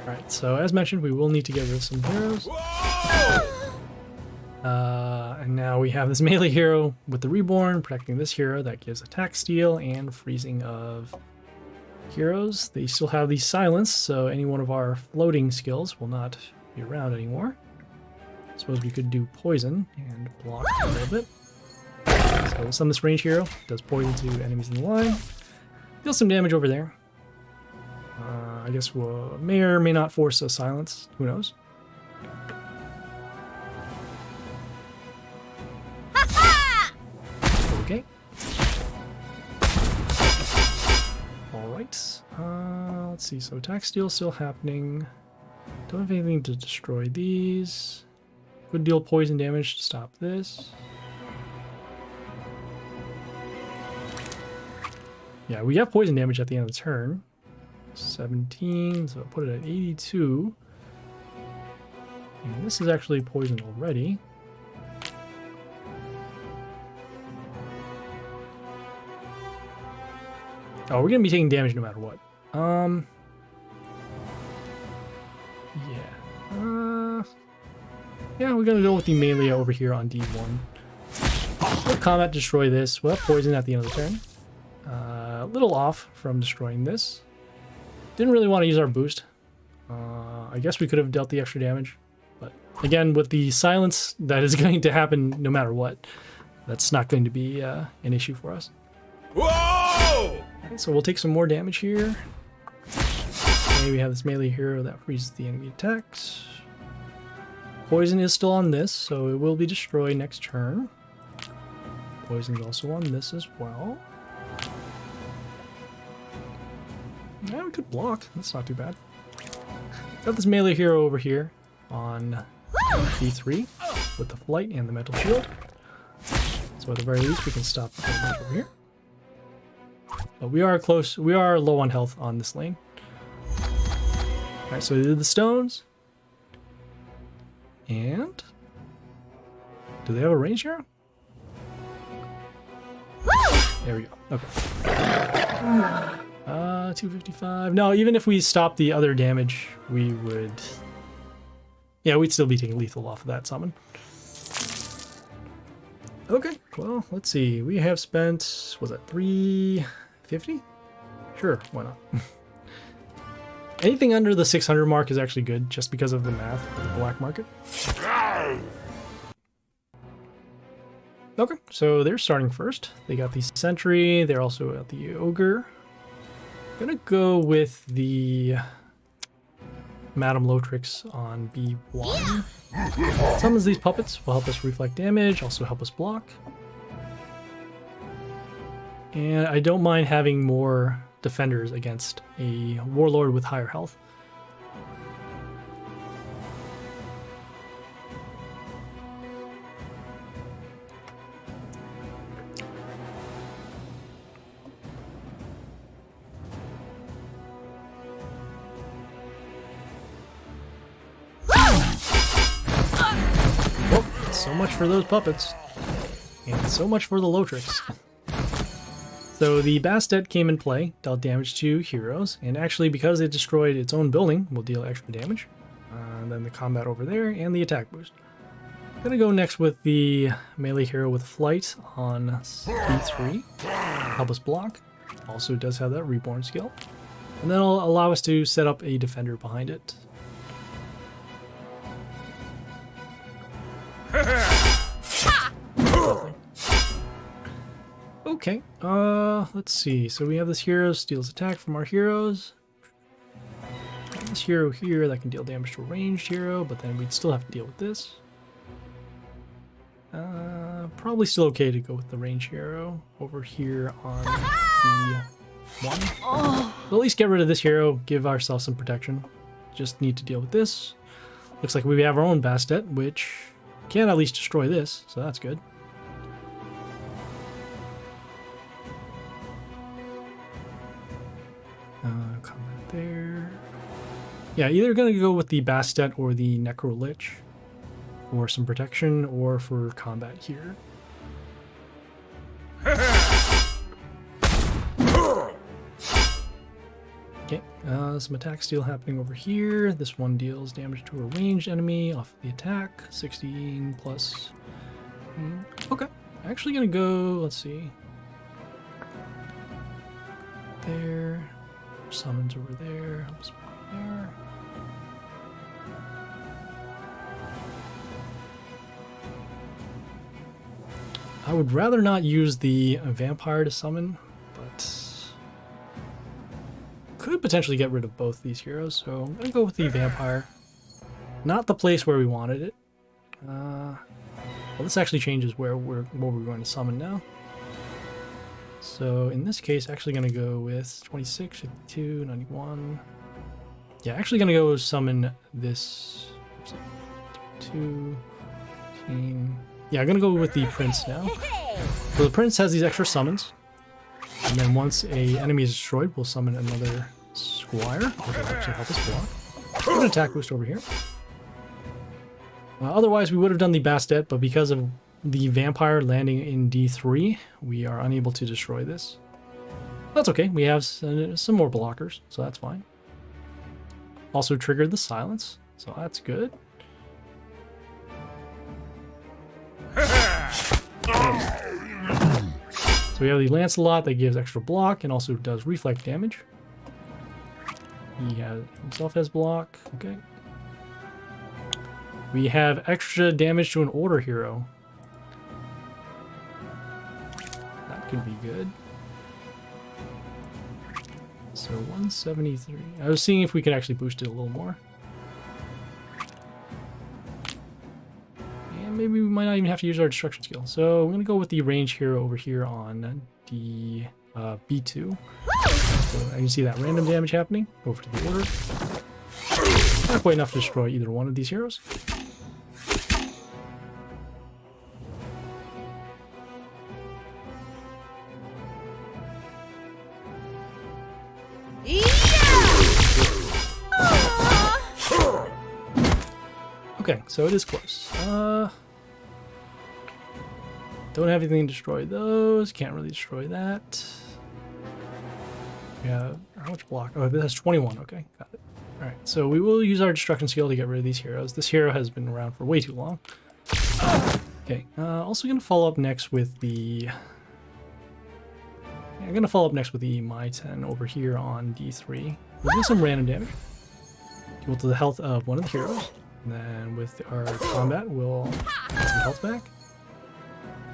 Alright, so as mentioned, we will need to get rid of some heroes. And now we have this melee hero with the Reborn protecting this hero that gives attack steal and freezing of heroes. They still have the silence, so any one of our floating skills will not be around anymore. I suppose we could do poison and block a little bit. So we'll summon this range hero. Does poison to enemies in the line. Deal some damage over there. I guess we'll may or may not force a silence. Who knows? Okay. Alright. Let's see. So attack steal still happening. Don't have anything to destroy these. Could deal poison damage to stop this. Yeah, we have poison damage at the end of the turn. 17, so I'll put it at 82. And this is actually poisoned already. Oh, we're gonna be taking damage no matter what. Yeah, we're gonna go with the melee over here on D1. We'll combat destroy this. We'll have poison at the end of the turn. A little off from destroying this. Didn't really want to use our boost. I guess we could have dealt the extra damage. But again, with the silence that is going to happen no matter what, that's not going to be an issue for us. Whoa! Okay, so we'll take some more damage here. Okay, we have this melee hero that freezes the enemy attacks. Poison is still on this, so it will be destroyed next turn. Poison is also on this as well. Yeah, we could block. That's not too bad. Got this melee hero over here on D3 with the flight and the mental shield. So at the very least, we can stop the damage over here. But we are close. We are low on health on this lane. All right, so we did the stones. And do they have a range hero? There we go. Okay. 255. No, even if we stop the other damage, we would... Yeah, we'd still be taking lethal off of that summon. Okay, well, let's see. We have spent, was it 350? Sure, why not? Anything under the 600 mark is actually good, just because of the math for the black market. Okay, so they're starting first. They got the Sentry, they're also at the Ogre. Gonna go with the Madame Lotrix on B1. Summons these puppets will help us reflect damage, also help us block. And I don't mind having more defenders against a warlord with higher health. So much for those puppets. And so much for the Lotrix. So the Bastet came in play, dealt damage to heroes, and actually because it destroyed its own building, will deal extra damage. And then the combat over there, and the attack boost. Gonna go next with the melee hero with flight on D3. Help us block. Also does have that reborn skill. And then it'll allow us to set up a defender behind it. Okay, let's see. So we have this hero steals attack from our heroes. This hero here that can deal damage to a ranged hero, but then we'd still have to deal with this. Probably still okay to go with the ranged hero over here on the one. So at least get rid of this hero, give ourselves some protection. Just need to deal with this. Looks like we have our own Bastet, which can at least destroy this, so that's good. Combat there. Yeah, either gonna go with the Bastet or the Necro Lich for some protection or for combat here. Okay, some attack steal happening over here. This one deals damage to a ranged enemy off of the attack. 16 plus. Okay, actually gonna go, let's see. There. Summons over there. There. I would rather not use the vampire to summon, but could potentially get rid of both these heroes, so I'm gonna go with the vampire. Not the place where we wanted it. Well, this actually changes what we're going to summon now. So in this case, actually gonna go with 26, 52, 91. Yeah, actually gonna go summon this. 2, 15. Yeah, I'm gonna go with the prince now. So the prince has these extra summons, and then once a enemy is destroyed, we'll summon another squire, which will actually help us block. We're gonna attack boost over here. Otherwise, we would have done the Bastet, but because of the vampire landing in D3, we are unable to destroy this. That's okay. We have some more blockers, so that's fine. Also triggered the silence, so that's good. So we have the Lancelot that gives extra block and also does reflect damage. He himself has block. Okay. We have extra damage to an order hero. That could be good. So 173. I was seeing if we could actually boost it a little more. And maybe we might not even have to use our destruction skill. So I'm going to go with the range hero over here on the B2. So I can see that random damage happening. Go over to the order. Not quite enough to destroy either one of these heroes. Okay, so it is close. Don't have anything to destroy those. Can't really destroy that. Yeah, how much block? Oh, this has 21. Okay, got it. All right, so we will use our destruction skill to get rid of these heroes. This hero has been around for way too long. Okay, also gonna follow up next with the. I'm gonna follow up next with the My-10 over here on D3. We'll do some random damage. Equal to the health of one of the heroes. And then with our combat, we'll get some health back.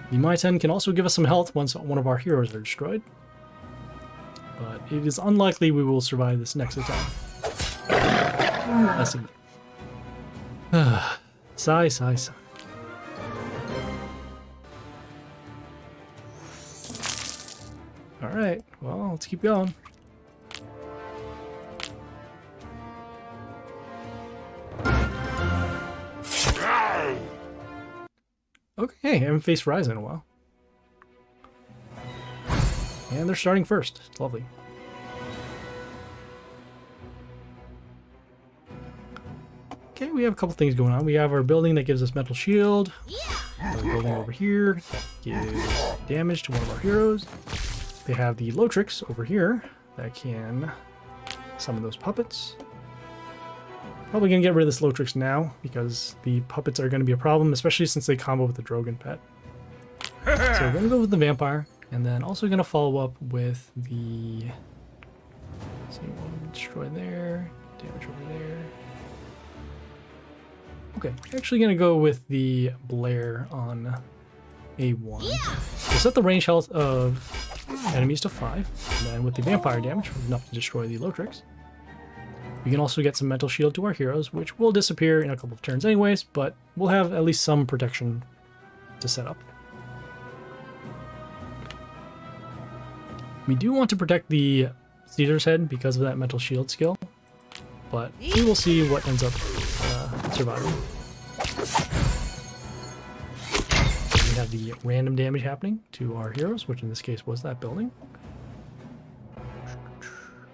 The My-10 can also give us some health once one of our heroes are destroyed. But it is unlikely we will survive this next attack. That's a... Sigh, sigh, sigh. Alright, well, let's keep going. Okay, haven't faced Raisa in a while. And they're starting first. It's lovely. Okay, we have a couple things going on. We have our building that gives us metal shield. Another building over here that gives damage to one of our heroes. They have the Lotrix over here that can summon those puppets. Probably gonna get rid of this Lotrix now because the puppets are gonna be a problem, especially since they combo with the Drogon pet. So we're gonna go with the vampire, and then also gonna follow up with the. So you want to destroy there, damage over there. Okay, actually gonna go with the Blair on A1. So set the range health of enemies to 5, and then with the vampire damage, enough to destroy the Lotrix. We can also get some mental shield to our heroes, which will disappear in a couple of turns anyways, but we'll have at least some protection to set up. We do want to protect the Caesar's head because of that mental shield skill, but we will see what ends up surviving. We have the random damage happening to our heroes, which in this case was that building.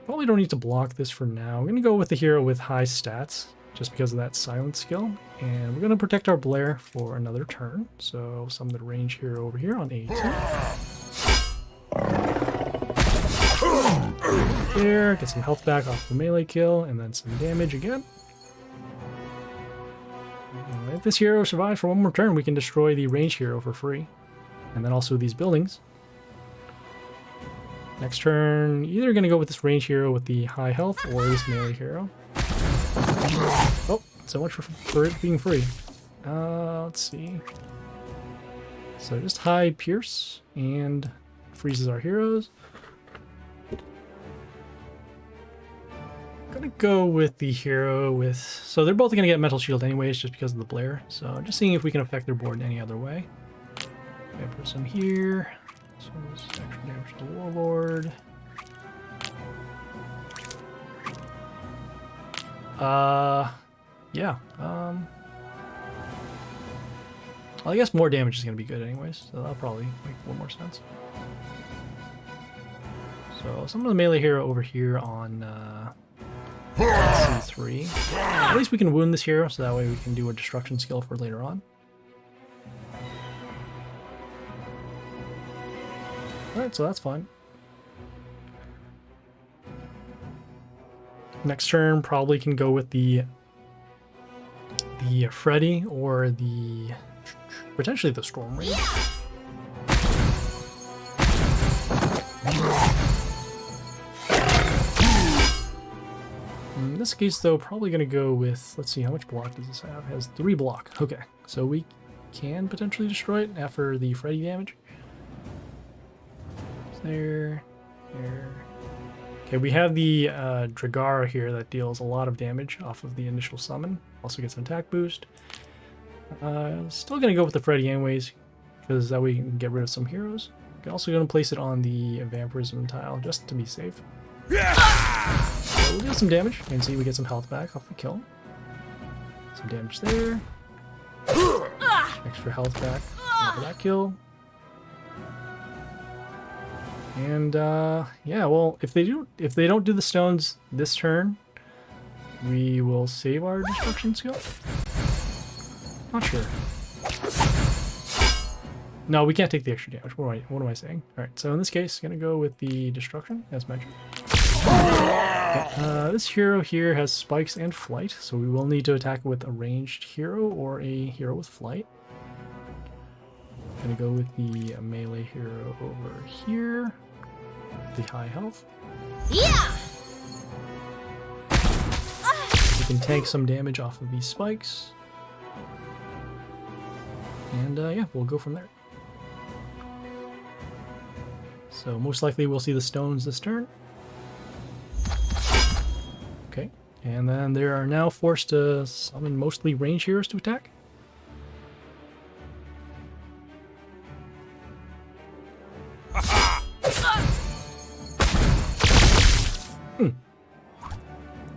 Probably don't need to block this for now. I'm going to go with the hero with high stats, just because of that silence skill. And we're going to protect our Blair for another turn. So summon the range hero over here on A2. There, get some health back off the melee kill, and then some damage again. If this hero survives for one more turn, we can destroy the range hero for free. And then also these buildings. Next turn, either going to go with this range hero with the high health or this melee hero. Oh, so much for it being free. Let's see. So just high pierce and freezes our heroes. Gonna go with the hero with... So they're both gonna get metal shield anyways just because of the Blair. So just seeing if we can affect their board in any other way. Okay, put some here. So this extra damage to the Warlord. Yeah. Well, I guess more damage is going to be good anyways, so that'll probably make a little more sense. So some of the melee hero over here on C3. At least we can wound this hero, so that way we can do a destruction skill for later on. Alright, so that's fine. Next turn probably can go with the Freddy or the potentially the Storm Raid. In this case though, probably gonna go with, let's see, how much block does this have? It has 3 block. Okay, so we can potentially destroy it after the Freddy damage. There. Okay, we have the Dragara here that deals a lot of damage off of the initial summon. Also gets an attack boost. Still gonna go with the Freddy anyways, because that way we can get rid of some heroes. We're also gonna place it on the Vampirism tile just to be safe. So we'll deal some damage. You can see we get some health back off the kill. Some damage there. Extra health back for that kill. And yeah, well, if they don't do the stones this turn, we will save our destruction skill. Not sure. No, we can't take the extra damage. What am I saying? All right, so in this case, I'm gonna go with the destruction as mentioned. This hero here has spikes and flight, so we will need to attack with a ranged hero or a hero with flight. Gonna go with the melee hero over here. The high health. Yeah. We can tank some damage off of these spikes. And yeah, we'll go from there. So most likely we'll see the stones this turn. Okay, and then they are now forced to summon mostly range heroes to attack.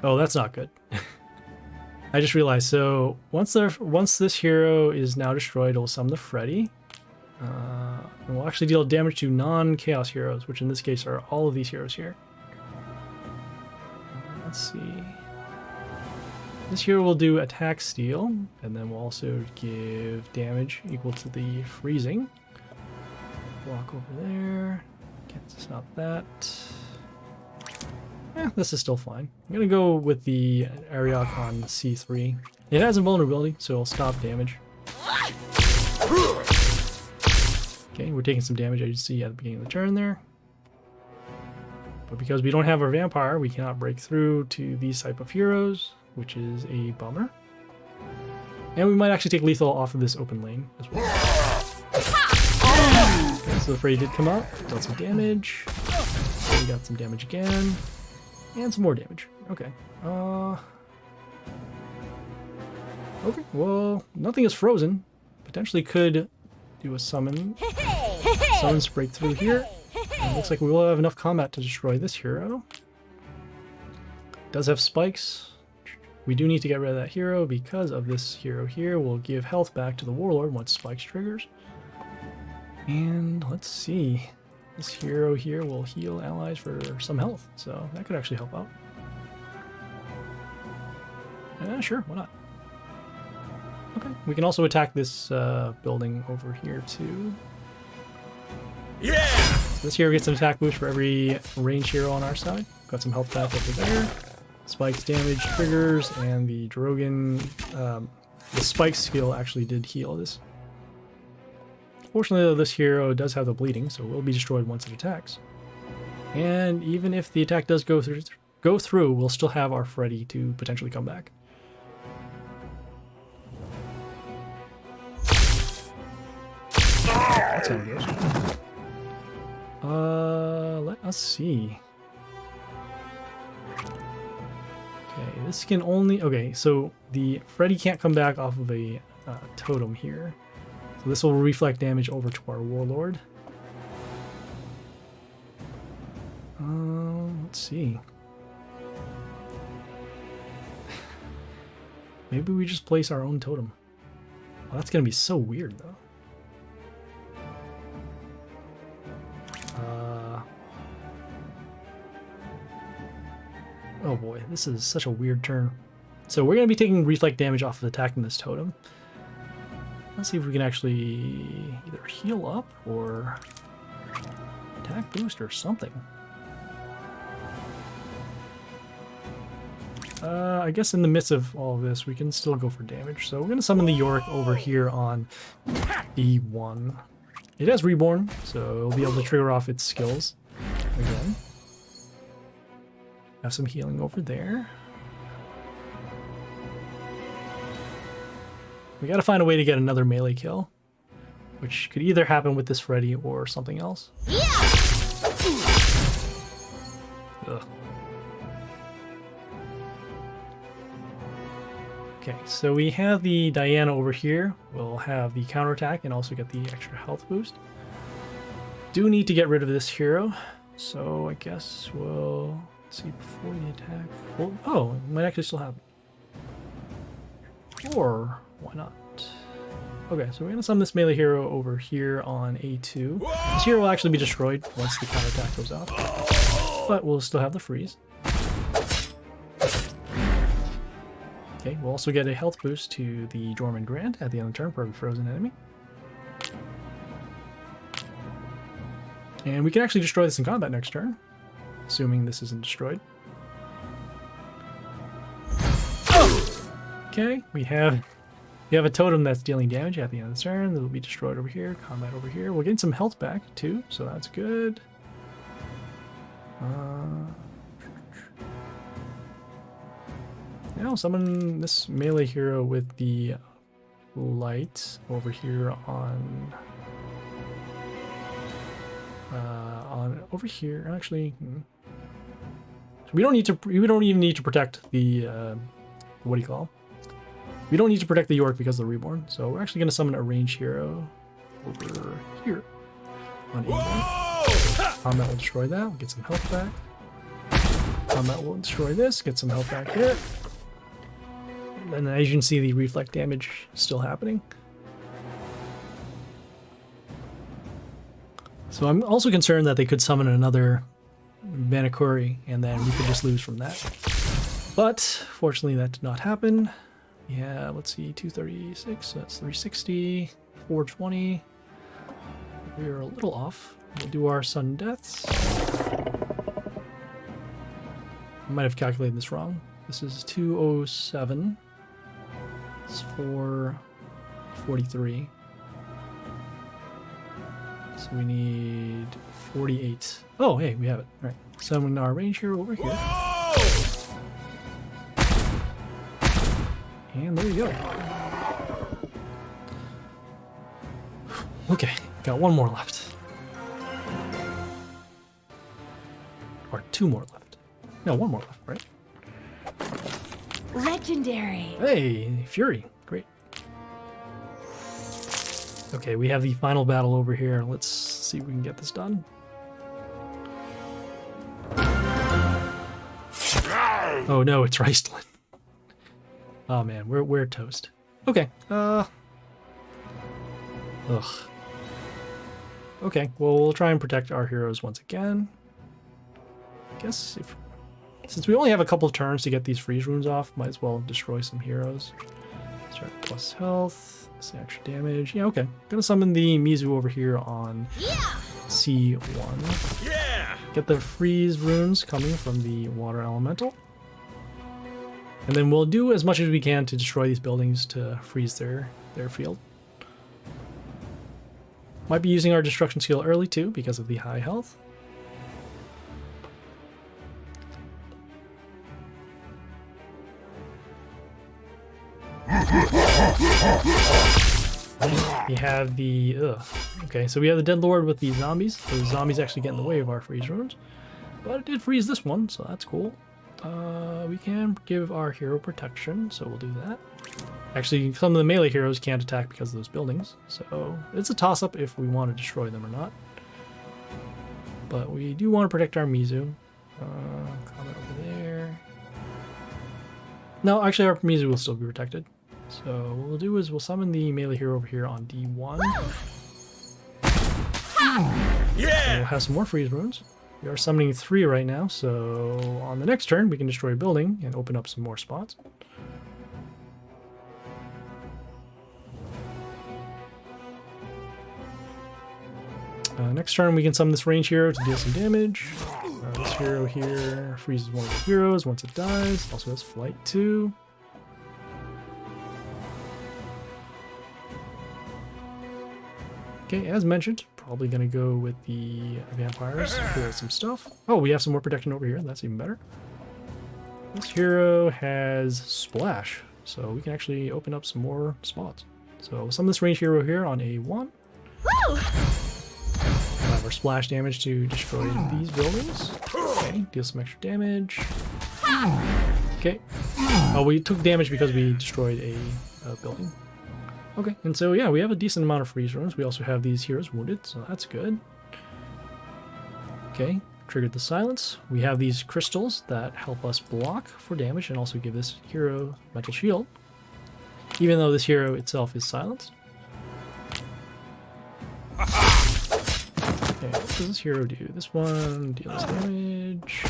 Oh, that's not good. I just realized, so once this hero is now destroyed, it'll summon the Freddy. And we'll actually deal damage to non-chaos heroes, which in this case are all of these heroes here. Let's see. This hero will do attack steal, and then we'll also give damage equal to the freezing. Walk over there. Can't stop that. This is still fine. I'm gonna go with the Ariok on C3. It has invulnerability, so it'll stop damage. Okay, we're taking some damage, as you see at the beginning of the turn there. But because we don't have our vampire, we cannot break through to these type of heroes, which is a bummer. And we might actually take lethal off of this open lane as well. Okay, so the Freddy did come out, dealt some damage. We got some damage again. And some more damage. Okay. Okay, well, nothing is frozen. Potentially could do a summon. Summons break through here. And it looks like we will have enough combat to destroy this hero. Does have spikes. We do need to get rid of that hero because of this hero here. We'll give health back to the Warlord once spikes triggers. And let's see. This hero here will heal allies for some health, so that could actually help out. Sure, why not? Okay, we can also attack this building over here too. Yeah! So this hero gets an attack boost for every range hero on our side. Got some health back over there. Spikes damage triggers, and the Drogon, the spike skill actually did heal this. Fortunately, though, this hero does have the bleeding, so it will be destroyed once it attacks. And even if the attack does go through, we'll still have our Freddy to potentially come back. That's how it goes. Let us see. Okay, this can only... Okay, so the Freddy can't come back off of a totem here. So this will reflect damage over to our Warlord. Let's see. Maybe we just place our own totem. Well, that's going to be so weird, though. Oh boy, this is such a weird turn. So we're going to be taking reflect damage off of attacking this totem. Let's see if we can actually either heal up or attack boost or something. I guess in the midst of all of this, we can still go for damage. So we're going to summon the Yorick over here on E1. It has Reborn, so it'll be able to trigger off its skills again. Have some healing over there. We gotta find a way to get another melee kill, which could either happen with this Freddy or something else. Ugh. Okay, so we have the Diana over here. We'll have the counterattack and also get the extra health boost. Do need to get rid of this hero, so I guess we'll see before the attack. Well, oh, it might actually still happen. Or why not? Okay, so we're gonna summon this melee hero over here on A2. This hero will actually be destroyed once the counterattack goes off, but we'll still have the freeze. Okay, we'll also get a health boost to the Dormant Grant at the end of the turn for every frozen enemy. And we can actually destroy this in combat next turn, assuming this isn't destroyed. Okay, we have a totem that's dealing damage at the end of the turn. That will be destroyed over here. Combat over here. We're getting some health back too, so that's good. Now summon this melee hero with the light over here on over here. Actually, we don't even need to protect the what do you call? We don't need to protect the York because of the Reborn, so we're actually going to summon a range hero over here on E1. Combat will destroy that, we'll get some health back. Combat will destroy this, get some health back here. And then as you can see, the reflect damage still happening. So I'm also concerned that they could summon another Manakuri, and then we could just lose from that. But fortunately that did not happen. Yeah, let's see, 236, so that's 360, 420. We are a little off. We'll do our sudden deaths. I might have calculated this wrong. This is 207. It's 443. So we need 48. Oh, hey, we have it. All right. Summon our range hero over here. And there you go. Okay, got one more left. Or two more left. No, one more left, right? Legendary. Hey, Fury. Great. Okay, we have the final battle over here. Let's see if we can get this done. Oh no, it's Raistlin. Oh man, we're toast. Okay. Ugh. Okay, well we'll try and protect our heroes once again. I guess since we only have a couple of turns to get these freeze runes off, might as well destroy some heroes. Start plus health, this extra damage. Yeah, okay. Gonna summon the Mizu over here on C1. Yeah! Get the freeze runes coming from the water elemental. And then we'll do as much as we can to destroy these buildings to freeze their field. Might be using our destruction skill early too because of the high health. We have the okay, so we have the Dead Lord with the zombies. Those zombies actually get in the way of our freeze runes, but it did freeze this one, so that's cool. We can give our hero protection, so we'll do that. Actually, some of the melee heroes can't attack because of those buildings, so it's a toss-up if we want to destroy them or not. But we do want to protect our Mizu. Comment over there. No, actually our Mizu will still be protected. So what we'll do is we'll summon the melee hero over here on D1. Yeah! And we'll have some more freeze runes. We are summoning 3 right now, so on the next turn we can destroy a building and open up some more spots. Next turn we can summon this range hero to deal some damage. This hero here freezes one of the heroes once it dies. Also has flight 2. Okay, as mentioned, probably going to go with the vampires for some stuff. Oh, we have some more protection over here. That's even better. This hero has splash, so we can actually open up some more spots. So we'll summon this range hero here on A1. Woo! We'll have our splash damage to destroy these buildings. Okay, deal some extra damage. Okay. Oh, we took damage because we destroyed a building. Okay, and so yeah, we have a decent amount of freeze runes. We also have these heroes wounded, so that's good. Okay, triggered the silence. We have these crystals that help us block for damage and also give this hero mental shield, even though this hero itself is silenced. Okay, what does this hero do? This one deals damage,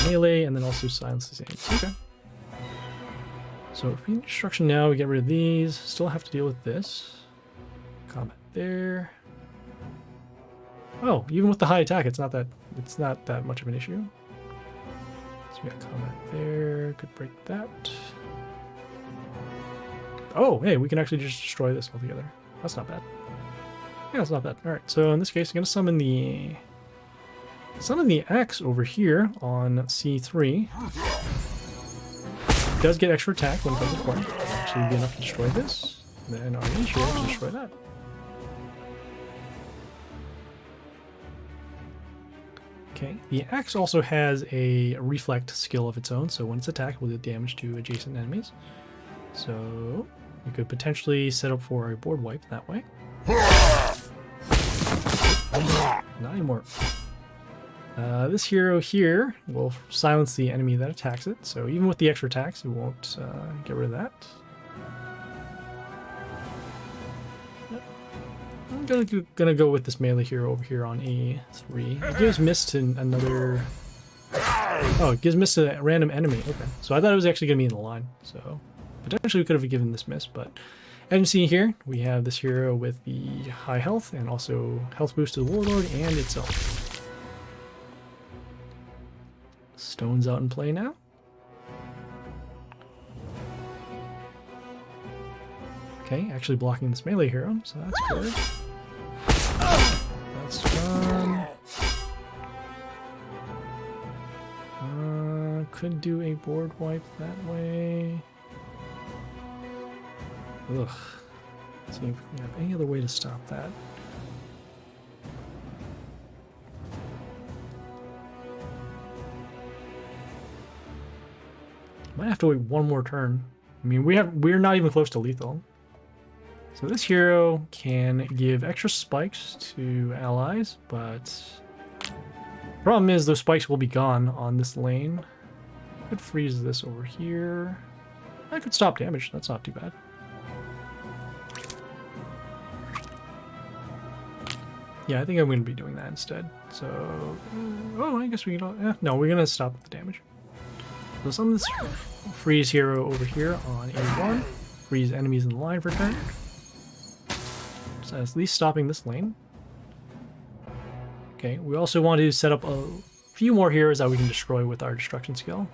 melee, and then also silences enemies. Okay. So if we need destruction now, we get rid of these. Still have to deal with this. Combat there. Oh, even with the high attack, it's not that much of an issue. So we got combat there. Could break that. Oh, hey, we can actually just destroy this altogether. That's not bad. Yeah, that's not bad. All right, so in this case, I'm gonna summon the axe over here on C3. It does get extra attack when it comes to point. Actually, be enough to destroy this. And then our range hero to destroy that. Okay, the axe also has a reflect skill of its own, so when it's attacked, it will do damage to adjacent enemies. So we could potentially set up for a board wipe that way. Not anymore. This hero here will silence the enemy that attacks it, so even with the extra attacks, it won't get rid of that. I'm gonna go with this melee hero over here on A3. It gives miss to another Oh, it gives miss to a random enemy. Okay, so I thought it was actually going to be in the line. So potentially we could have given this miss, but as you can see here, we have this hero with the high health and also health boost to the Warlord and itself. Stone's out in play now. Okay, actually blocking this melee hero, so that's good. That's fun. Could do a board wipe that way. Ugh. Let's see if we have any other way to stop that. Might have to wait one more turn. I mean, we're not even close to lethal. So this hero can give extra spikes to allies, but problem is those spikes will be gone on this lane. I could freeze this over here. I could stop damage. That's not too bad. Yeah, I think I'm going to be doing that instead. So, oh, I guess we can. No, we're going to stop the damage. So some of this freeze hero over here on A1. Freeze enemies in the line for a turn. So at least stopping this lane. Okay, we also want to set up a few more heroes that we can destroy with our destruction skill.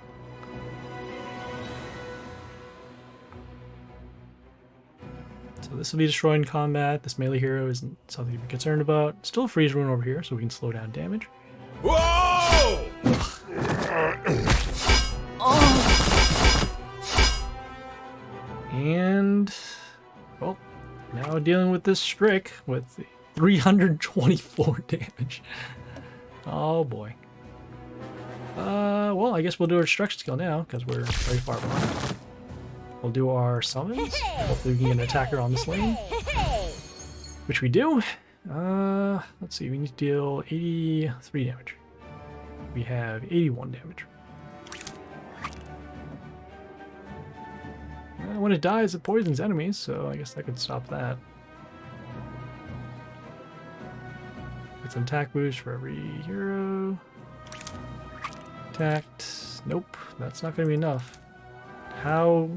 So this will be destroyed in combat. This melee hero isn't something to be concerned about. Still a freeze rune over here, so we can slow down damage. Whoa! And, well, now dealing with this Strick with 324 damage. Oh boy. Well, I guess we'll do our destruction skill now, because we're very far behind. We'll do our summons. Hopefully we can get an attacker on this lane. Which we do. Let's see, we need to deal 83 damage. We have 81 damage. When it dies, it poisons enemies, so I guess that could stop that. Get some attack boost for every hero. Attacked. Nope, that's not going to be enough. How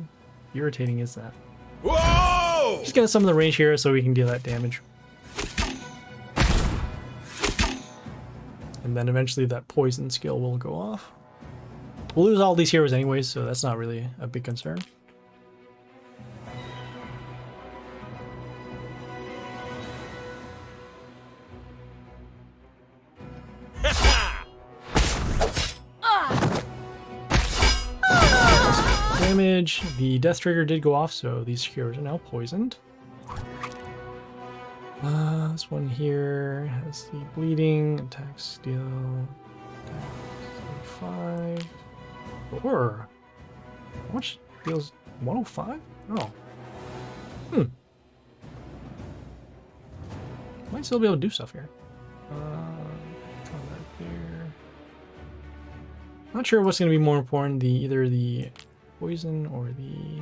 irritating is that? Whoa! Just get some of the range here so we can deal that damage. And then eventually that poison skill will go off. We'll lose all these heroes anyways, so that's not really a big concern. Damage. The death trigger did go off, so these heroes are now poisoned. This one here has the bleeding, attack steal, attack 5. Or how much deals 105? Oh. Might still be able to do stuff here. Combat there. Not sure what's going to be more important, either the poison or the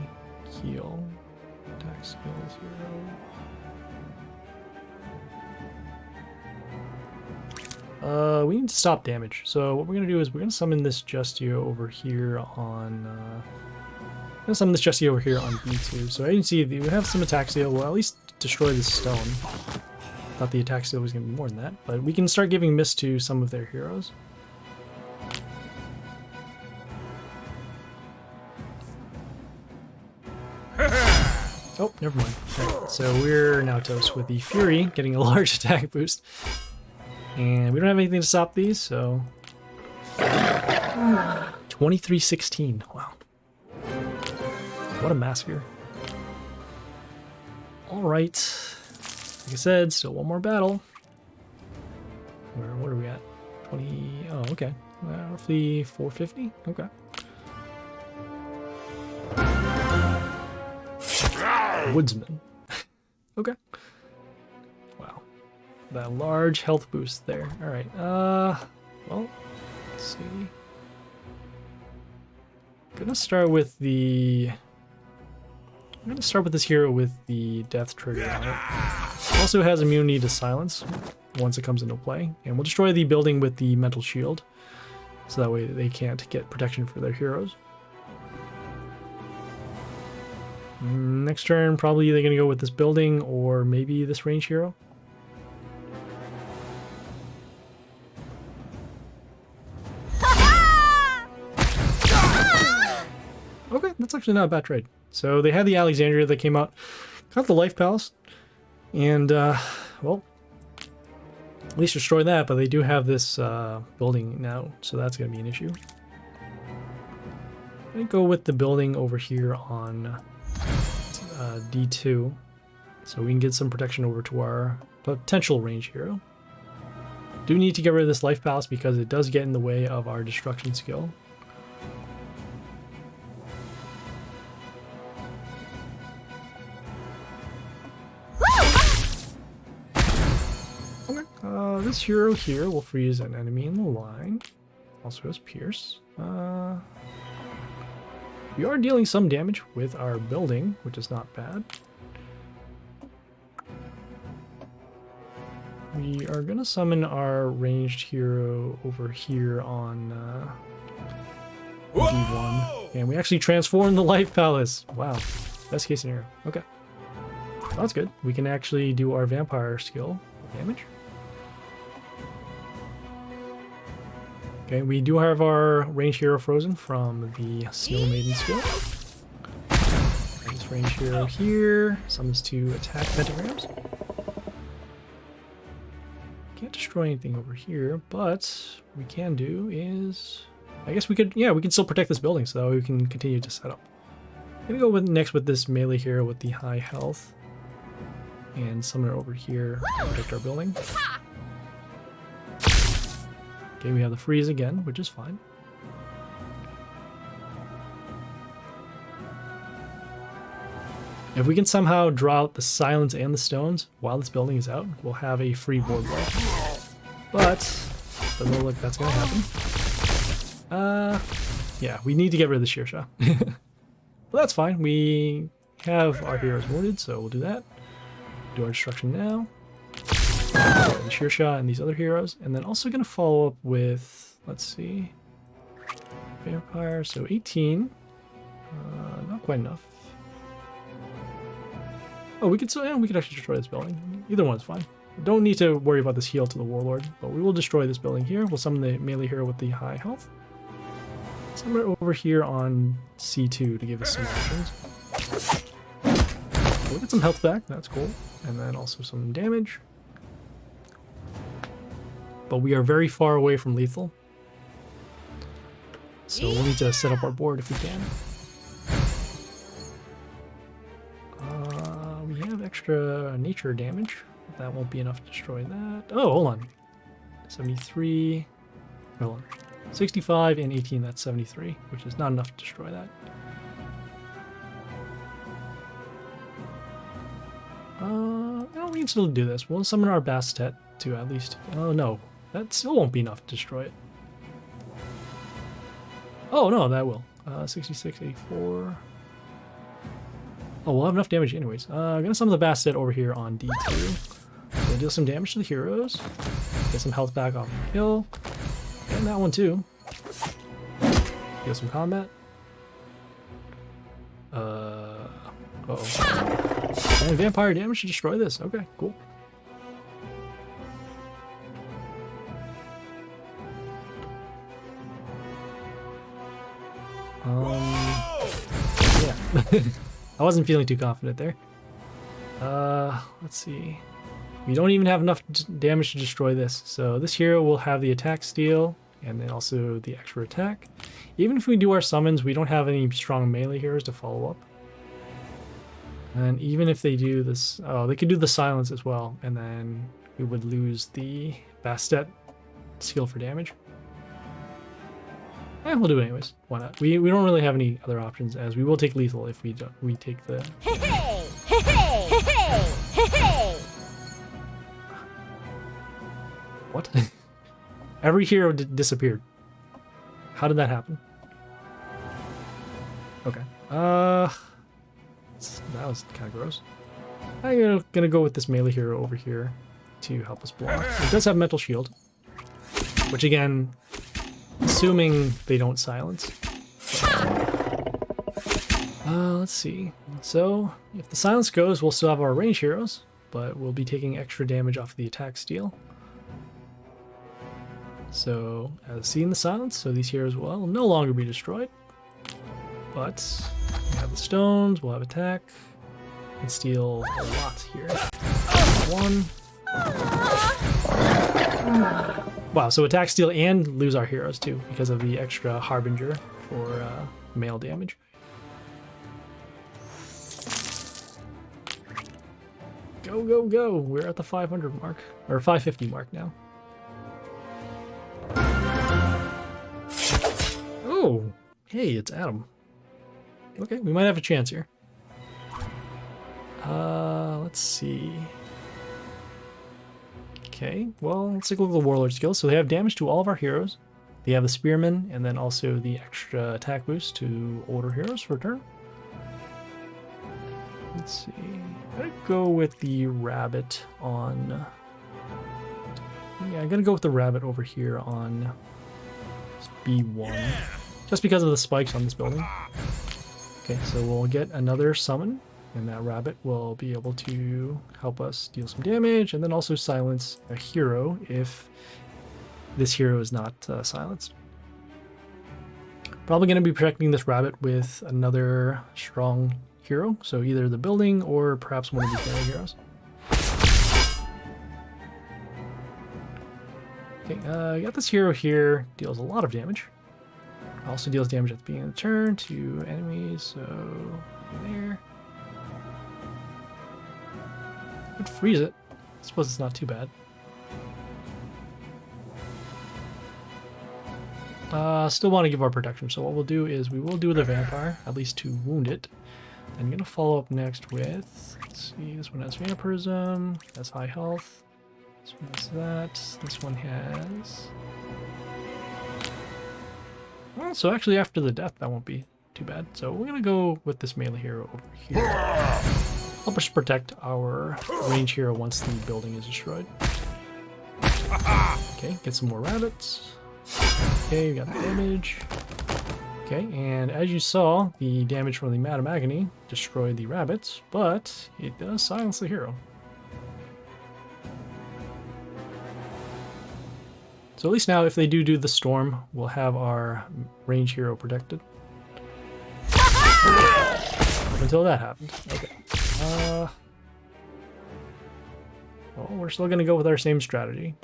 heal. Attack skills here. We need to stop damage. So what we're going to do is we're going to summon this Justio over here on B2. So as you can see, we have some attack seal. We'll at least destroy this stone. Thought the attack seal was going to be more than that, but we can start giving miss to some of their heroes. Oh, never mind. Right, so we're now toast with the Fury getting a large attack boost. And we don't have anything to stop these, so 2316. Wow. What a massacre. Alright. Like I said, still one more battle. What are we at? 20. Oh, okay. Roughly 450? Okay. Woodsman. Okay. Wow. That large health boost there. Alright. Well, let's see. I'm gonna start with this hero with the death trigger on it. Also has immunity to silence once it comes into play. And we'll destroy the building with the mental shield. so that way they can't get protection for their heroes. Next turn, probably they're going to go with this building or maybe this range hero. Okay, that's actually not a bad trade. So they had the Alexandria that came out, got the Life Palace, and, well, at least destroy that, but they do have this building now, so that's going to be an issue. I'm going to go with the building over here on D2, so we can get some protection over to our potential range hero. Do need to get rid of this Life Palace because it does get in the way of our destruction skill. This hero here will freeze an enemy in the line. Also has Pierce. We are dealing some damage with our building, which is not bad. We are going to summon our ranged hero over here on D1. And we actually transformed the Life Palace. Wow. Best case scenario. Okay. That's good. We can actually do our vampire skill damage. Okay, we do have our range hero frozen from the Steel Maiden skill. This range hero here summons 2 attack pentagrams. Can't destroy anything over here, but what we can do is, I guess we could, yeah, we can still protect this building so that we can continue to set up. I'm gonna go with next with this melee hero with the high health and summon it over here to protect our building. Okay, we have the freeze again, which is fine. If we can somehow draw out the silence and the stones while this building is out, we'll have a free board wipe. But doesn't look like that's gonna happen. Yeah, we need to get rid of the Shearshaw. But that's fine. We have our heroes wounded, so we'll do that. Do our destruction now. The Shearshaw and these other heroes, and then also going to follow up with, let's see, vampire. So 18, not quite enough. Oh, we could still, yeah, we could actually destroy this building. Either one is fine. Don't need to worry about this heal to the warlord, but we will destroy this building here. We'll summon the melee hero with the high health. Summon it over here on C2 to give us some options. We'll get some health back. That's cool, and then also some damage. But we are very far away from lethal. So we'll need to set up our board if we can. We have extra nature damage. That won't be enough to destroy that. Oh, hold on. 73. Hold on. 65 and 18, that's 73, which is not enough to destroy that. No, we can still do this. We'll summon our Bastet to at least... Oh, no. That still won't be enough to destroy it. Oh, no, that will. 66, 84... Oh, we'll have enough damage anyways. I'm going to summon the Bastet over here on D2. So deal some damage to the heroes. Get some health back off the kill. And that one too. Get some combat. Uh-oh. And vampire damage to destroy this. Okay, cool. Yeah. I wasn't feeling too confident there. Let's see. We don't even have enough damage to destroy this. So this hero will have the attack steal and then also the extra attack. Even if we do our summons, we don't have any strong melee heroes to follow up. And even if they do this, oh, they could do the silence as well, and then we would lose the Bastet skill for damage. Eh, we'll do it anyways. Why not? We don't really have any other options, as we will take lethal if we take the. What? Every hero disappeared. How did that happen? Okay. That was kind of gross. I'm gonna go with this melee hero over here to help us block. It does have mental shield, which again, Assuming they don't silence. Let's see. So, if the silence goes, we'll still have our range heroes, but we'll be taking extra damage off the attack steal. So, as seen the silence, so these heroes will no longer be destroyed. But, we have the stones, we'll have attack, and steal a lot here. One. Wow, so attack, steal, and lose our heroes too, because of the extra Harbinger for melee damage. Go, go, go! We're at the 500 mark, or 550 mark now. Oh, hey, it's Adam. Okay, we might have a chance here. Let's see. Okay, well, let's take a look at the Warlord skills. So they have damage to all of our heroes. They have the Spearman, and then also the extra attack boost to older heroes for a turn. Let's see. I'm gonna go with the Rabbit on... Yeah, I'm gonna go with the Rabbit over here on B1. Just because of the spikes on this building. Okay, so we'll get another summon. And that Rabbit will be able to help us deal some damage and then also silence a hero if this hero is not silenced. Probably going to be protecting this Rabbit with another strong hero, so either the building or perhaps one of these melee heroes. Okay, got this hero here, deals a lot of damage. Also deals damage at the beginning of the turn to enemies, so there. Could freeze it. I suppose it's not too bad. Still want to give our protection, so what we'll do is we will do the vampire, at least to wound it. I'm gonna follow up next with, let's see, this one has vampirism, that's high health. This one has that. This one has... Well, so actually after the death that won't be too bad. So we're gonna go with this melee hero over here. Help us protect our range hero once the building is destroyed. Okay, get some more rabbits. Okay, we got the damage. Okay, and as you saw, the damage from the Madam Agony destroyed the rabbits, but it does silence the hero. So at least now, if they do the storm, we'll have our range hero protected. Until that happened. Okay. Well, we're still going to go with our same strategy.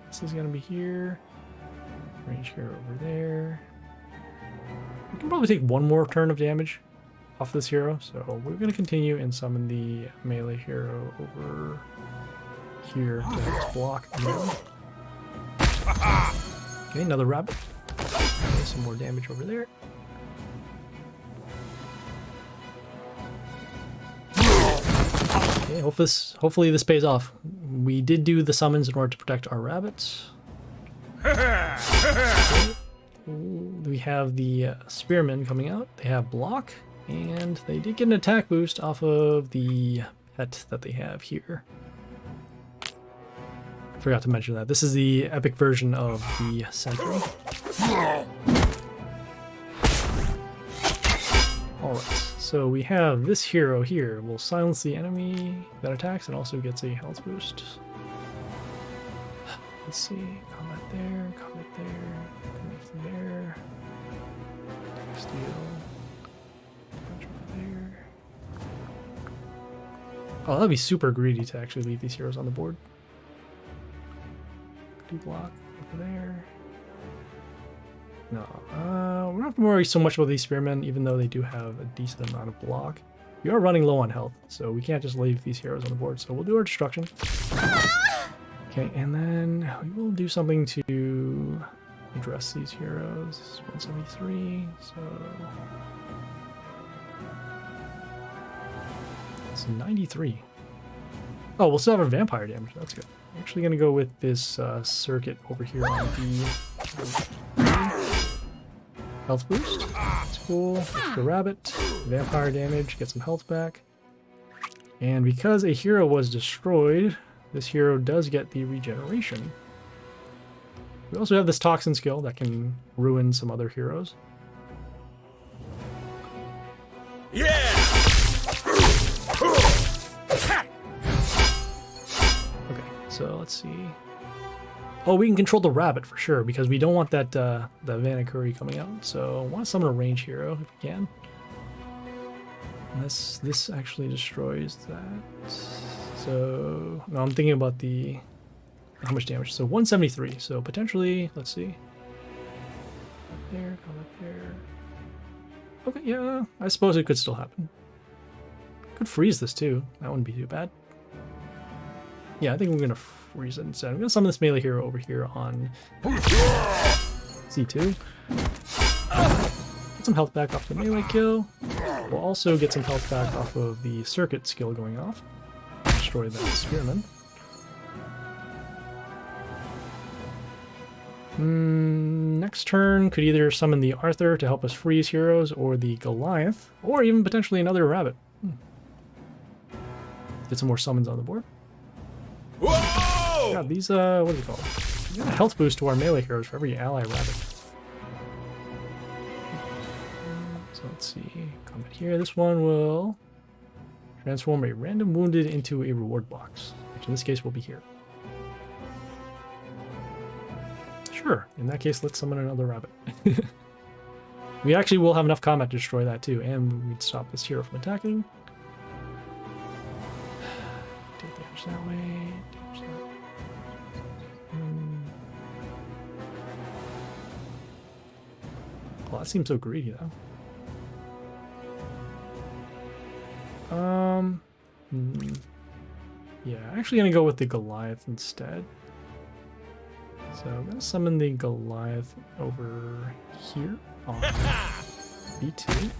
This is going to be here. Range hero over there. We can probably take one more turn of damage off this hero, so we're going to continue and summon the melee hero over here to help us block again. Okay, another rabbit. Okay, some more damage over there. Okay, hopefully this pays off. We did do the summons in order to protect our rabbits. Okay. We have the spearmen coming out. They have block, and they did get an attack boost off of the pet that they have here. Forgot to mention that. This is the epic version of the sentry. Alright, so we have this hero here. Will silence the enemy that attacks and also gets a health boost. Let's see. Combat there, combat there, steal. Punch over there. Oh, that'd be super greedy to actually leave these heroes on the board. Do block over there. No, we're not worried so much about these spearmen, even though they do have a decent amount of block. We are running low on health, so we can't just leave these heroes on the board. So we'll do our destruction. Okay, and then we will do something to address these heroes. This is 173, so it's 93. Oh, we'll still have our vampire damage. That's good. I'm actually going to go with this circuit over here on the health boost. That's cool. Extra rabbit. Vampire damage. Get some health back. And because a hero was destroyed, this hero does get the regeneration. We also have this toxin skill that can ruin some other heroes. Yeah! Okay, so let's see. Oh, we can control the rabbit for sure, because we don't want that that Vanikuri coming out. So I want to summon a range hero if we can. Unless this actually destroys that. So no, I'm thinking about the how much damage. So 173. So potentially, let's see. There, come up there. Okay, yeah, I suppose it could still happen. Could freeze this too. That wouldn't be too bad. Yeah, I think we're gonna freeze it instead. I'm gonna summon this melee hero over here on C2. Get some health back off the melee kill. We'll also get some health back off of the circuit skill going off. Destroy that spearman. Next turn could either summon the Arthur to help us freeze heroes, or the Goliath, or even potentially another rabbit. Get some more summons on the board. Whoa! God, these what is it called? We got a health boost to our melee heroes for every ally rabbit. So let's see. Combat here. This one will transform a random wounded into a reward box, which in this case will be here. Sure. In that case, let's summon another rabbit. We actually will have enough combat to destroy that too, and we'd stop this hero from attacking. Take damage that way. Damage that way. Well, that seems so greedy though. Yeah, actually gonna go with the Goliath instead. So I'm going to summon the Goliath over here on B2.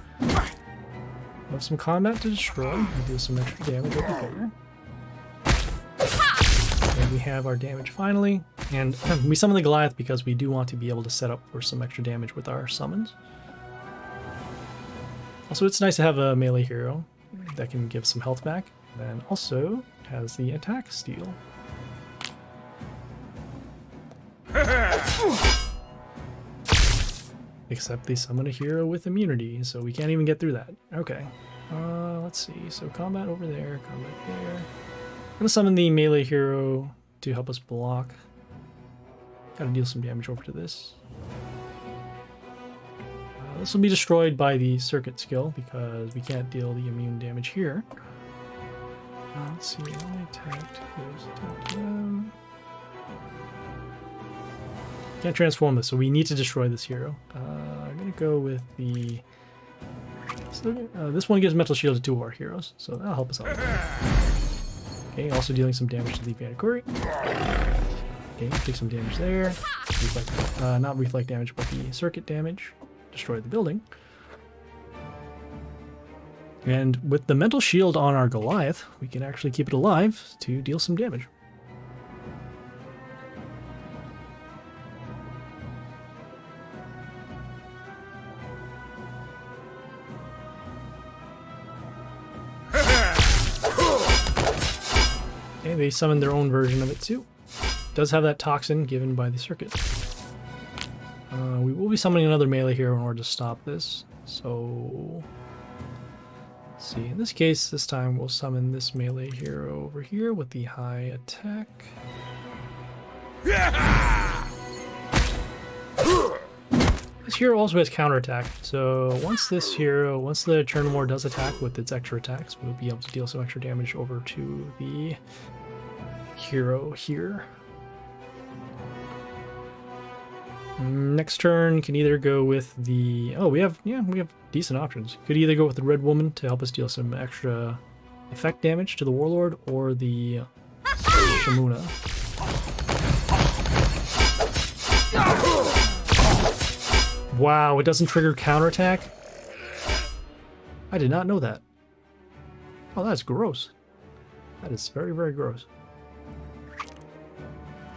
Have some combat to destroy and do some extra damage over there. And we have our damage finally. And we summon the Goliath because we do want to be able to set up for some extra damage with our summons. Also, it's nice to have a melee hero that can give some health back. And also has the attack steal. Except they summon a hero with immunity, so we can't even get through that. Okay. Let's see. So combat over there, combat there. I'm gonna summon the melee hero to help us block. Gotta deal some damage over to this. This will be destroyed by the circuit skill because we can't deal the immune damage here. Let's see. Only attacked. Can't transform this, so we need to destroy this hero. I'm gonna go with the. This one gives mental shield to 2 of our heroes, so that'll help us out. Okay, also dealing some damage to the Vanikuri. Okay, take some damage there. Reflect, not reflect damage, but the circuit damage. Destroy the building. And with the mental shield on our Goliath, we can actually keep it alive to deal some damage. Okay, they summoned their own version of it too. Does have that toxin given by the circuit. We will be summoning another melee hero in order to stop this. So, let's see. In this case, this time we'll summon this melee hero over here with the high attack. This hero also has counterattack. So once the Churn does attack with its extra attacks, we'll be able to deal some extra damage over to the hero here. Next turn can either go with the we have decent options. Could either go with the Red Woman to help us deal some extra effect damage to the Warlord, or the Shamuna. Wow, it doesn't trigger counterattack? I did not know that. Oh, that's gross. That is very, very gross.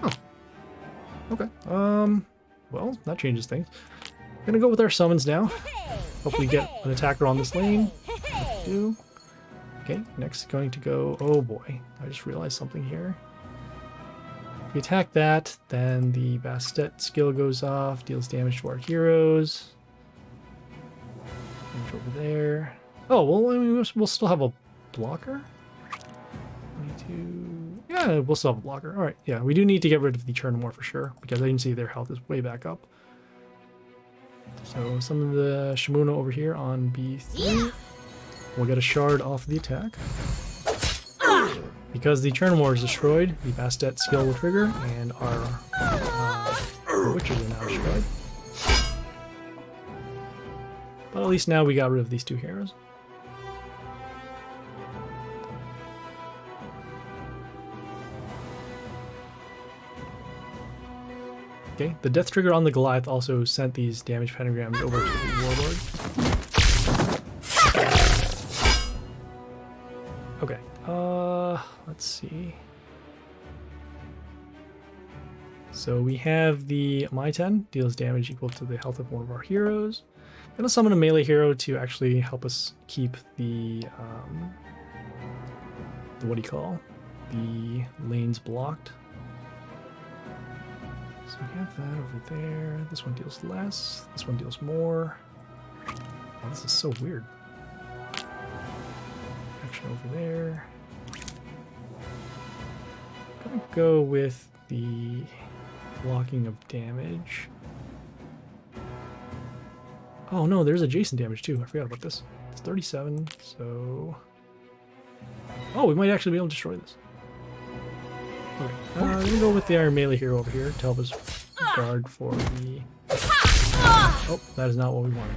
Oh. Okay. Well, that changes things. Gonna go with our summons now. Hopefully get an attacker on this lane. Okay, next going to go... Oh boy, I just realized something here. If we attack that, then the Bastet skill goes off, deals damage to our heroes. Damage over there. Oh, well, I mean, we'll still have a blocker. 22. Yeah, we'll still have a blocker. All right, yeah, we do need to get rid of the Churnomore for sure, because I can see their health is way back up. So some of the Shimuna over here on B3. We'll get a shard off the attack. Because the Churnomore is destroyed, the Bastet skill will trigger, and our witches are now destroyed. But at least now we got rid of these two heroes. Okay, the death trigger on the Goliath also sent these damage pentagrams over to the Warlord. Okay, let's see. So we have the My-10, deals damage equal to the health of one of our heroes. I'm gonna summon a melee hero to actually help us keep the what do you call? The lanes blocked. So we have that over there. This one deals less. This one deals more. Oh, this is so weird. Action over there. I'm gonna go with the blocking of damage. Oh no, there's adjacent damage too. I forgot about this. It's 37, so... Oh, we might actually be able to destroy this. Okay, I'm gonna go with the Iron Melee hero over here to help us guard for the... Oh, that is not what we wanted.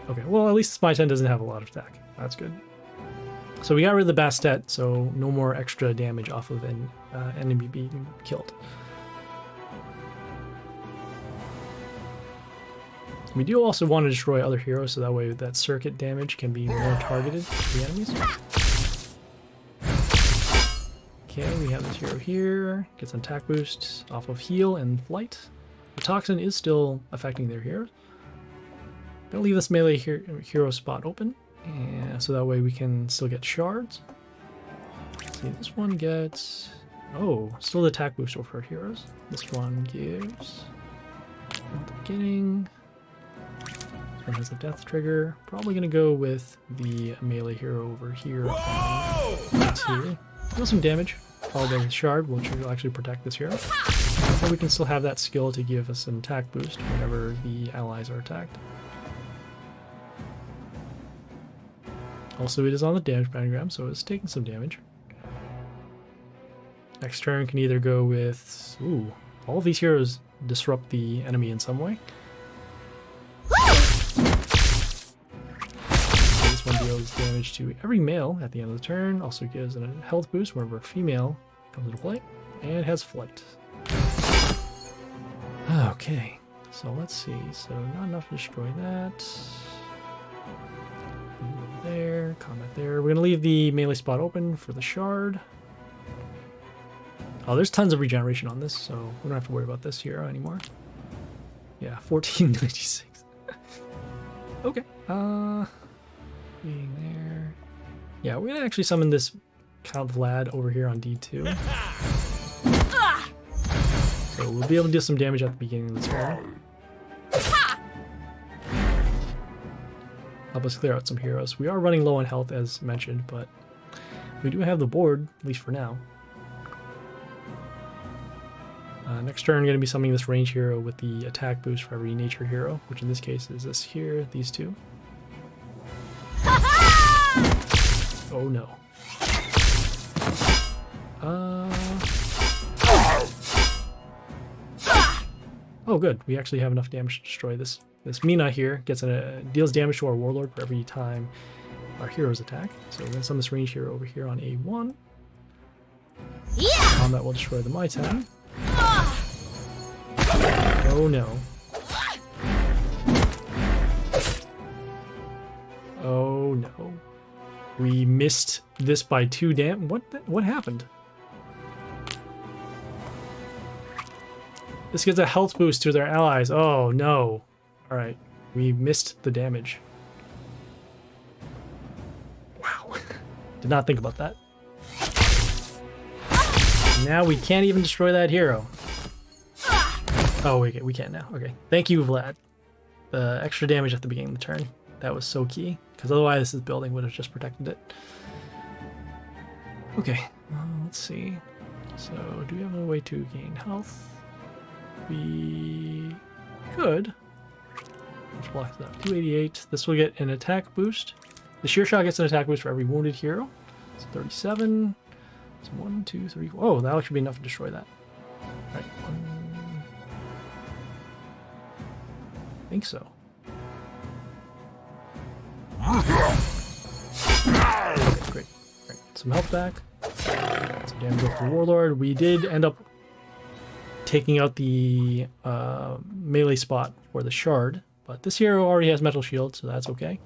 Okay, well at least My-10 doesn't have a lot of attack. That's good. So we got rid of the Bastet, so no more extra damage off of an enemy being killed. We do also want to destroy other heroes, so that way that circuit damage can be more targeted to the enemies. Okay, we have this hero here. Gets an attack boost off of heal and flight. The toxin is still affecting their heroes. Gonna leave this melee hero spot open, and so that way we can still get shards. Let's see, this one gets... Oh, still the attack boost over our heroes. This one gives... At the beginning... This one has a death trigger. Probably gonna go with the melee hero over here. Let's see. Deal some damage. Followed by the shard, which will actually protect this hero. But we can still have that skill to give us an attack boost whenever the allies are attacked. Also, it is on the damage pentagram, so it's taking some damage. Next turn can either go with... Ooh, all of these heroes disrupt the enemy in some way. This one deals damage to every male at the end of the turn. Also gives a health boost whenever a female comes into play. And it has flight. Okay, so let's see. So not enough to destroy that. There, combat there. We're gonna leave the melee spot open for the shard. Oh, there's tons of regeneration on this, so we don't have to worry about this hero anymore. Yeah, 1496. Okay. Being there. Yeah, we're gonna actually summon this Count Vlad over here on D2. So we'll be able to do some damage at the beginning of this turn. Help us clear out some heroes. We are running low on health as mentioned, but we do have the board, at least for now. Next turn, I'm going to be summoning this range hero with the attack boost for every nature hero, which in this case is this here, these two. Oh no. Oh good, we actually have enough damage to destroy this. This Mina here deals damage to our Warlord for every time our heroes attack. So we're going to summon this range hero over here on A1. Combat will destroy the My-10. Oh no. Oh no. We missed this by 2 damage. What happened? This gives a health boost to their allies. Oh no. Alright. We missed the damage. Wow. Did not think about that. Now we can't even destroy that hero. Oh, we can now. Okay. Thank you, Vlad. The extra damage at the beginning of the turn. That was so key. Because otherwise this building would have just protected it. Okay. Let's see. So, do we have a way to gain health? We could. Let's block that. 288. This will get an attack boost. The sheer shot gets an attack boost for every wounded hero. So 37. So 1, 2, 3, 4. Oh, that'll actually be enough to destroy that. Right. I think so. Okay, great. Right. Some health back. Some damage off the Warlord. We did end up taking out the melee spot for the Shard, but this hero already has Metal Shield, so that's okay.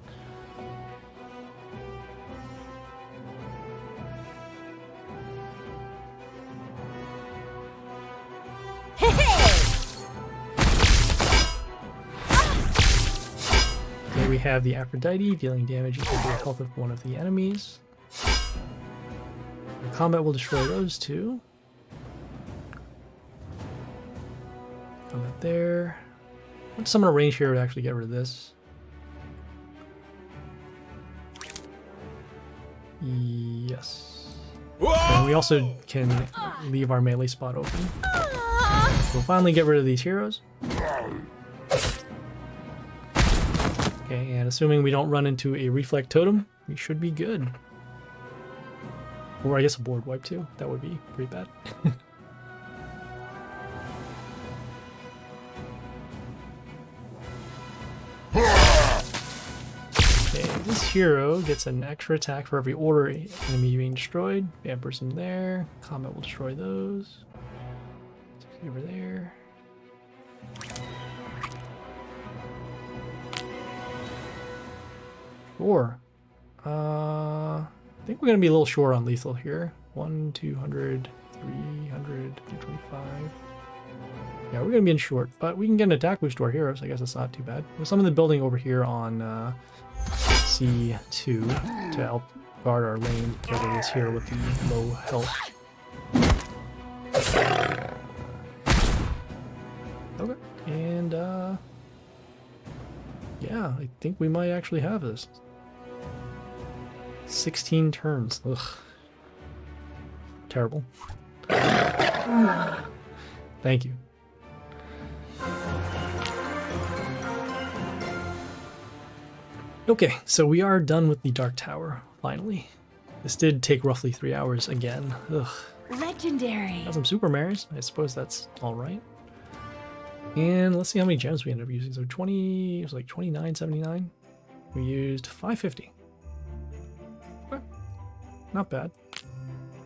Here we have the Aphrodite, dealing damage equal to the health of one of the enemies. The combat will destroy those two. Combat there. Let's summon a range hero to actually get rid of this. Yes. And we also can leave our melee spot open. We'll finally get rid of these heroes. Okay, and assuming we don't run into a Reflect Totem, we should be good. Or I guess a board wipe too. That would be pretty bad. Okay, this hero gets an extra attack for every order enemy being destroyed. Vampers in there. Combat will destroy those. Over there. Sure. I think we're going to be a little short on lethal here. 1, 200, 300, 225. Yeah, we're going to be in short, but we can get an attack boost to our heroes. I guess that's not too bad. There's some of the building over here on C2 to help guard our lane. Get rid of this hero with the low health. Okay, and yeah, I think we might actually have this. 16 turns. Ugh. Terrible. Thank you. Okay, so we are done with the Dark Tower, finally. This did take roughly 3 hours again. Ugh. Legendary. Got some Super Mares. I suppose that's alright. And let's see how many gems we ended up using. So 20, it was like 29.79. We used 550. Okay. Not bad.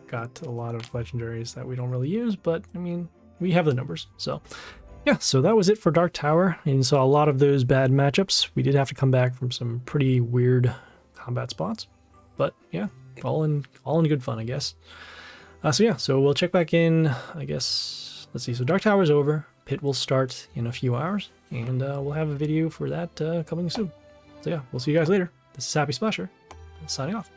Got a lot of legendaries that we don't really use, but I mean, we have the numbers. So yeah, so that was it for Dark Tower. And saw a lot of those bad matchups. We did have to come back from some pretty weird combat spots. But yeah, all in good fun, I guess. So yeah, so we'll check back in, I guess. Let's see, so Dark Tower's over. Pit will start in a few hours, and we'll have a video for that coming soon. So yeah, we'll see you guys later. This is Happy Splasher, signing off.